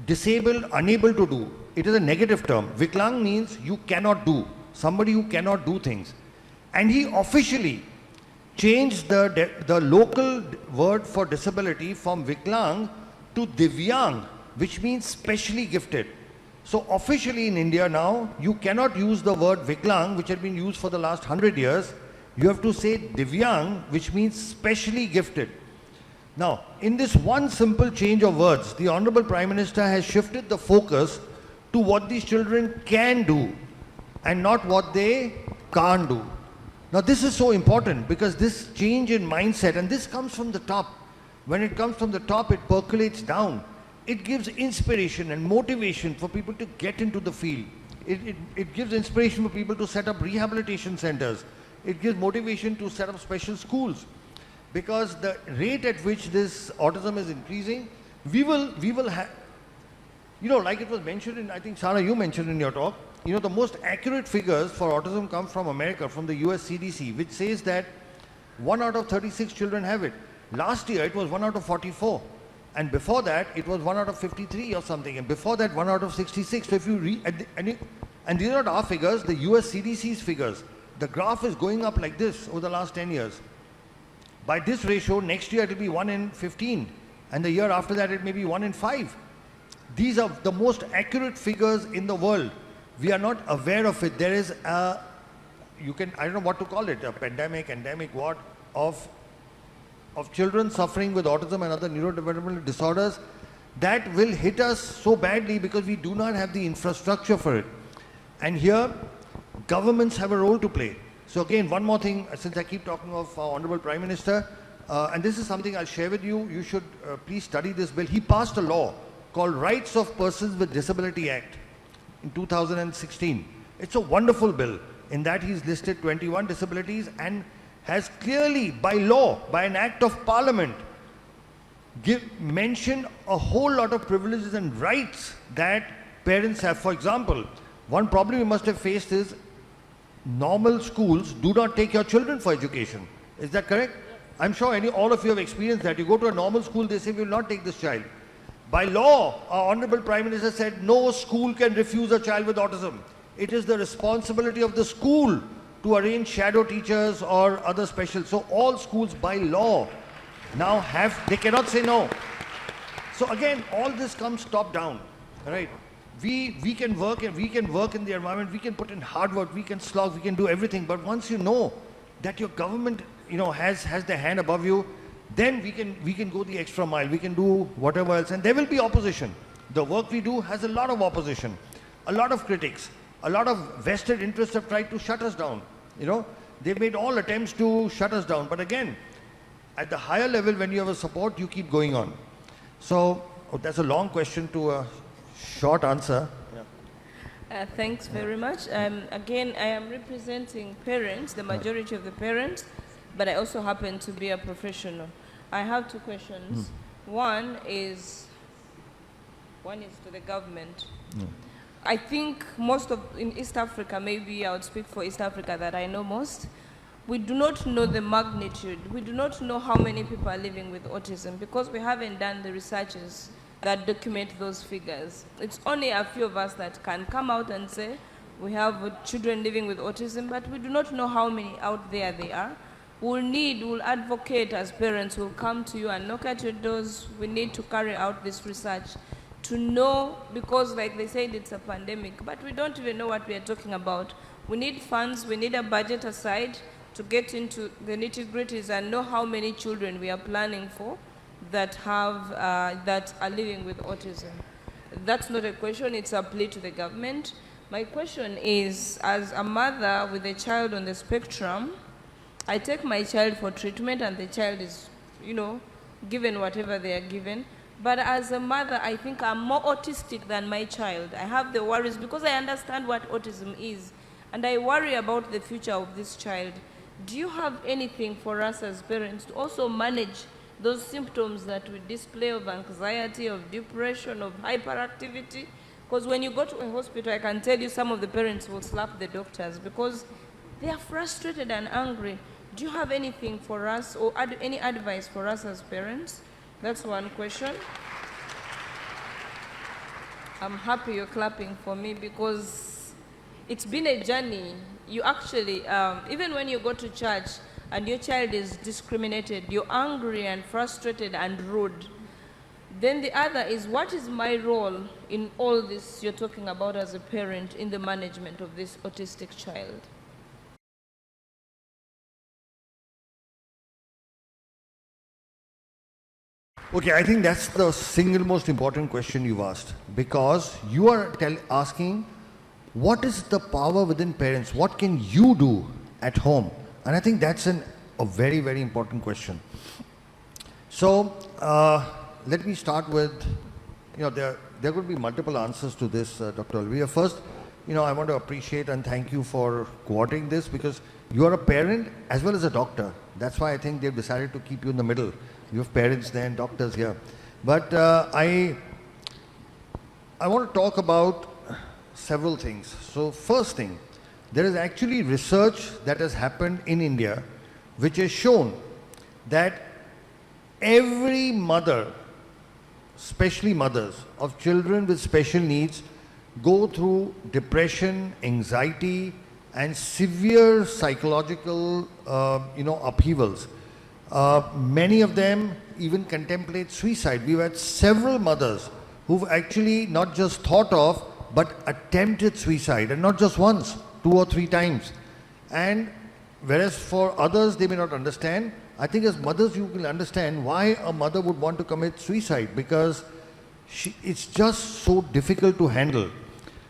disabled, unable to do. It is a negative term. Viklang means you cannot do, somebody who cannot do things. And he officially changed the local word for disability from Viklang to Divyang, which means specially gifted. So officially in India now, you cannot use the word Viklang, which had been used for the last 100 years. You have to say Divyang, which means specially gifted. Now, in this one simple change of words, the Honorable Prime Minister has shifted the focus to what these children can do and not what they can't do. Now, this is so important because this change in mindset, and this comes from the top. When it comes from the top, it percolates down. It gives inspiration and motivation for people to get into the field. It gives inspiration for people to set up rehabilitation centers. It gives motivation to set up special schools. Because the rate at which this autism is increasing, we will have, like it was mentioned in, I think, Sarah, you mentioned in your talk, the most accurate figures for autism come from America, from the US CDC, which says that 1 out of 36 children have it. Last year, it was 1 out of 44. And before that, it was 1 out of 53 or something. And before that, 1 out of 66. So if you read, and these are not our figures, the US CDC's figures. The graph is going up like this over the last 10 years. By this ratio, next year it will be 1 in 15. And the year after that, it may be 1 in 5. These are the most accurate figures in the world. We are not aware of it. There is a, I don't know what to call it, a pandemic, endemic, what, of children suffering with autism and other neurodevelopmental disorders that will hit us so badly because we do not have the infrastructure for it. And here, governments have a role to play. So again, one more thing, since I keep talking of our Honorable Prime Minister, and this is something I'll share with you, you should please study this bill. He passed a law called Rights of Persons with Disability Act in 2016. It's a wonderful bill. In that he's listed 21 disabilities and has clearly, by law, by an act of parliament, mentioned a whole lot of privileges and rights that parents have. For example, one problem you must have faced is normal schools do not take your children for education. Is that correct? Yes. I'm sure all of you have experienced that. You go to a normal school, they say, we will not take this child. By law, our Honorable Prime Minister said, no school can refuse a child with autism. It is the responsibility of the school to arrange shadow teachers or other special. So all schools by law now they cannot say no. So again, all this comes top down, right? We can work and we can work in the environment, we can put in hard work, we can slog, we can do everything. But once you know that your government, has their hand above you, then we can go the extra mile, we can do whatever else, and there will be opposition. The work we do has a lot of opposition, a lot of critics. A lot of vested interests have tried to shut us down. They've made all attempts to shut us down. But again, at the higher level, when you have a support, you keep going on. So that's a long question to a short answer. Yeah. Thanks very much. Again, I am representing parents, the majority of the parents, but I also happen to be a professional. I have two questions. One is to the government. I think in East Africa, maybe I would speak for East Africa that I know most, we do not know the magnitude. We do not know how many people are living with autism because we haven't done the researches that document those figures. It's only a few of us that can come out and say we have children living with autism, but we do not know how many out there they are. We'll advocate as parents, we'll come to you and knock at your doors. We need to carry out this research to know, because like they said, it's a pandemic, but we don't even know what we are talking about. We need funds, we need a budget aside to get into the nitty-gritties and know how many children we are planning for that are living with autism. That's not a question, it's a plea to the government. My question is, as a mother with a child on the spectrum, I take my child for treatment and the child is, given whatever they are given. But as a mother, I think I'm more autistic than my child. I have the worries because I understand what autism is. And I worry about the future of this child. Do you have anything for us as parents to also manage those symptoms that we display of anxiety, of depression, of hyperactivity? Because when you go to a hospital, I can tell you some of the parents will slap the doctors because they are frustrated and angry. Do you have anything for us or any advice for us as parents? That's one question. I'm happy you're clapping for me because it's been a journey. You actually, even when you go to church and your child is discriminated, you're angry and frustrated and rude. Then the other is, what is my role in all this you're talking about as a parent in the management of this autistic child? Okay, I think that's the single most important question you've asked, because you are asking what is the power within parents? What can you do at home? And I think that's a very, very important question. So let me start with, there could be multiple answers to this, Dr. Olivia. First, I want to appreciate and thank you for coordinating this because you are a parent as well as a doctor. That's why I think they've decided to keep you in the middle. You have parents there and doctors here. But I want to talk about several things. So first thing, there is actually research that has happened in India which has shown that every mother, especially mothers of children with special needs, go through depression, anxiety, and severe psychological, upheavals. Many of them even contemplate suicide. We've had several mothers who've actually not just thought of, but attempted suicide, and not just once, 2 or 3 times. And whereas for others, they may not understand, I think as mothers, you will understand why a mother would want to commit suicide, because it's just so difficult to handle.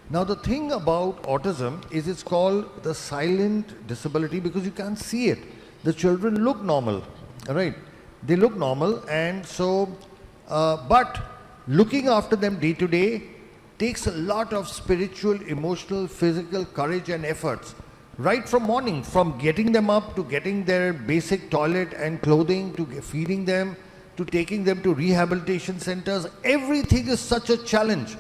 Now, the thing about autism is it's called the silent disability because you can't see it. The children look normal, right? They look normal, and so, but looking after them day to day takes a lot of spiritual, emotional, physical courage and efforts. Right from morning, from getting them up to getting their basic toilet and clothing, to feeding them, to taking them to rehabilitation centers, everything is such a challenge.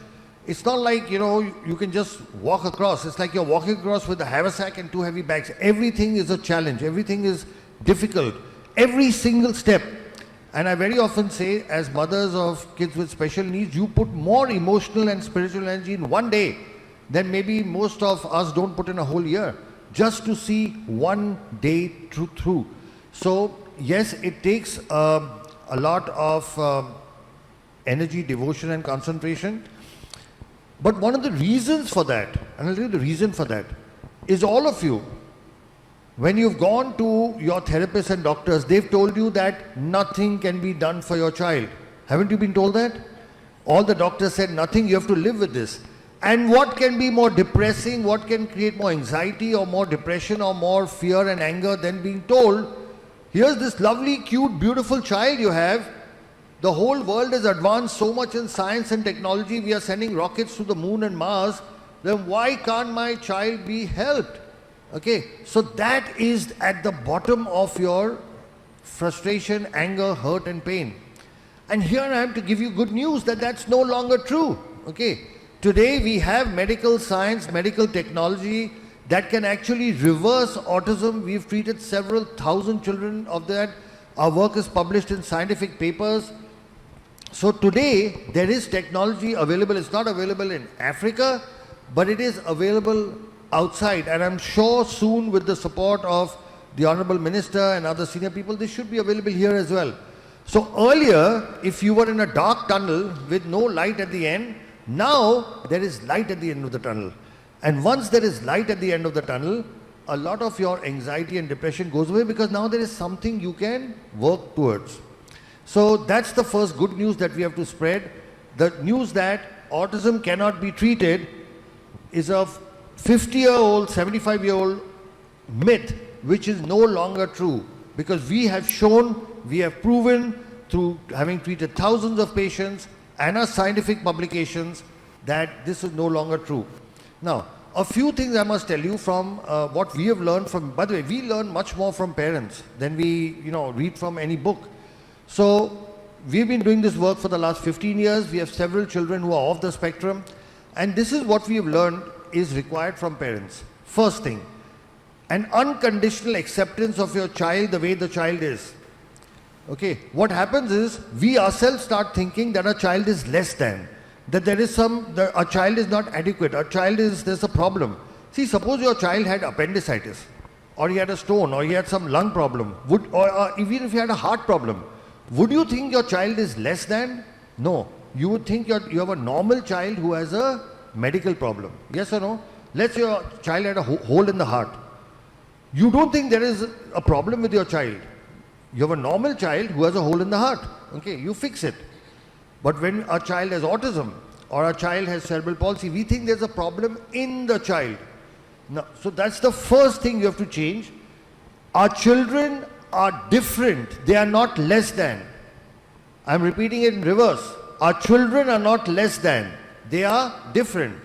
It's not like, you can just walk across. It's like you're walking across with a haversack and 2 heavy bags. Everything is a challenge. Everything is difficult. Every single step. And I very often say, as mothers of kids with special needs, you put more emotional and spiritual energy in one day than maybe most of us don't put in a whole year, just to see one day through. So, yes, it takes a lot of energy, devotion and concentration. But one of the reasons for that, and I'll tell you the reason for that, is all of you, when you've gone to your therapists and doctors, they've told you that nothing can be done for your child. Haven't you been told that? All the doctors said nothing, you have to live with this. And what can be more depressing, what can create more anxiety or more depression or more fear and anger than being told, here's this lovely, cute, beautiful child you have. The whole world has advanced so much in science and technology. We are sending rockets to the moon and Mars. Then why can't my child be helped? Okay, so that is at the bottom of your frustration, anger, hurt and pain. And here I am to give you good news that that's no longer true. Okay, today we have medical science, medical technology that can actually reverse autism. We've treated several thousand children of that. Our work is published in scientific papers. So today there is technology available. It's not available in Africa, but it is available outside, and I'm sure soon with the support of the Honorable Minister and other senior people, this should be available here as well. So earlier, if you were in a dark tunnel with no light at the end, now there is light at the end of the tunnel. And once there is light at the end of the tunnel, a lot of your anxiety and depression goes away, because now there is something you can work towards. So that's the first good news that we have to spread. The news that autism cannot be treated is a 50-year-old, 75-year-old myth, which is no longer true, because we have shown, we have proven through having treated thousands of patients and our scientific publications that this is no longer true. Now, a few things I must tell you from what we have learned from, by the way, we learn much more from parents than we read from any book. So we've been doing this work for the last 15 years. We have several children who are off the spectrum, and this is what we have learned is required from parents. First thing, an unconditional acceptance of your child the way the child is. Okay, what happens is we ourselves start thinking that a child is less than, that there is a child is not adequate, there's a problem. See, suppose your child had appendicitis, or he had a stone, or he had some lung problem, or even if he had a heart problem, would you think your child is less than? No. You would think you have a normal child who has a medical problem. Yes or no? Let's say your child had a hole in the heart. You don't think there is a problem with your child. You have a normal child who has a hole in the heart. Okay, you fix it. But when a child has autism or a child has cerebral palsy, we think there's a problem in the child. No, so that's the first thing you have to change. Our children are different. They are not less than. I'm repeating it in reverse. Our children are not less than. They are different.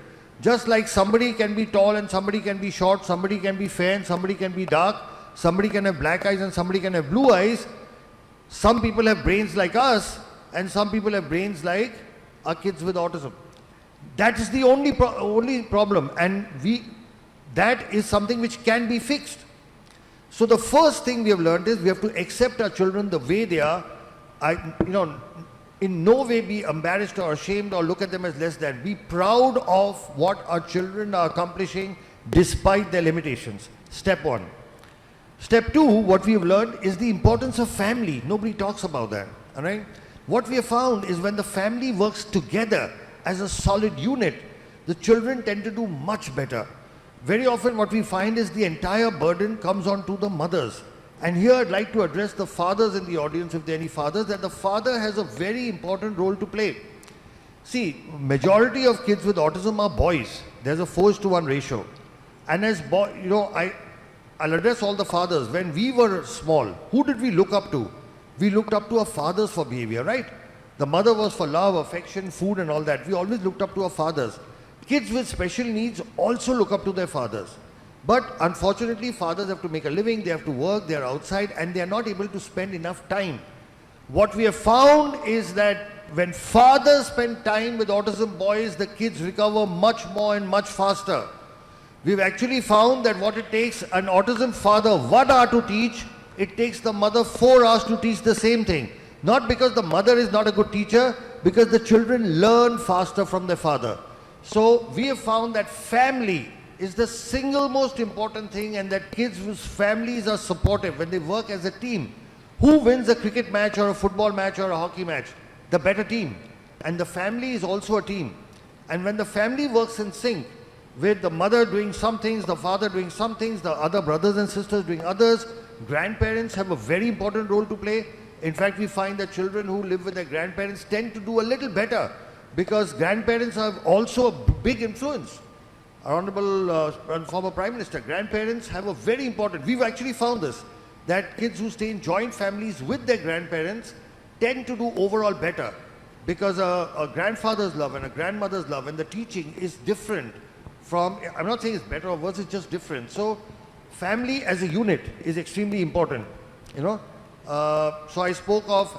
Just like somebody can be tall and somebody can be short, somebody can be fair and somebody can be dark, somebody can have black eyes and somebody can have blue eyes. Some people have brains like us and some people have brains like our kids with autism. That is the only problem, and that is something which can be fixed. So the first thing we have learned is we have to accept our children the way they are, in no way be embarrassed or ashamed or look at them as less than. Be proud of what our children are accomplishing despite their limitations. Step one. Step two, what we have learned is the importance of family. Nobody talks about that. All right? What we have found is when the family works together as a solid unit, the children tend to do much better. Very often what we find is the entire burden comes on to the mothers. And here I'd like to address the fathers in the audience, if there are any fathers, that the father has a very important role to play. See, majority of kids with autism are boys. There's a 4:1 ratio. And as I'll address all the fathers. When we were small, who did we look up to? We looked up to our fathers for behavior, right? The mother was for love, affection, food and all that. We always looked up to our fathers. Kids with special needs also look up to their fathers. But unfortunately, fathers have to make a living, they have to work, they are outside and they are not able to spend enough time. What we have found is that when fathers spend time with autism boys, the kids recover much more and much faster. We've actually found that what it takes an autism father 1 hour to teach, it takes the mother 4 hours to teach the same thing. Not because the mother is not a good teacher, because the children learn faster from their father. So we have found that family is the single most important thing, and that kids whose families are supportive when they work as a team. Who wins a cricket match or a football match or a hockey match? The better team. And the family is also a team. And when the family works in sync, with the mother doing some things, the father doing some things, the other brothers and sisters doing others, grandparents have a very important role to play. In fact, we find that children who live with their grandparents tend to do a little better because grandparents have also a big influence. Our Honorable former Prime Minister, grandparents have a very important, we've actually found this, that kids who stay in joint families with their grandparents tend to do overall better because a grandfather's love and a grandmother's love and the teaching is different from, I'm not saying it's better or worse, it's just different. So family as a unit is extremely important, So I spoke of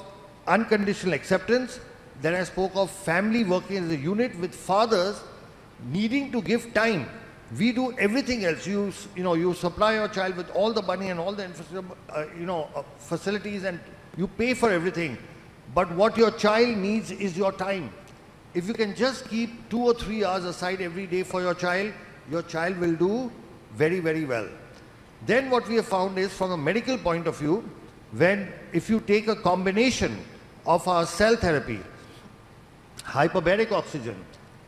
unconditional acceptance, then I spoke of family working as a unit with fathers needing to give time. We do everything else. You supply your child with all the money and all the facilities, and you pay for everything. But what your child needs is your time. If you can just keep 2 or 3 hours aside every day for your child will do very, very well. Then what we have found is, from a medical point of view, if you take a combination of our cell therapy, hyperbaric oxygen,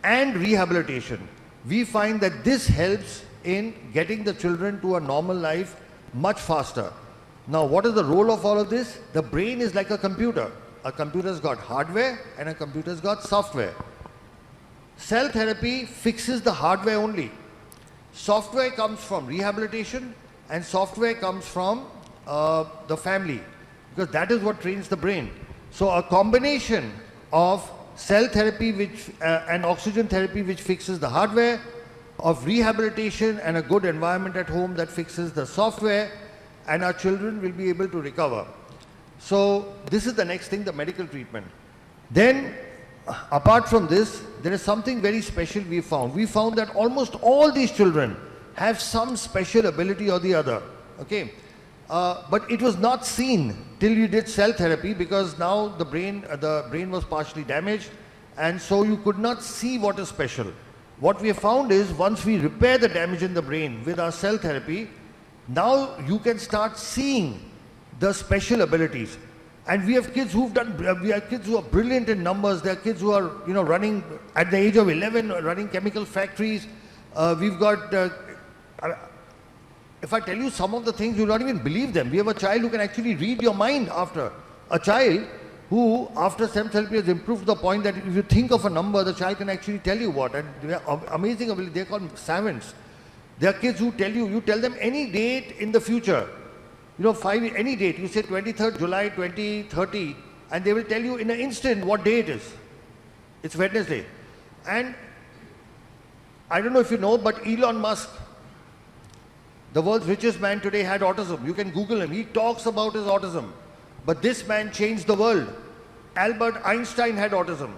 and rehabilitation, we find that this helps in getting the children to a normal life much faster. Now, what is the role of all of this? The brain is like a computer. A computer's got hardware and a computer's got software. Cell therapy fixes the hardware only. Software comes from rehabilitation and software comes from the family, because that is what trains the brain. So a combination of cell therapy and oxygen therapy which fixes the hardware, of rehabilitation and a good environment at home that fixes the software, and our children will be able to recover. So this is the next thing, the medical treatment. Then apart from this, there is something very special we found. We found that almost all these children have some special ability or the other. Okay, but it was not seen till you did cell therapy, because now the brain was partially damaged, and so you could not see what is special. What we have found is, once we repair the damage in the brain with our cell therapy, now you can start seeing the special abilities. And we have kids who are brilliant in numbers. There are kids who are, running at the age of 11, running chemical factories. We've got, if I tell you some of the things, you'll not even believe them. We have a child who can actually read your mind after. A child who, after STEM therapy, has improved to the point that if you think of a number, the child can actually tell you what. And they are amazing ability. They're called savants. There are kids who you tell them any date in the future. Any date, you say 23rd July 2030, and they will tell you in an instant what day it is. It's Wednesday. And I don't know if you know, but Elon Musk, the world's richest man today, had autism. You can Google him. He talks about his autism. But this man changed the world. Albert Einstein had autism.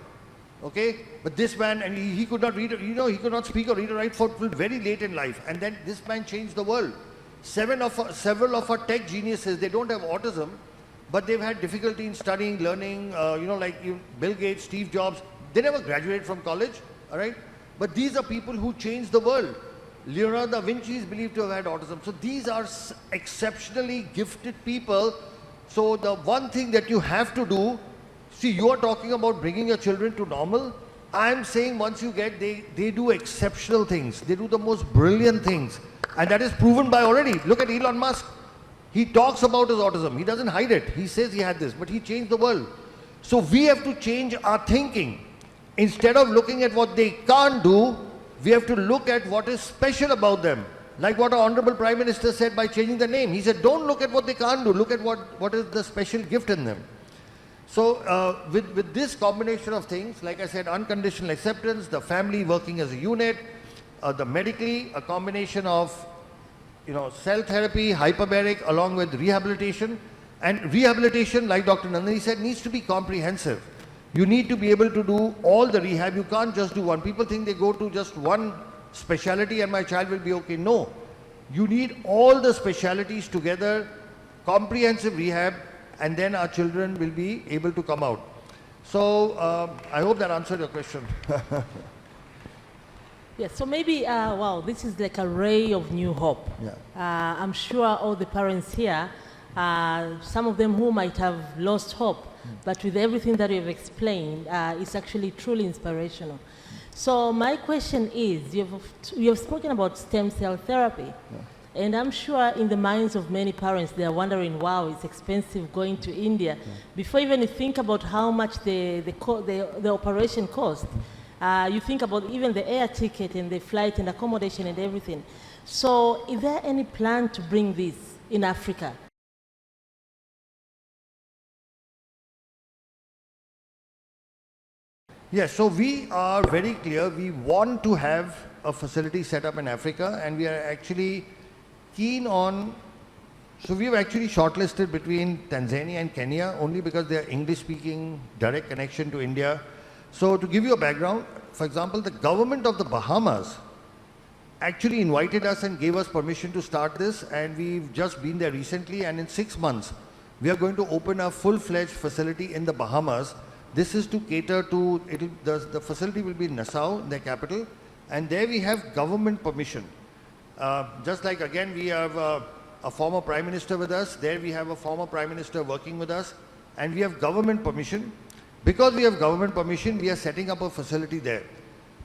Okay? But this man, and he could not read, he could not speak or read or write for very late in life. And then this man changed the world. Several of our tech geniuses, they don't have autism, but they've had difficulty in studying, learning, like Bill Gates, Steve Jobs, they never graduated from college, all right? But these are people who changed the world. Leonardo da Vinci is believed to have had autism. So these are exceptionally gifted people. So the one thing that you have to do, see, you are talking about bringing your children to normal. I'm saying once you get, they do exceptional things. They do the most brilliant things. And that is proven by already. Look at Elon Musk. He talks about his autism. He doesn't hide it. He says he had this, but he changed the world. So we have to change our thinking. Instead of looking at what they can't do, we have to look at what is special about them. Like what our Honorable Prime Minister said by changing the name. He said, don't look at what they can't do, look at what is the special gift in them. So with this combination of things, like I said, unconditional acceptance, the family working as a unit, the medically, a combination of cell therapy, hyperbaric, along with rehabilitation. And rehabilitation, like Dr. Nandini said, needs to be comprehensive. You need to be able to do all the rehab. You can't just do one. People think they go to just one specialty and my child will be okay. No. You need all the specialties together, comprehensive rehab, and then our children will be able to come out. So I hope that answered your question. Yes, so maybe, wow, this is like a ray of new hope. Yeah. I'm sure all the parents here, some of them who might have lost hope, but with everything that you've explained, it's actually truly inspirational. So my question is, you've spoken about stem cell therapy, and I'm sure in the minds of many parents, they are wondering, wow, it's expensive going to India. Before even you think about how much the operation cost, you think about even the air ticket and the flight and accommodation and everything. So is there any plan to bring this in Africa? Yes, so we are very clear. We want to have a facility set up in Africa, and we are actually keen on, so we've actually shortlisted between Tanzania and Kenya only because they are English-speaking, direct connection to India. So to give you a background, for example, the government of the Bahamas actually invited us and gave us permission to start this, and we've just been there recently, and in 6 months, we are going to open a full-fledged facility in the Bahamas. This is to cater to, the facility will be in Nassau, their capital, and there we have government permission. Just like again we have a former Prime Minister with us, there we have a former Prime Minister working with us, and we have government permission. Because we have government permission, we are setting up a facility there.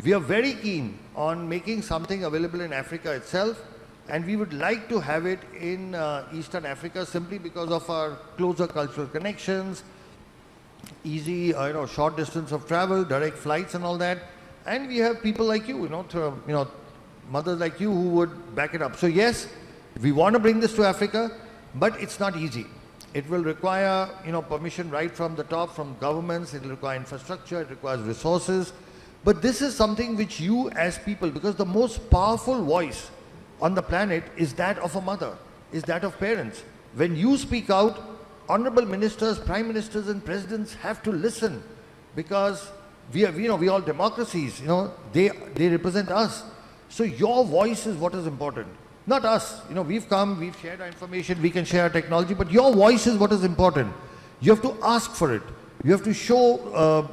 We are very keen on making something available in Africa itself, and we would like to have it in Eastern Africa simply because of our closer cultural connections, easy, short distance of travel, direct flights and all that. And we have people like you, mothers like you who would back it up. So yes, we want to bring this to Africa, but it's not easy. It will require, permission right from the top, from governments. It will require infrastructure. It requires resources. But this is something which you as people, because the most powerful voice on the planet is that of a mother, is that of parents. When you speak out, honorable ministers, prime ministers and presidents have to listen, because we all democracies, they represent us. So your voice is what is important, not us. We've come, we've shared our information, we can share our technology, but your voice is what is important. You have to ask for it. You have to show,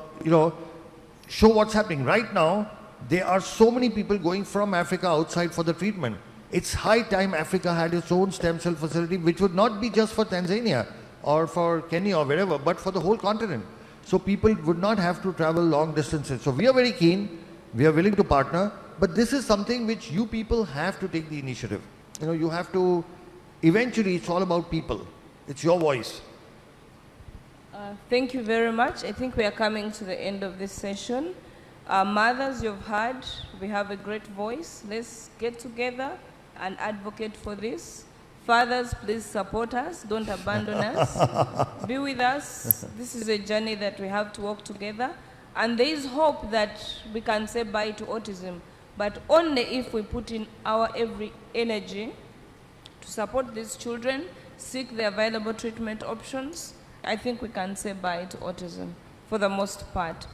show what's happening. Right now, there are so many people going from Africa outside for the treatment. It's high time Africa had its own stem cell facility, which would not be just for Tanzania or for Kenya or wherever, but for the whole continent. So people would not have to travel long distances. So we are very keen, we are willing to partner, but this is something which you people have to take the initiative. You have to, eventually it's all about people. It's your voice. Thank you very much. I think we are coming to the end of this session. Mothers, you've heard, we have a great voice. Let's get together and advocate for this. Fathers, please support us. Don't abandon us. Be with us. This is a journey that we have to walk together. And there is hope that we can say bye to autism, but only if we put in our every energy to support these children, seek the available treatment options. I think we can say bye to autism for the most part.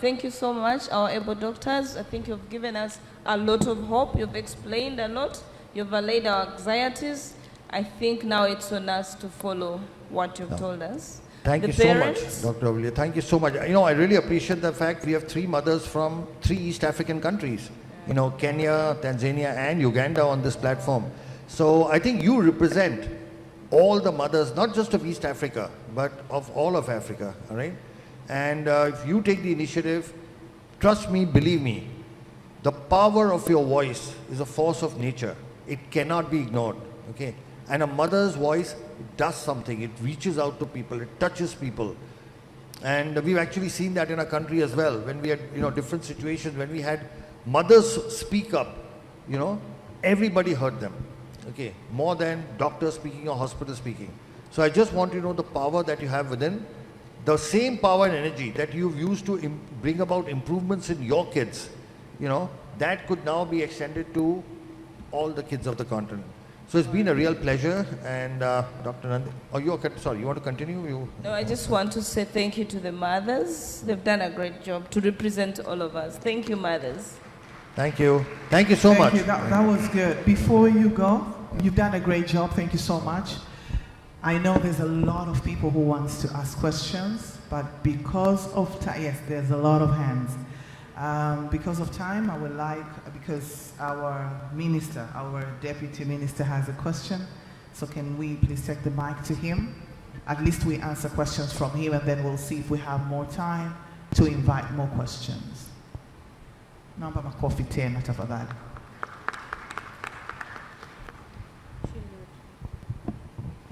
Thank you so much, our able doctors. I think you've given us a lot of hope. You've explained a lot. You've allayed our anxieties. I think now it's on us to follow what you've told us. Thank The you so much, parents- Dr. Olivia. Thank you so much. You know, I really appreciate the fact we have 3 mothers from 3 East African countries. You know, Kenya, Tanzania, and Uganda on this platform. So I think you represent all the mothers, not just of East Africa, but of all of Africa, all right? And if you take the initiative, trust me, believe me, the power of your voice is a force of nature. It cannot be ignored, okay? And a mother's voice does something. It reaches out to people. It touches people. And we've actually seen that in our country as well. When we had, you know, different situations, when we had mothers speak up, you know, everybody heard them, okay? More than doctors speaking or hospital speaking. So I just want you to know the power that you have within. The same power and energy that you've used to bring about improvements in your kids, you know, that could now be extended to all the kids of the continent. So it's been a real pleasure. And Dr. Nandini, oh, sorry, you want to continue? No, I just want to say thank you to the mothers. They've done a great job to represent all of us. Thank you, mothers. Thank you. Thank you so much. Thank you. That was good. Before you go, you've done a great job. Thank you so much. I know there's a lot of people who wants to ask questions, but because of time, yes, there's a lot of hands. Because of time, I would like, because our minister, our deputy minister has a question, so can we please take the mic to him? At least we answer questions from him, and then we'll see if we have more time to invite more questions. Naomba makofi tena tafadhali.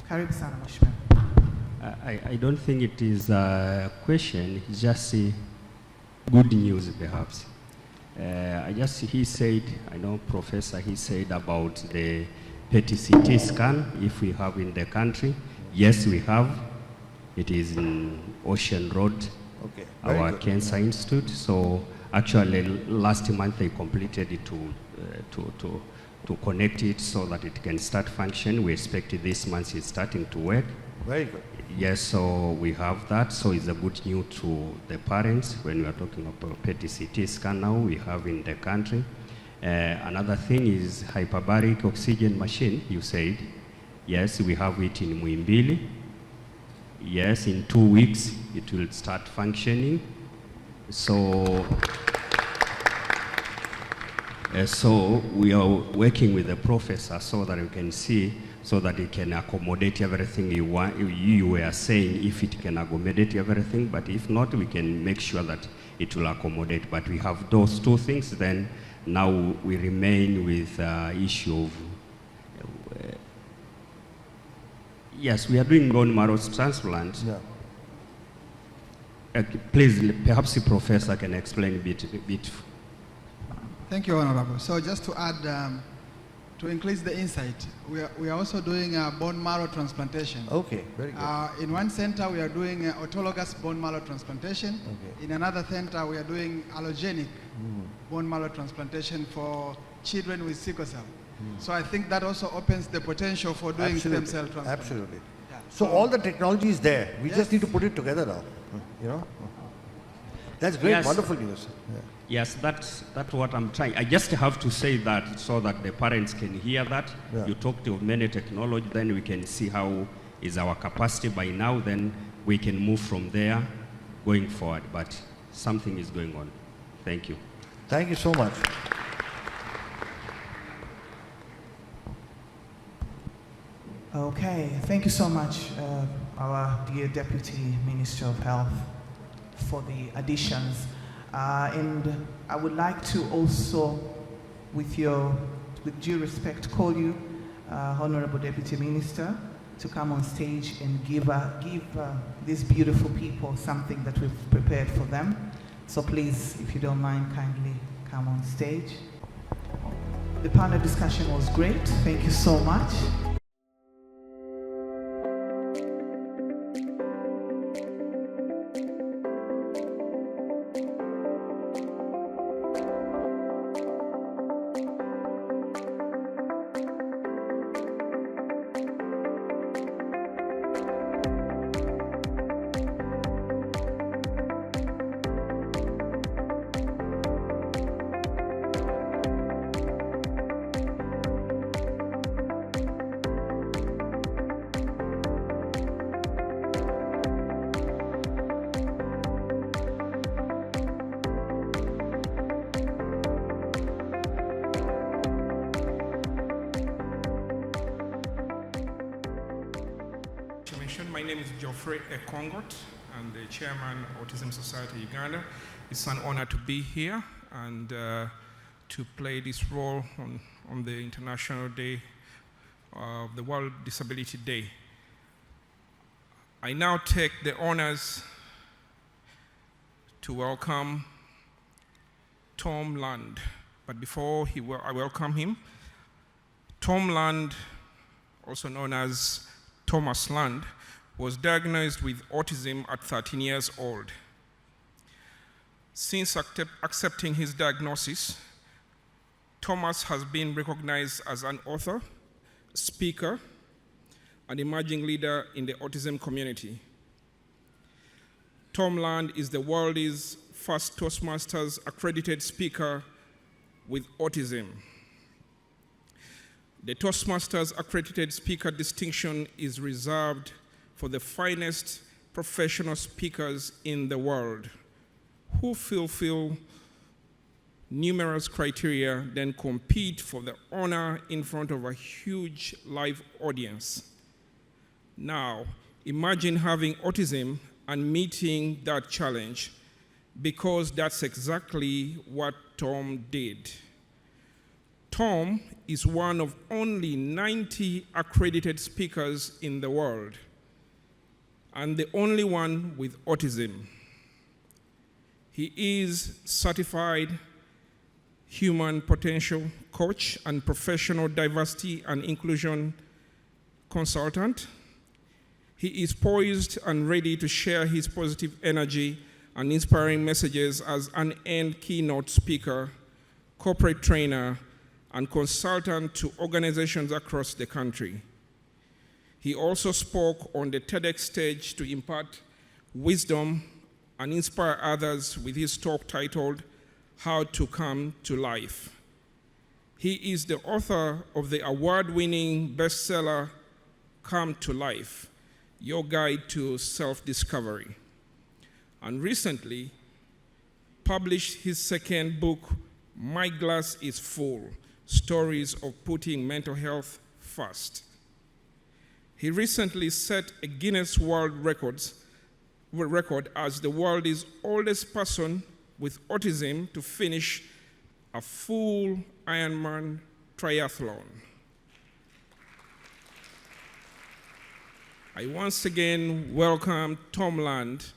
Karibu sana mheshimiwa. I don't think it is a question, it's just good news perhaps. He said, I know Professor, he said about the PET CT scan, if we have in the country. Yes, we have. It is in Ocean Road, okay, our good. Cancer Institute. So actually last month they completed it to connect it so that it can start function. We expect this month it's starting to work. Very good. Yes, so we have that. So it's a good news to the parents when we are talking about PET CT scan now we have in the country. Another thing is hyperbaric oxygen machine, you said. Yes, we have it in Muimbili. Yes, in 2 weeks it will start functioning. So we are working with the professor so that we can see, so that it can accommodate everything you want. You were saying if it can accommodate everything, but if not, we can make sure that it will accommodate. But we have those 2 things, then now we remain with issue of, yes, we are doing bone marrow transplant. Yeah. Please, perhaps the professor can explain a bit. Thank you, Honorable. So just to add, to increase the insight, we are also doing a bone marrow transplantation. Okay, very good. In one center, we are doing autologous bone marrow transplantation. Okay. In another center, we are doing allogenic bone marrow transplantation for children with sickle cell. So I think that also opens the potential for doing stem cell transplant. Absolutely. Yeah. So all the technology is there. We Yes. just need to put it together now. You know? That's great, Yes. wonderful news. Yeah. Yes, that's what I'm trying. I just have to say that so that the parents can hear that. Yeah. You talked of many technology, then we can see how is our capacity by now, then we can move from there going forward. But something is going on. Thank you. Thank you so much. Okay, thank you so much, our dear Deputy Minister of Health, for the additions. And I would like to also, with due respect, call you, Honorable Deputy Minister, to come on stage and give these beautiful people something that we've prepared for them. So please, if you don't mind, kindly come on stage. The panel discussion was great. Thank you so much. Geoffrey Ekongot. I'm the chairman of Autism Society Uganda. It's an honor to be here and to play this role on the International Day of the World Disability Day. I now take the honors to welcome Tom Land. But before I welcome him, Tom Land, also known as Thomas Land, was diagnosed with autism at 13 years old. Since accepting his diagnosis, Thomas has been recognized as an author, speaker, and emerging leader in the autism community. Tom Land is the world's first Toastmasters accredited speaker with autism. The Toastmasters accredited speaker distinction is reserved for the finest professional speakers in the world who fulfill numerous criteria, then compete for the honor in front of a huge live audience. Now, imagine having autism and meeting that challenge, because that's exactly what Tom did. Tom is one of only 90 accredited speakers in the world, and the only one with autism. He is certified human potential coach and professional diversity and inclusion consultant. He is poised and ready to share his positive energy and inspiring messages as an end keynote speaker, corporate trainer, and consultant to organizations across the country. He also spoke on the TEDx stage to impart wisdom and inspire others with his talk titled, How to Come to Life. He is the author of the award-winning bestseller, Come to Life, Your Guide to Self-Discovery, and recently published his second book, My Glass is Full, Stories of Putting Mental Health First. He recently set a Guinness World Record as the world's oldest person with autism to finish a full Ironman triathlon. I once again welcome Tom Land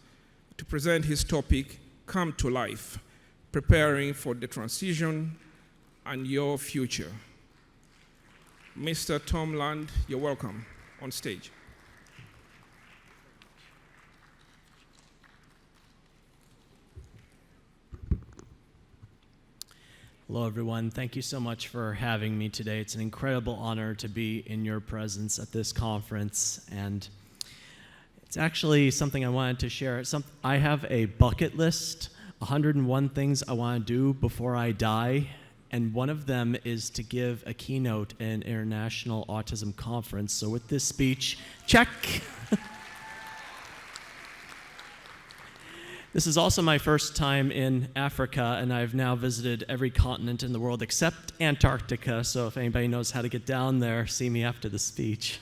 to present his topic, Come to Life, Preparing for the Transition and Your Future. Mr. Tom Land, you're welcome on stage. Hello, everyone. Thank you so much for having me today. It's an incredible honor to be in your presence at this conference, and it's actually something I wanted to share. I have a bucket list, 101 things I want to do before I die, and one of them is to give a keynote at an international autism conference. So with this speech, check. This is also my first time in Africa, and I've now visited every continent in the world except Antarctica, so if anybody knows how to get down there, see me after the speech.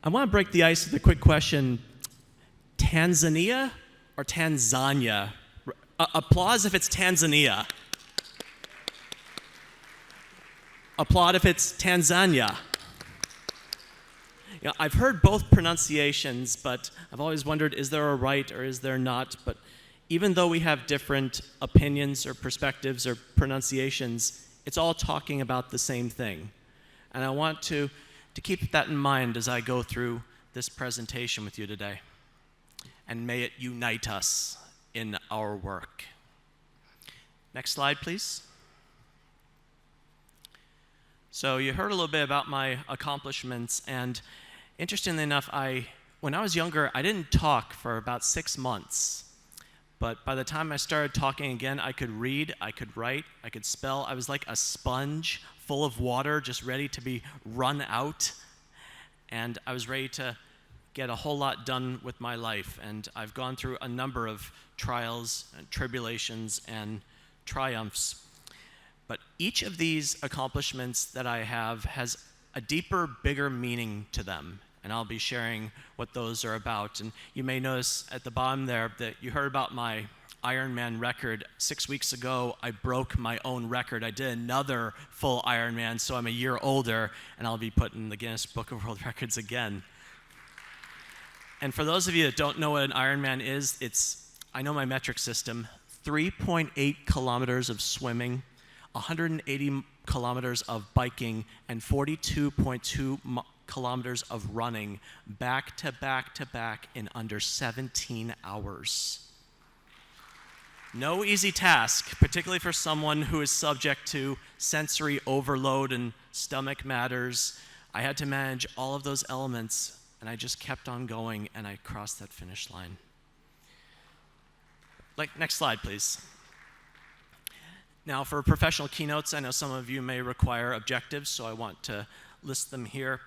I want to break the ice with a quick question. Tanzania or Tanzania? Applause if it's Tanzania. Applaud if it's Tanzania. You know, I've heard both pronunciations, but I've always wondered, is there a right or is there not? But even though we have different opinions or perspectives or pronunciations, it's all talking about the same thing. And I want to keep that in mind as I go through this presentation with you today. And may it unite us in our work. Next slide, please. So you heard a little bit about my accomplishments, and interestingly enough, when I was younger, I didn't talk for about 6 months. But by the time I started talking again, I could read, I could write, I could spell. I was like a sponge full of water, just ready to be run out. And I was ready to get a whole lot done with my life. And I've gone through a number of trials and tribulations and triumphs. But each of these accomplishments that I have has a deeper, bigger meaning to them. and I'll be sharing what those are about. And you may notice at the bottom there that you heard about my Ironman record. 6 weeks ago, I broke my own record. I did another full Ironman, so I'm a year older, and I'll be put in the Guinness Book of World Records again. And for those of you that don't know what an Ironman is, I know my metric system, 3.8 kilometers of swimming, 180 kilometers of biking, and 42.2 kilometers of running back to back to back in under 17 hours. No easy task, particularly for someone who is subject to sensory overload and stomach matters. I had to manage all of those elements, and I just kept on going, and I crossed that finish line. Next slide, please. Now, for professional keynotes, I know some of you may require objectives, so I want to list them here.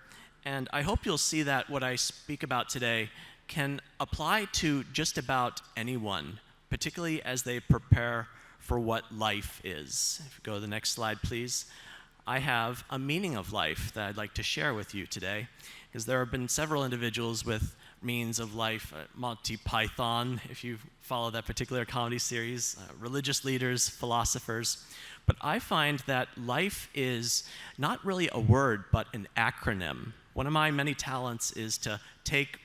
And I hope you'll see that what I speak about today can apply to just about anyone, particularly as they prepare for what life is. If you go to the next slide, please. I have a meaning of life that I'd like to share with you today, because there have been several individuals with meanings of life, Monty Python, if you follow that particular comedy series, religious leaders, philosophers. But I find that life is not really a word, but an acronym. One of my many talents is to take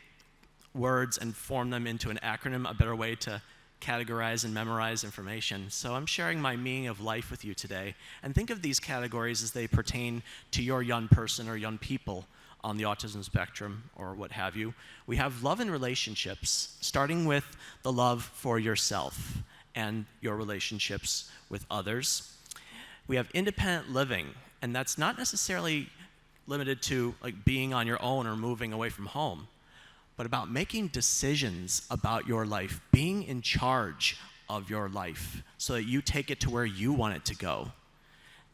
words and form them into an acronym, a better way to categorize and memorize information. So I'm sharing my meaning of life with you today. And think of these categories as they pertain to your young person or young people on the autism spectrum or what have you. We have love and relationships, starting with the love for yourself and your relationships with others. We have independent living, and that's not necessarily limited to being on your own or moving away from home, but about making decisions about your life, being in charge of your life so that you take it to where you want it to go.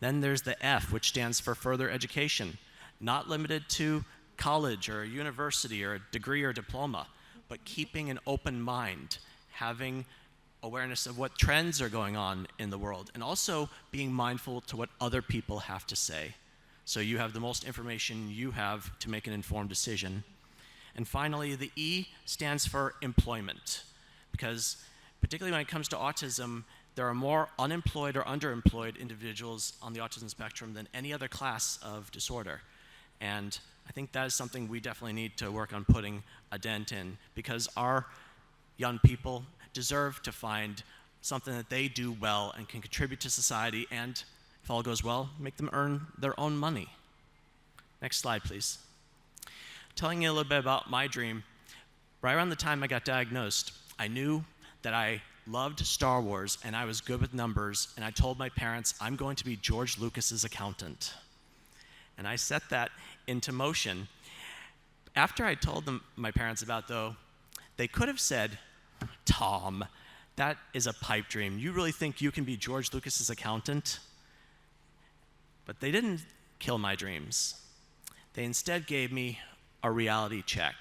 Then there's the F, which stands for further education, not limited to college or a university or a degree or diploma, but keeping an open mind, having awareness of what trends are going on in the world, and also being mindful to what other people have to say. So you have the most information you have to make an informed decision. And finally, the E stands for employment, because particularly when it comes to autism, there are more unemployed or underemployed individuals on the autism spectrum than any other class of disorder. And I think that is something we definitely need to work on putting a dent in, because our young people deserve to find something that they do well and can contribute to society, and if all goes well, make them earn their own money. Next slide, please. Telling you a little bit about my dream, right around the time I got diagnosed, I knew that I loved Star Wars and I was good with numbers, and I told my parents, I'm going to be George Lucas's accountant. And I set that into motion. After I told them, my parents about though, they could have said, Tom, that is a pipe dream. You really think you can be George Lucas's accountant? But they didn't kill my dreams. They instead gave me a reality check.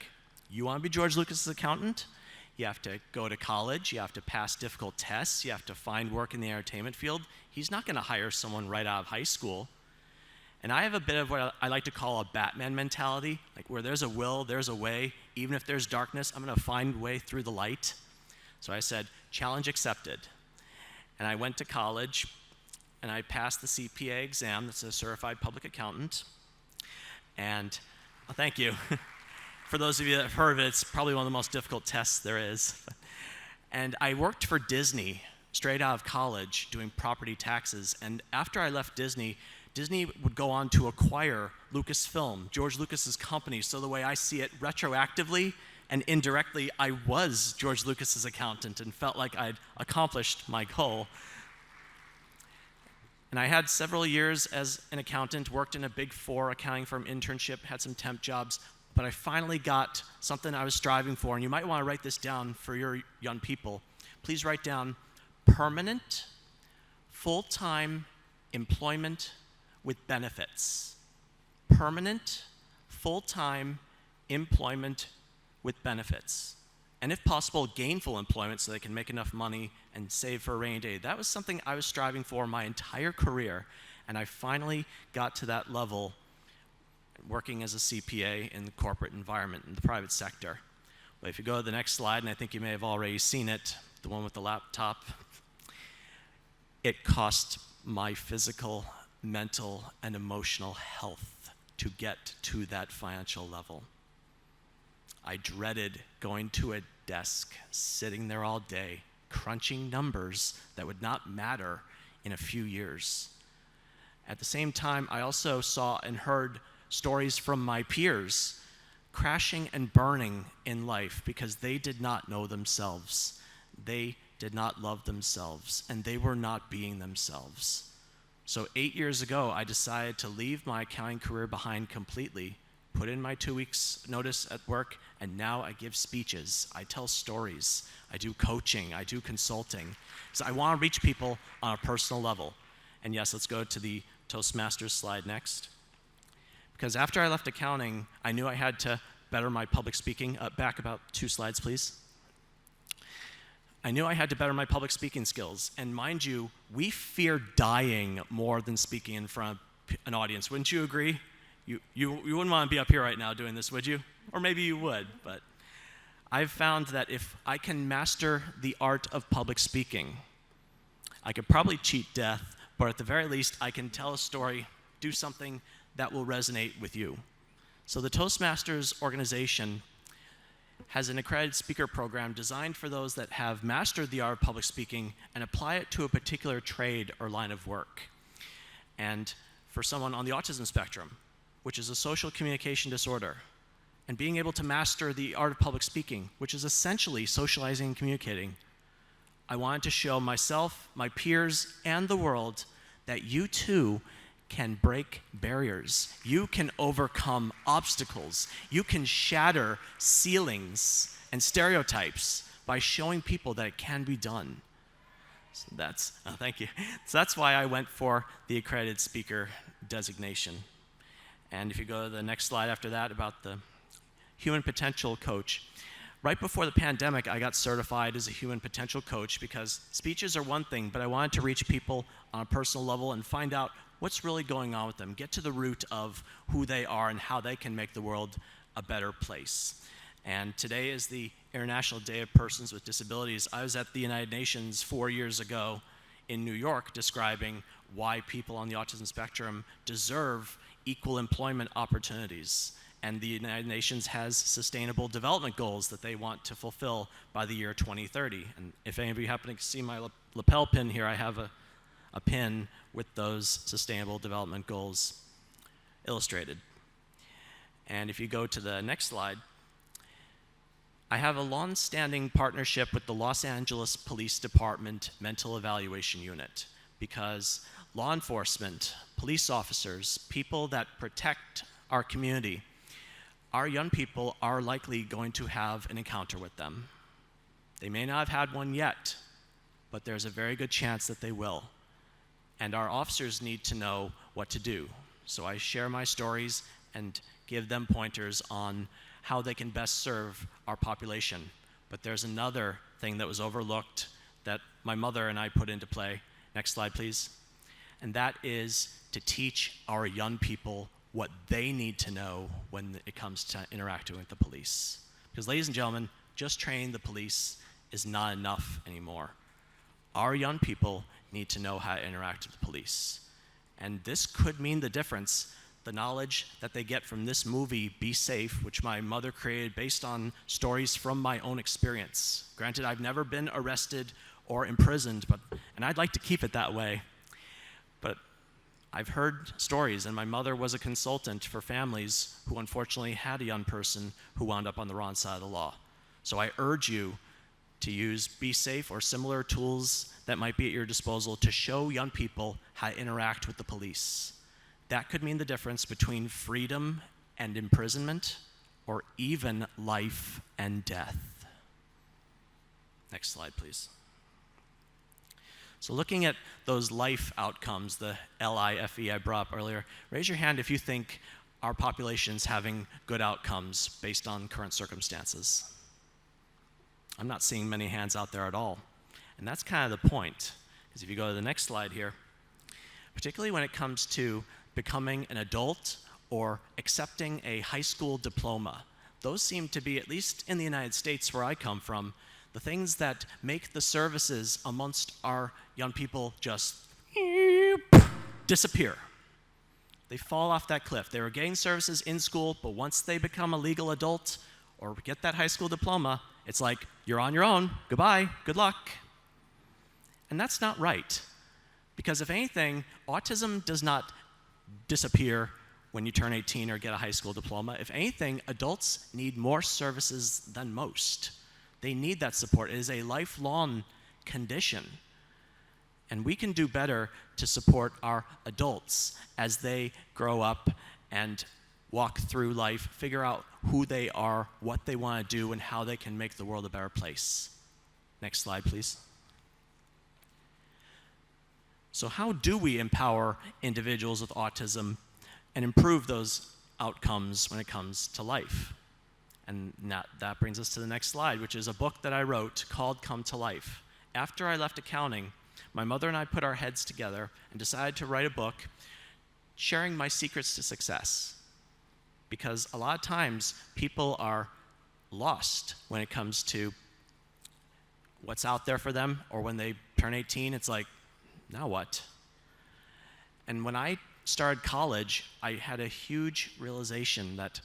You want to be George Lucas's accountant? You have to go to college, you have to pass difficult tests, you have to find work in the entertainment field. He's not going to hire someone right out of high school. And I have a bit of what I like to call a Batman mentality, like where there's a will, there's a way. Even if there's darkness, I'm going to find a way through the light. So I said, challenge accepted. And I went to college, and I passed the CPA exam, that's a certified public accountant. And well, thank you. For those of you that have heard of it, it's probably one of the most difficult tests there is. And I worked for Disney straight out of college doing property taxes. And after I left Disney, Disney would go on to acquire Lucasfilm, George Lucas's company. So the way I see it, retroactively and indirectly, I was George Lucas's accountant and felt like I'd accomplished my goal. And I had several years as an accountant, worked in a Big Four accounting firm internship, had some temp jobs, but I finally got something I was striving for, and you might want to write this down for your young people. Please write down permanent, full-time employment with benefits. Permanent, full-time employment with benefits. And if possible, gainful employment so they can make enough money and save for a rainy day. That was something I was striving for my entire career, and I finally got to that level working as a CPA in the corporate environment, in the private sector. But if you go to the next slide, and I think you may have already seen it, the one with the laptop, it cost my physical, mental, and emotional health to get to that financial level. I dreaded going to a desk, sitting there all day, crunching numbers that would not matter in a few years. At the same time, I also saw and heard stories from my peers crashing and burning in life because they did not know themselves. They did not love themselves, and they were not being themselves. So 8 years ago, I decided to leave my accounting career behind completely, put in my 2 weeks notice at work, and now I give speeches, I tell stories, I do coaching, I do consulting. So I want to reach people on a personal level. And yes, let's go to the Toastmasters slide next. Because after I left accounting, I knew I had to better my public speaking. Back about 2 slides, please. I knew I had to better my public speaking skills. And mind you, we fear dying more than speaking in front of an audience. Wouldn't you agree? You wouldn't want to be up here right now doing this, would you? Or maybe you would, but I've found that if I can master the art of public speaking, I could probably cheat death, but at the very least, I can tell a story, do something that will resonate with you. So the Toastmasters organization has an accredited speaker program designed for those that have mastered the art of public speaking and apply it to a particular trade or line of work. And for someone on the autism spectrum, which is a social communication disorder, and being able to master the art of public speaking, which is essentially socializing and communicating, I wanted to show myself, my peers, and the world that you too can break barriers. You can overcome obstacles. You can shatter ceilings and stereotypes by showing people that it can be done. So thank you. So that's why I went for the accredited speaker designation. And if you go to the next slide after that about the human potential coach. Right before the pandemic, I got certified as a human potential coach because speeches are one thing, but I wanted to reach people on a personal level and find out what's really going on with them, get to the root of who they are and how they can make the world a better place. And today is the International Day of Persons with Disabilities. I was at the United Nations 4 years ago in New York describing why people on the autism spectrum deserve equal employment opportunities. And the United Nations has sustainable development goals that they want to fulfill by the year 2030. And if any of you happen to see my lapel pin here, I have a pin with those sustainable development goals illustrated. And if you go to the next slide, I have a long-standing partnership with the Los Angeles Police Department Mental Evaluation Unit because law enforcement, police officers, people that protect our community, our young people are likely going to have an encounter with them. They may not have had one yet, but there's a very good chance that they will. And our officers need to know what to do. So I share my stories and give them pointers on how they can best serve our population. But there's another thing that was overlooked that my mother and I put into play. Next slide, please. And that is to teach our young people what they need to know when it comes to interacting with the police. Because ladies and gentlemen, just training the police is not enough anymore. Our young people need to know how to interact with the police. And this could mean the difference, the knowledge that they get from this movie, Be Safe, which my mother created based on stories from my own experience. Granted, I've never been arrested or imprisoned, and I'd like to keep it that way. But I've heard stories, and my mother was a consultant for families who unfortunately had a young person who wound up on the wrong side of the law. So I urge you to use Be Safe or similar tools that might be at your disposal to show young people how to interact with the police. That could mean the difference between freedom and imprisonment, or even life and death. Next slide, please. So looking at those life outcomes, the LIFE I brought up earlier, raise your hand if you think our population's having good outcomes based on current circumstances. I'm not seeing many hands out there at all. And that's kind of the point, because if you go to the next slide here, particularly when it comes to becoming an adult or accepting a high school diploma. Those seem to be, at least in the United States where I come from, the things that make the services amongst our young people just disappear. They fall off that cliff. They were getting services in school, but once they become a legal adult or get that high school diploma, it's like, you're on your own, goodbye, good luck. And that's not right. Because if anything, autism does not disappear when you turn 18 or get a high school diploma. If anything, adults need more services than most. They need that support. It is a lifelong condition. And we can do better to support our adults as they grow up and walk through life, figure out who they are, what they want to do, and how they can make the world a better place. Next slide, please. So how do we empower individuals with autism and improve those outcomes when it comes to life? And that brings us to the next slide, which is a book that I wrote called Come to Life. After I left accounting, my mother and I put our heads together and decided to write a book sharing my secrets to success. Because a lot of times people are lost when it comes to what's out there for them, or when they turn 18, it's like, now what? And when I started college, I had a huge realization that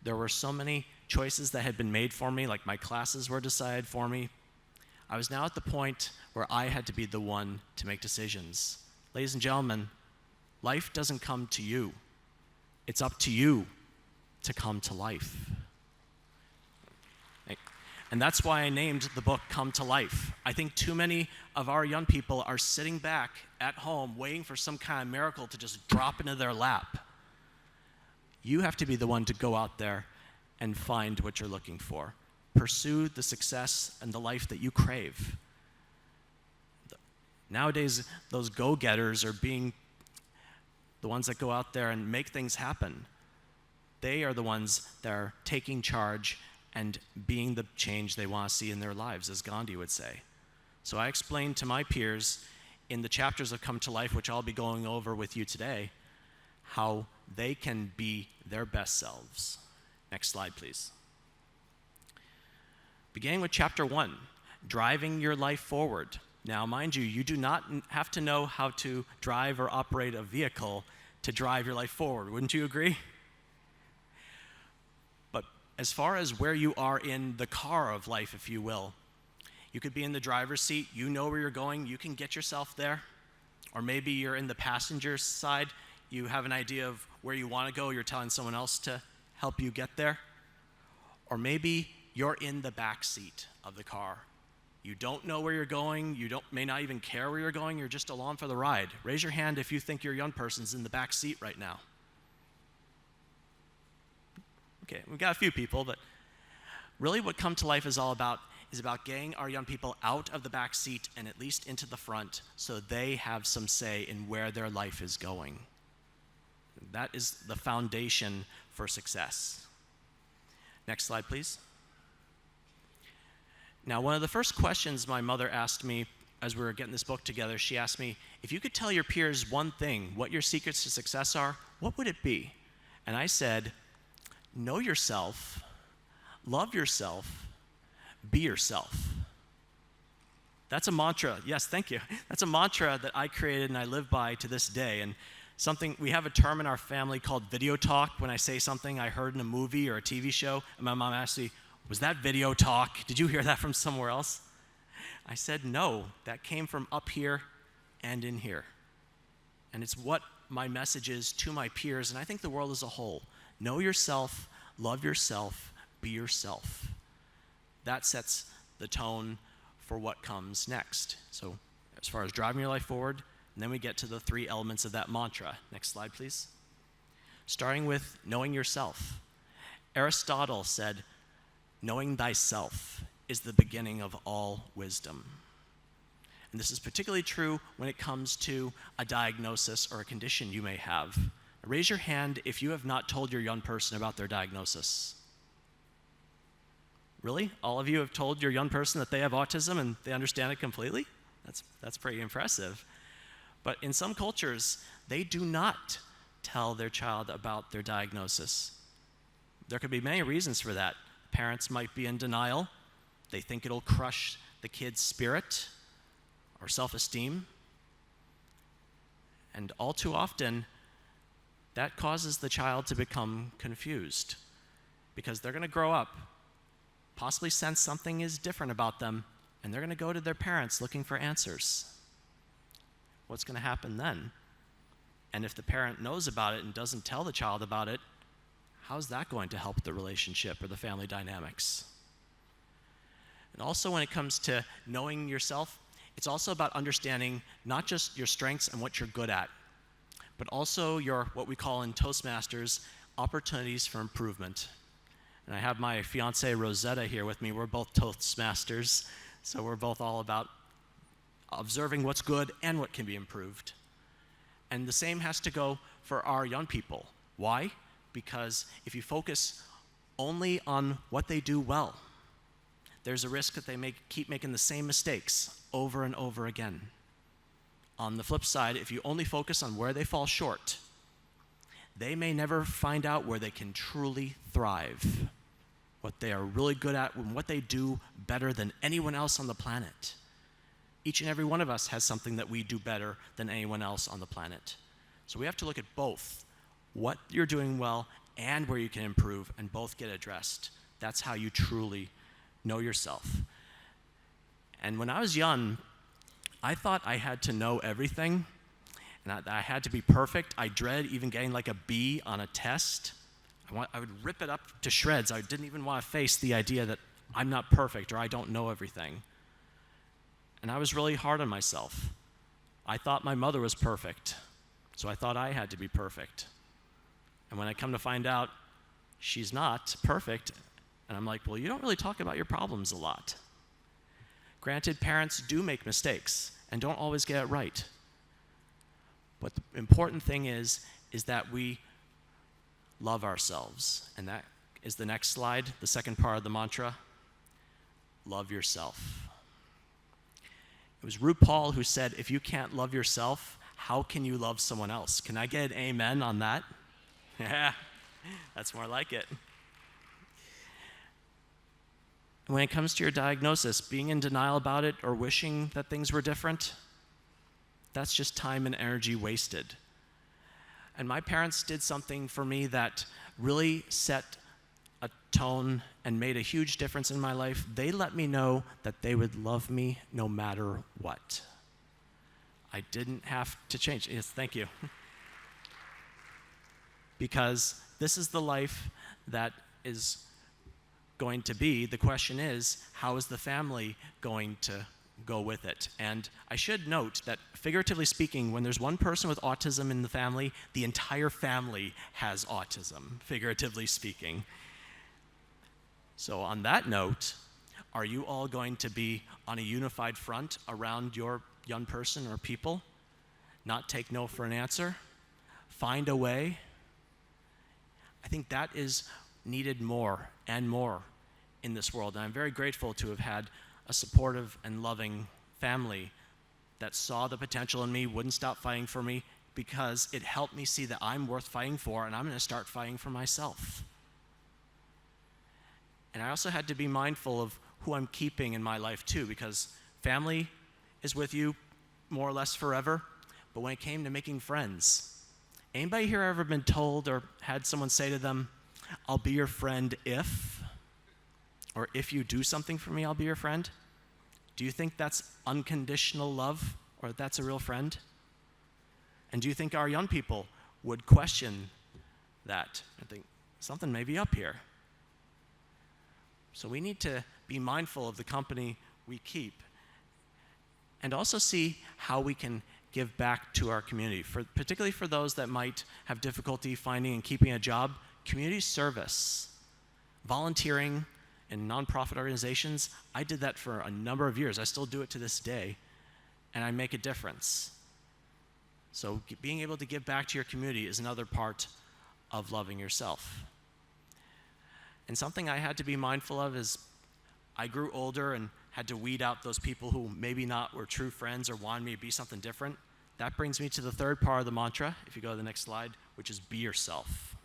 there were so many choices that had been made for me, like my classes were decided for me. I was now at the point where I had to be the one to make decisions. Ladies and gentlemen, life doesn't come to you. It's up to you to come to life. And that's why I named the book Come to Life. I think too many of our young people are sitting back at home waiting for some kind of miracle to just drop into their lap. You have to be the one to go out there and find what you're looking for. Pursue the success and the life that you crave. Nowadays, those go-getters are being the ones that go out there and make things happen. They are the ones that are taking charge and being the change they want to see in their lives, as Gandhi would say. So I explained to my peers in the chapters of Come to Life, which I'll be going over with you today, how they can be their best selves. Next slide, please. Beginning with chapter 1, driving your life forward. Now, mind you, you do not have to know how to drive or operate a vehicle to drive your life forward. Wouldn't you agree? But as far as where you are in the car of life, if you will, you could be in the driver's seat, you know where you're going, you can get yourself there. Or maybe you're in the passenger side, you have an idea of where you want to go, you're telling someone else to help you get there. Or maybe you're in the back seat of the car. You don't know where you're going, may not even care where you're going, you're just along for the ride. Raise your hand if you think your young person's in the back seat right now. Okay, we've got a few people, but really what Come to Life is all about is about getting our young people out of the back seat and at least into the front so they have some say in where their life is going. That is the foundation for success. Next slide, please. Now, one of the first questions my mother asked me as we were getting this book together, she asked me, if you could tell your peers one thing, what your secrets to success are, what would it be? And I said, know yourself, love yourself, be yourself. That's a mantra. Yes, thank you. That's a mantra that I created and I live by to this day. And we have a term in our family called video talk. When I say something I heard in a movie or a TV show, and my mom asked me, was that video talk? Did you hear that from somewhere else? I said, no, that came from up here and in here. And it's what my message is to my peers, and I think the world as a whole. Know yourself, love yourself, be yourself. That sets the tone for what comes next. So as far as driving your life forward, and then we get to the 3 elements of that mantra. Next slide, please. Starting with knowing yourself. Aristotle said, knowing thyself is the beginning of all wisdom. And this is particularly true when it comes to a diagnosis or a condition you may have. Raise your hand if you have not told your young person about their diagnosis. Really? All of you have told your young person that they have autism and they understand it completely? That's pretty impressive. But in some cultures, they do not tell their child about their diagnosis. There could be many reasons for that. Parents might be in denial. They think it'll crush the kid's spirit or self-esteem. And all too often, that causes the child to become confused because they're going to grow up, possibly sense something is different about them, and they're going to go to their parents looking for answers. What's going to happen then? And if the parent knows about it and doesn't tell the child about it, how's that going to help the relationship or the family dynamics? And also when it comes to knowing yourself, it's also about understanding not just your strengths and what you're good at, but also your, what we call in Toastmasters, opportunities for improvement. And I have my fiancée Rosetta here with me. We're both Toastmasters, so we're both all about observing what's good and what can be improved. And the same has to go for our young people. Why? Because if you focus only on what they do well, there's a risk that they keep making the same mistakes over and over again. On the flip side, if you only focus on where they fall short, they may never find out where they can truly thrive, what they are really good at, and what they do better than anyone else on the planet. Each and every one of us has something that we do better than anyone else on the planet. So we have to look at both, what you're doing well and where you can improve, and both get addressed. That's how you truly know yourself. And when I was young, I thought I had to know everything, and I had to be perfect. I dreaded even getting like a B on a test. I would rip it up to shreds. I didn't even want to face the idea that I'm not perfect or I don't know everything. And I was really hard on myself. I thought my mother was perfect, so I thought I had to be perfect. And when I come to find out she's not perfect, and I'm like, well, you don't really talk about your problems a lot. Granted, parents do make mistakes and don't always get it right. But the important thing is that we love ourselves. And that is the next slide, the second part of the mantra. Love yourself. It was RuPaul who said, if you can't love yourself, how can you love someone else? Can I get an amen on that? Yeah, that's more like it. When it comes to your diagnosis, being in denial about it or wishing that things were different, that's just time and energy wasted. And my parents did something for me that really set a tone and made a huge difference in my life. They let me know that they would love me no matter what. I didn't have to change. Yes, thank you. Because this is the life that is going to be. The question is, how is the family going to go with it? And I should note that, figuratively speaking, when there's one person with autism in the family, the entire family has autism, figuratively speaking. So on that note, are you all going to be on a unified front around your young person or people? Not take no for an answer? Find a way? I think that is needed more and more in this world. And I'm very grateful to have had a supportive and loving family that saw the potential in me, wouldn't stop fighting for me, because it helped me see that I'm worth fighting for, and I'm going to start fighting for myself. And I also had to be mindful of who I'm keeping in my life too, because family is with you more or less forever, but when it came to making friends, anybody here ever been told or had someone say to them, I'll be your friend if, or if you do something for me, I'll be your friend? Do you think that's unconditional love, or that's a real friend? And do you think our young people would question that and think something may be up here? So we need to be mindful of the company we keep, and also see how we can give back to our community, particularly for those that might have difficulty finding and keeping a job. Community service, volunteering in nonprofit organizations, I did that for a number of years. I still do it to this day, and I make a difference. So being able to give back to your community is another part of loving yourself. And something I had to be mindful of is I grew older and had to weed out those people who maybe not were true friends or wanted me to be something different. That brings me to the third part of the mantra. If you go to the next slide, which is be yourself.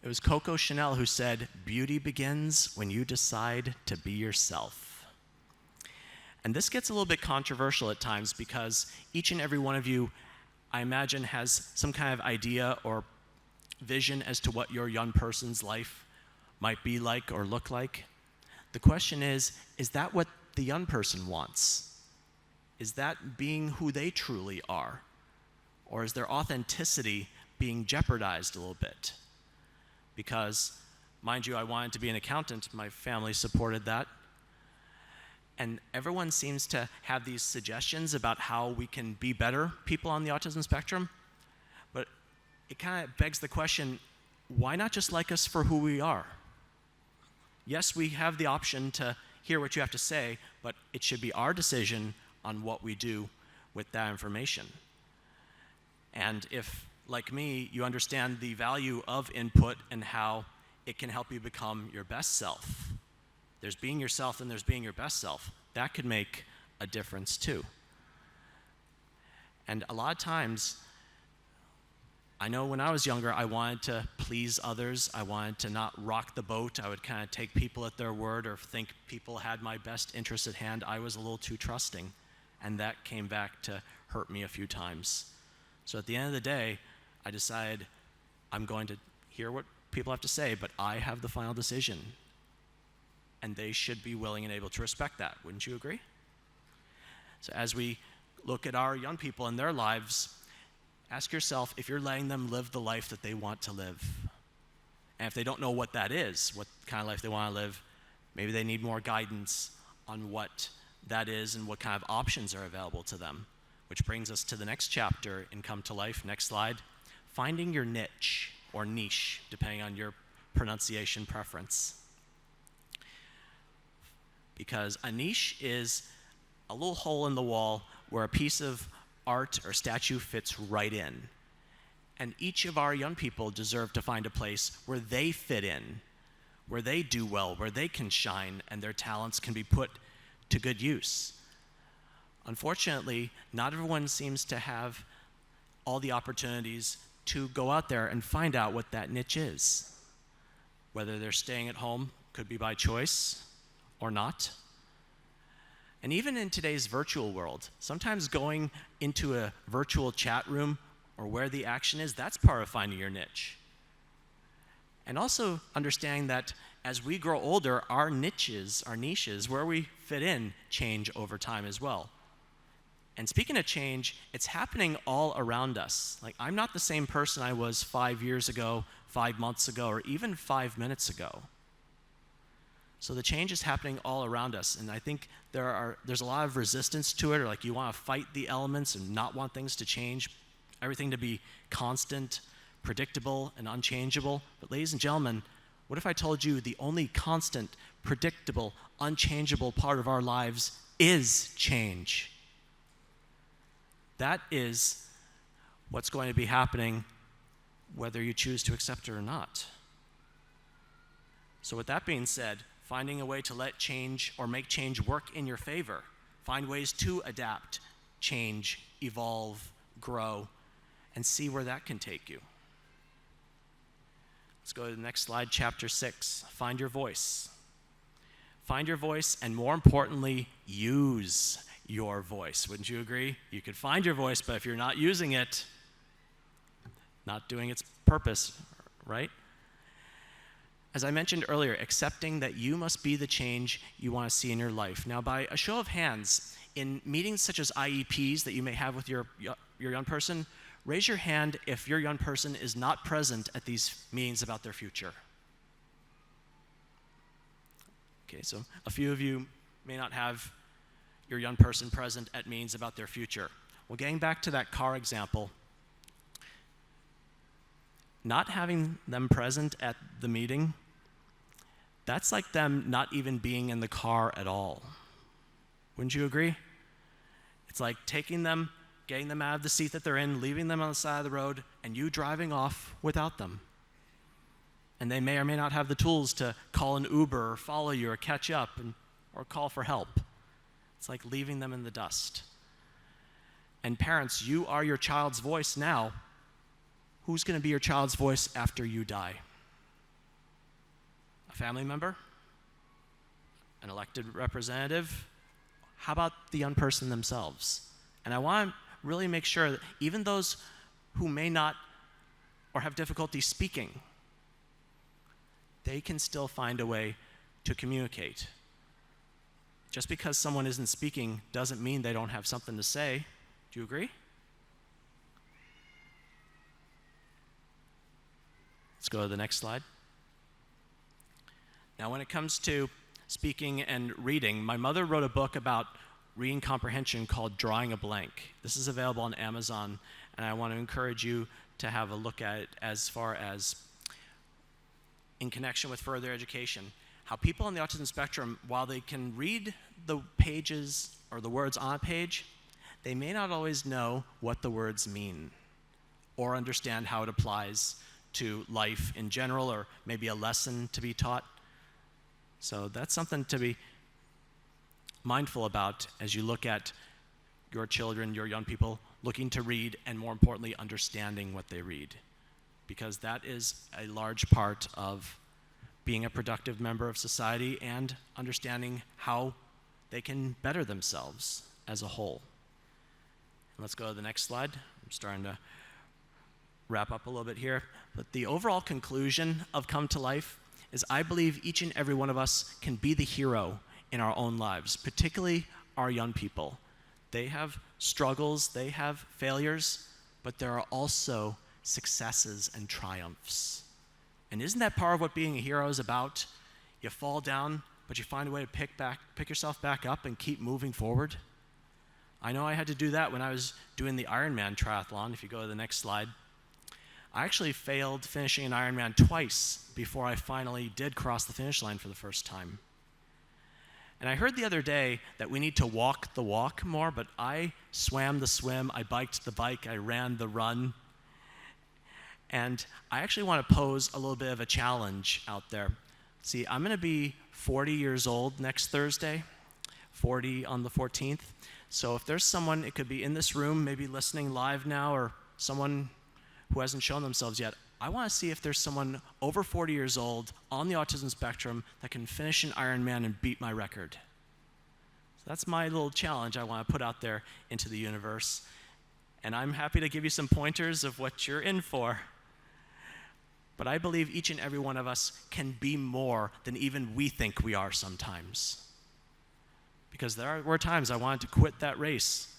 It was Coco Chanel who said, "Beauty begins when you decide to be yourself." And this gets a little bit controversial at times because each and every one of you, I imagine, has some kind of idea or vision as to what your young person's life might be like or look like. The question is that what the young person wants? Is that being who they truly are? Or is their authenticity being jeopardized a little bit? Because, mind you, I wanted to be an accountant. My family supported that. And everyone seems to have these suggestions about how we can be better people on the autism spectrum. But it kind of begs the question, why not just like us for who we are? Yes, we have the option to hear what you have to say, but it should be our decision on what we do with that information. And if, like me, you understand the value of input and how it can help you become your best self, there's being yourself and there's being your best self. That could make a difference too. And a lot of times, I know when I was younger, I wanted to please others. I wanted to not rock the boat. I would kind of take people at their word or think people had my best interest at hand. I was a little too trusting, and that came back to hurt me a few times. So at the end of the day, I decided I'm going to hear what people have to say, but I have the final decision. And they should be willing and able to respect that. Wouldn't you agree? So as we look at our young people and their lives, ask yourself if you're letting them live the life that they want to live. And if they don't know what that is, what kind of life they want to live, maybe they need more guidance on what that is and what kind of options are available to them. Which brings us to the next chapter in Come to Life. Next slide. Finding your niche, or niche, depending on your pronunciation preference. Because a niche is a little hole in the wall where a piece of art or statue fits right in. And each of our young people deserve to find a place where they fit in, where they do well, where they can shine, and their talents can be put to good use. Unfortunately, not everyone seems to have all the opportunities to go out there and find out what that niche is. Whether they're staying at home, could be by choice or not. And even in today's virtual world, sometimes going into a virtual chat room or where the action is, that's part of finding your niche. And also understanding that as we grow older, our niches, where we fit in, change over time as well. And speaking of change, it's happening all around us. Like, I'm not the same person I was 5 years ago, 5 months ago, or even 5 minutes ago. So the change is happening all around us, and I think there's a lot of resistance to it, or like you want to fight the elements and not want things to change, everything to be constant, predictable, and unchangeable. But ladies and gentlemen, what if I told you the only constant, predictable, unchangeable part of our lives is change? That is what's going to be happening whether you choose to accept it or not. So with that being said, finding a way to let change or make change work in your favor. Find ways to adapt, change, evolve, grow, and see where that can take you. Let's go to the next slide, chapter 6. Find your voice. Find your voice, and more importantly, use your voice. Wouldn't you agree? You could find your voice, but if you're not using it, not doing its purpose, right? As I mentioned earlier, accepting that you must be the change you want to see in your life. Now, by a show of hands, in meetings such as IEPs that you may have with your young person, raise your hand if your young person is not present at these meetings about their future. Okay, so a few of you may not have your young person present at meetings about their future. Well, getting back to that car example, not having them present at the meeting, that's like them not even being in the car at all. Wouldn't you agree? It's like taking them, getting them out of the seat that they're in, leaving them on the side of the road, and you driving off without them. And they may or may not have the tools to call an Uber or follow you or catch up or call for help. It's like leaving them in the dust. And parents, you are your child's voice now. Who's going to be your child's voice after you die? A family member? An elected representative? How about the young person themselves? And I want to really make sure that even those who may not or have difficulty speaking, they can still find a way to communicate. Just because someone isn't speaking doesn't mean they don't have something to say. Do you agree? Let's go to the next slide. Now, when it comes to speaking and reading, my mother wrote a book about reading comprehension called Drawing a Blank. This is available on Amazon, and I want to encourage you to have a look at it as far as in connection with further education. How people on the autism spectrum, while they can read the pages or the words on a page, they may not always know what the words mean or understand how it applies to life in general, or maybe a lesson to be taught. So that's something to be mindful about as you look at your children, your young people, looking to read, and more importantly, understanding what they read. Because that is a large part of being a productive member of society and understanding how they can better themselves as a whole. And let's go to the next slide. I'm starting to wrap up a little bit here. But the overall conclusion of Come to Life is I believe each and every one of us can be the hero in our own lives, particularly our young people. They have struggles, they have failures, but there are also successes and triumphs. And isn't that part of what being a hero is about? You fall down, but you find a way to pick yourself back up and keep moving forward. I know I had to do that when I was doing the Ironman triathlon. If you go to the next slide. I actually failed finishing an Ironman twice before I finally did cross the finish line for the first time. And I heard the other day that we need to walk the walk more, but I swam the swim, I biked the bike, I ran the run. And I actually want to pose a little bit of a challenge out there. See, I'm going to be 40 years old next Thursday, 40 on the 14th. So if there's someone, it could be in this room, maybe listening live now, or someone who hasn't shown themselves yet, I want to see if there's someone over 40 years old on the autism spectrum that can finish an Ironman and beat my record. So that's my little challenge I want to put out there into the universe. And I'm happy to give you some pointers of what you're in for. But I believe each and every one of us can be more than even we think we are sometimes. Because there were times I wanted to quit that race,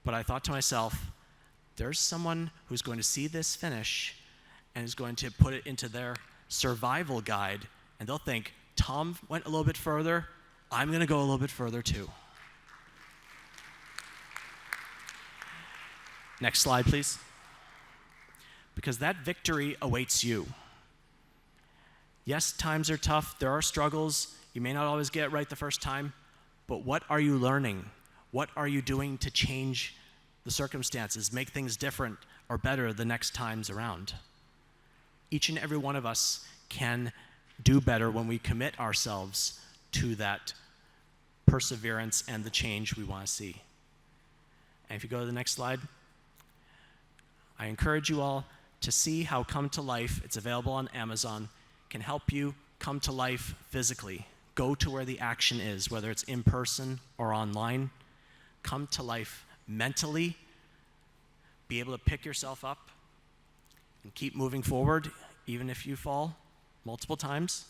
but I thought to myself, there's someone who's going to see this finish and is going to put it into their survival guide, and they'll think, Tom went a little bit further, I'm going to go a little bit further too. Next slide, please. Because that victory awaits you. Yes, times are tough, there are struggles, you may not always get it right the first time, but what are you learning? What are you doing to change the circumstances, make things different or better the next times around? Each and every one of us can do better when we commit ourselves to that perseverance and the change we want to see. And if you go to the next slide, I encourage you all to see how Come to Life, it's available on Amazon, can help you come to life physically. Go to where the action is, whether it's in person or online. Come to life mentally, be able to pick yourself up and keep moving forward, even if you fall multiple times.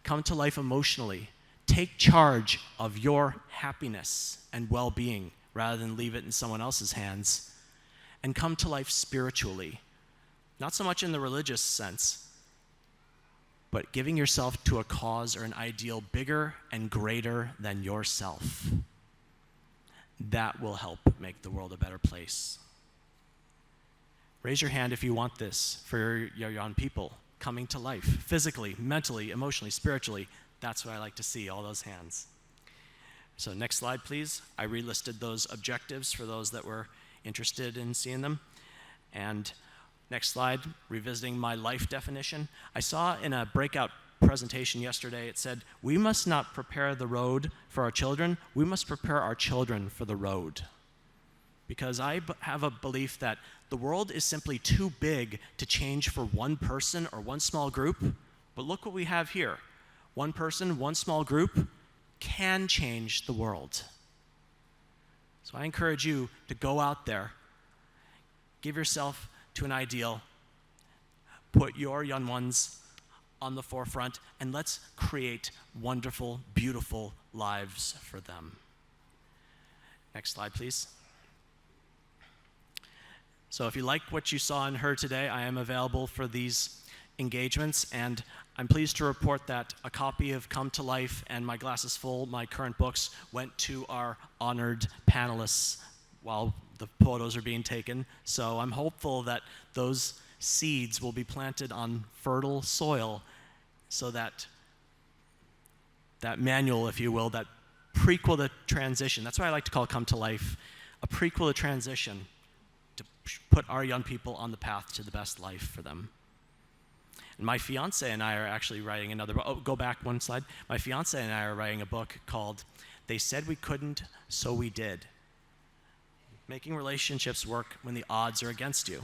Come to life emotionally. Take charge of your happiness and well-being rather than leave it in someone else's hands. And come to life spiritually. Not so much in the religious sense, but giving yourself to a cause or an ideal bigger and greater than yourself. That will help make the world a better place. Raise your hand if you want this for your young people coming to life, physically, mentally, emotionally, spiritually. That's what I like to see, all those hands. So next slide, please. I relisted those objectives for those that were interested in seeing them. And next slide, revisiting my life definition. I saw in a breakout presentation yesterday, it said, we must not prepare the road for our children, we must prepare our children for the road. because I have a belief that the world is simply too big to change for one person or one small group. But look what we have here. One person, one small group can change the world. So I encourage you to go out there, give yourself to an ideal, put your young ones on the forefront, and let's create wonderful, beautiful lives for them. Next slide, please. So if you like what you saw and heard today, I am available for these engagements, and I'm pleased to report that a copy of Come to Life and My Glass is Full, my current books, went to our honored panelists while the photos are being taken. So I'm hopeful that those seeds will be planted on fertile soil so that that manual, if you will, that prequel to transition, that's what I like to call Come to Life, a prequel to transition to put our young people on the path to the best life for them. And my fiance and I are actually writing another book. Oh, go back one slide. My fiance and I are writing a book called They Said We Couldn't, So We Did. Making relationships work when the odds are against you.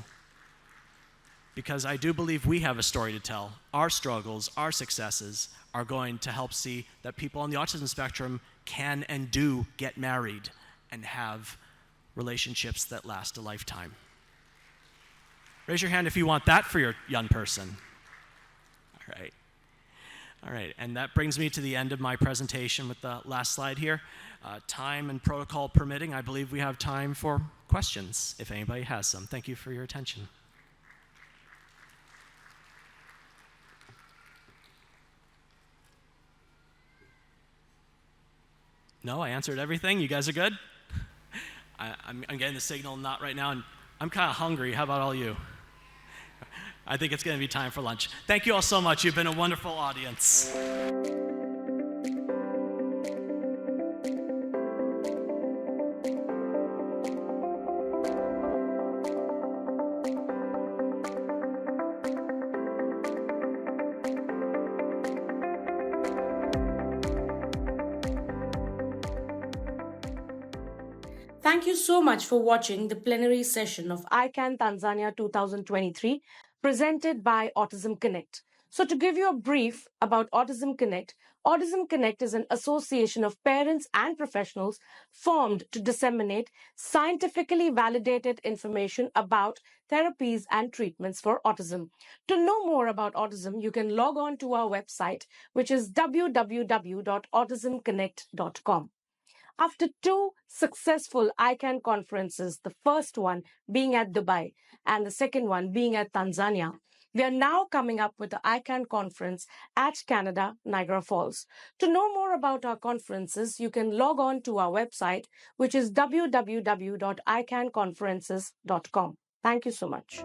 Because I do believe we have a story to tell. Our struggles, our successes are going to help see that people on the autism spectrum can and do get married and have relationships that last a lifetime. Raise your hand if you want that for your young person. All right, and that brings me to the end of my presentation with the last slide here. Time and protocol permitting, I believe we have time for questions, if anybody has some. Thank you for your attention. No, I answered everything. You guys are good? I'm getting the signal not right now, and I'm kind of hungry. How about all you? I think it's going to be time for lunch. Thank you all so much. You've been a wonderful audience. Thank you so much for watching the plenary session of ICAN Tanzania 2023 presented by Autism Connect. So to give you a brief about Autism Connect is an association of parents and professionals formed to disseminate scientifically validated information about therapies and treatments for autism. To know more about autism, you can log on to our website, which is www.autismconnect.com. After 2 successful ICAN conferences, the first one being at Dubai and the second one being at Tanzania, we are now coming up with the ICAN conference at Canada, Niagara Falls. To know more about our conferences, you can log on to our website, which is www.icanconferences.com. Thank you so much.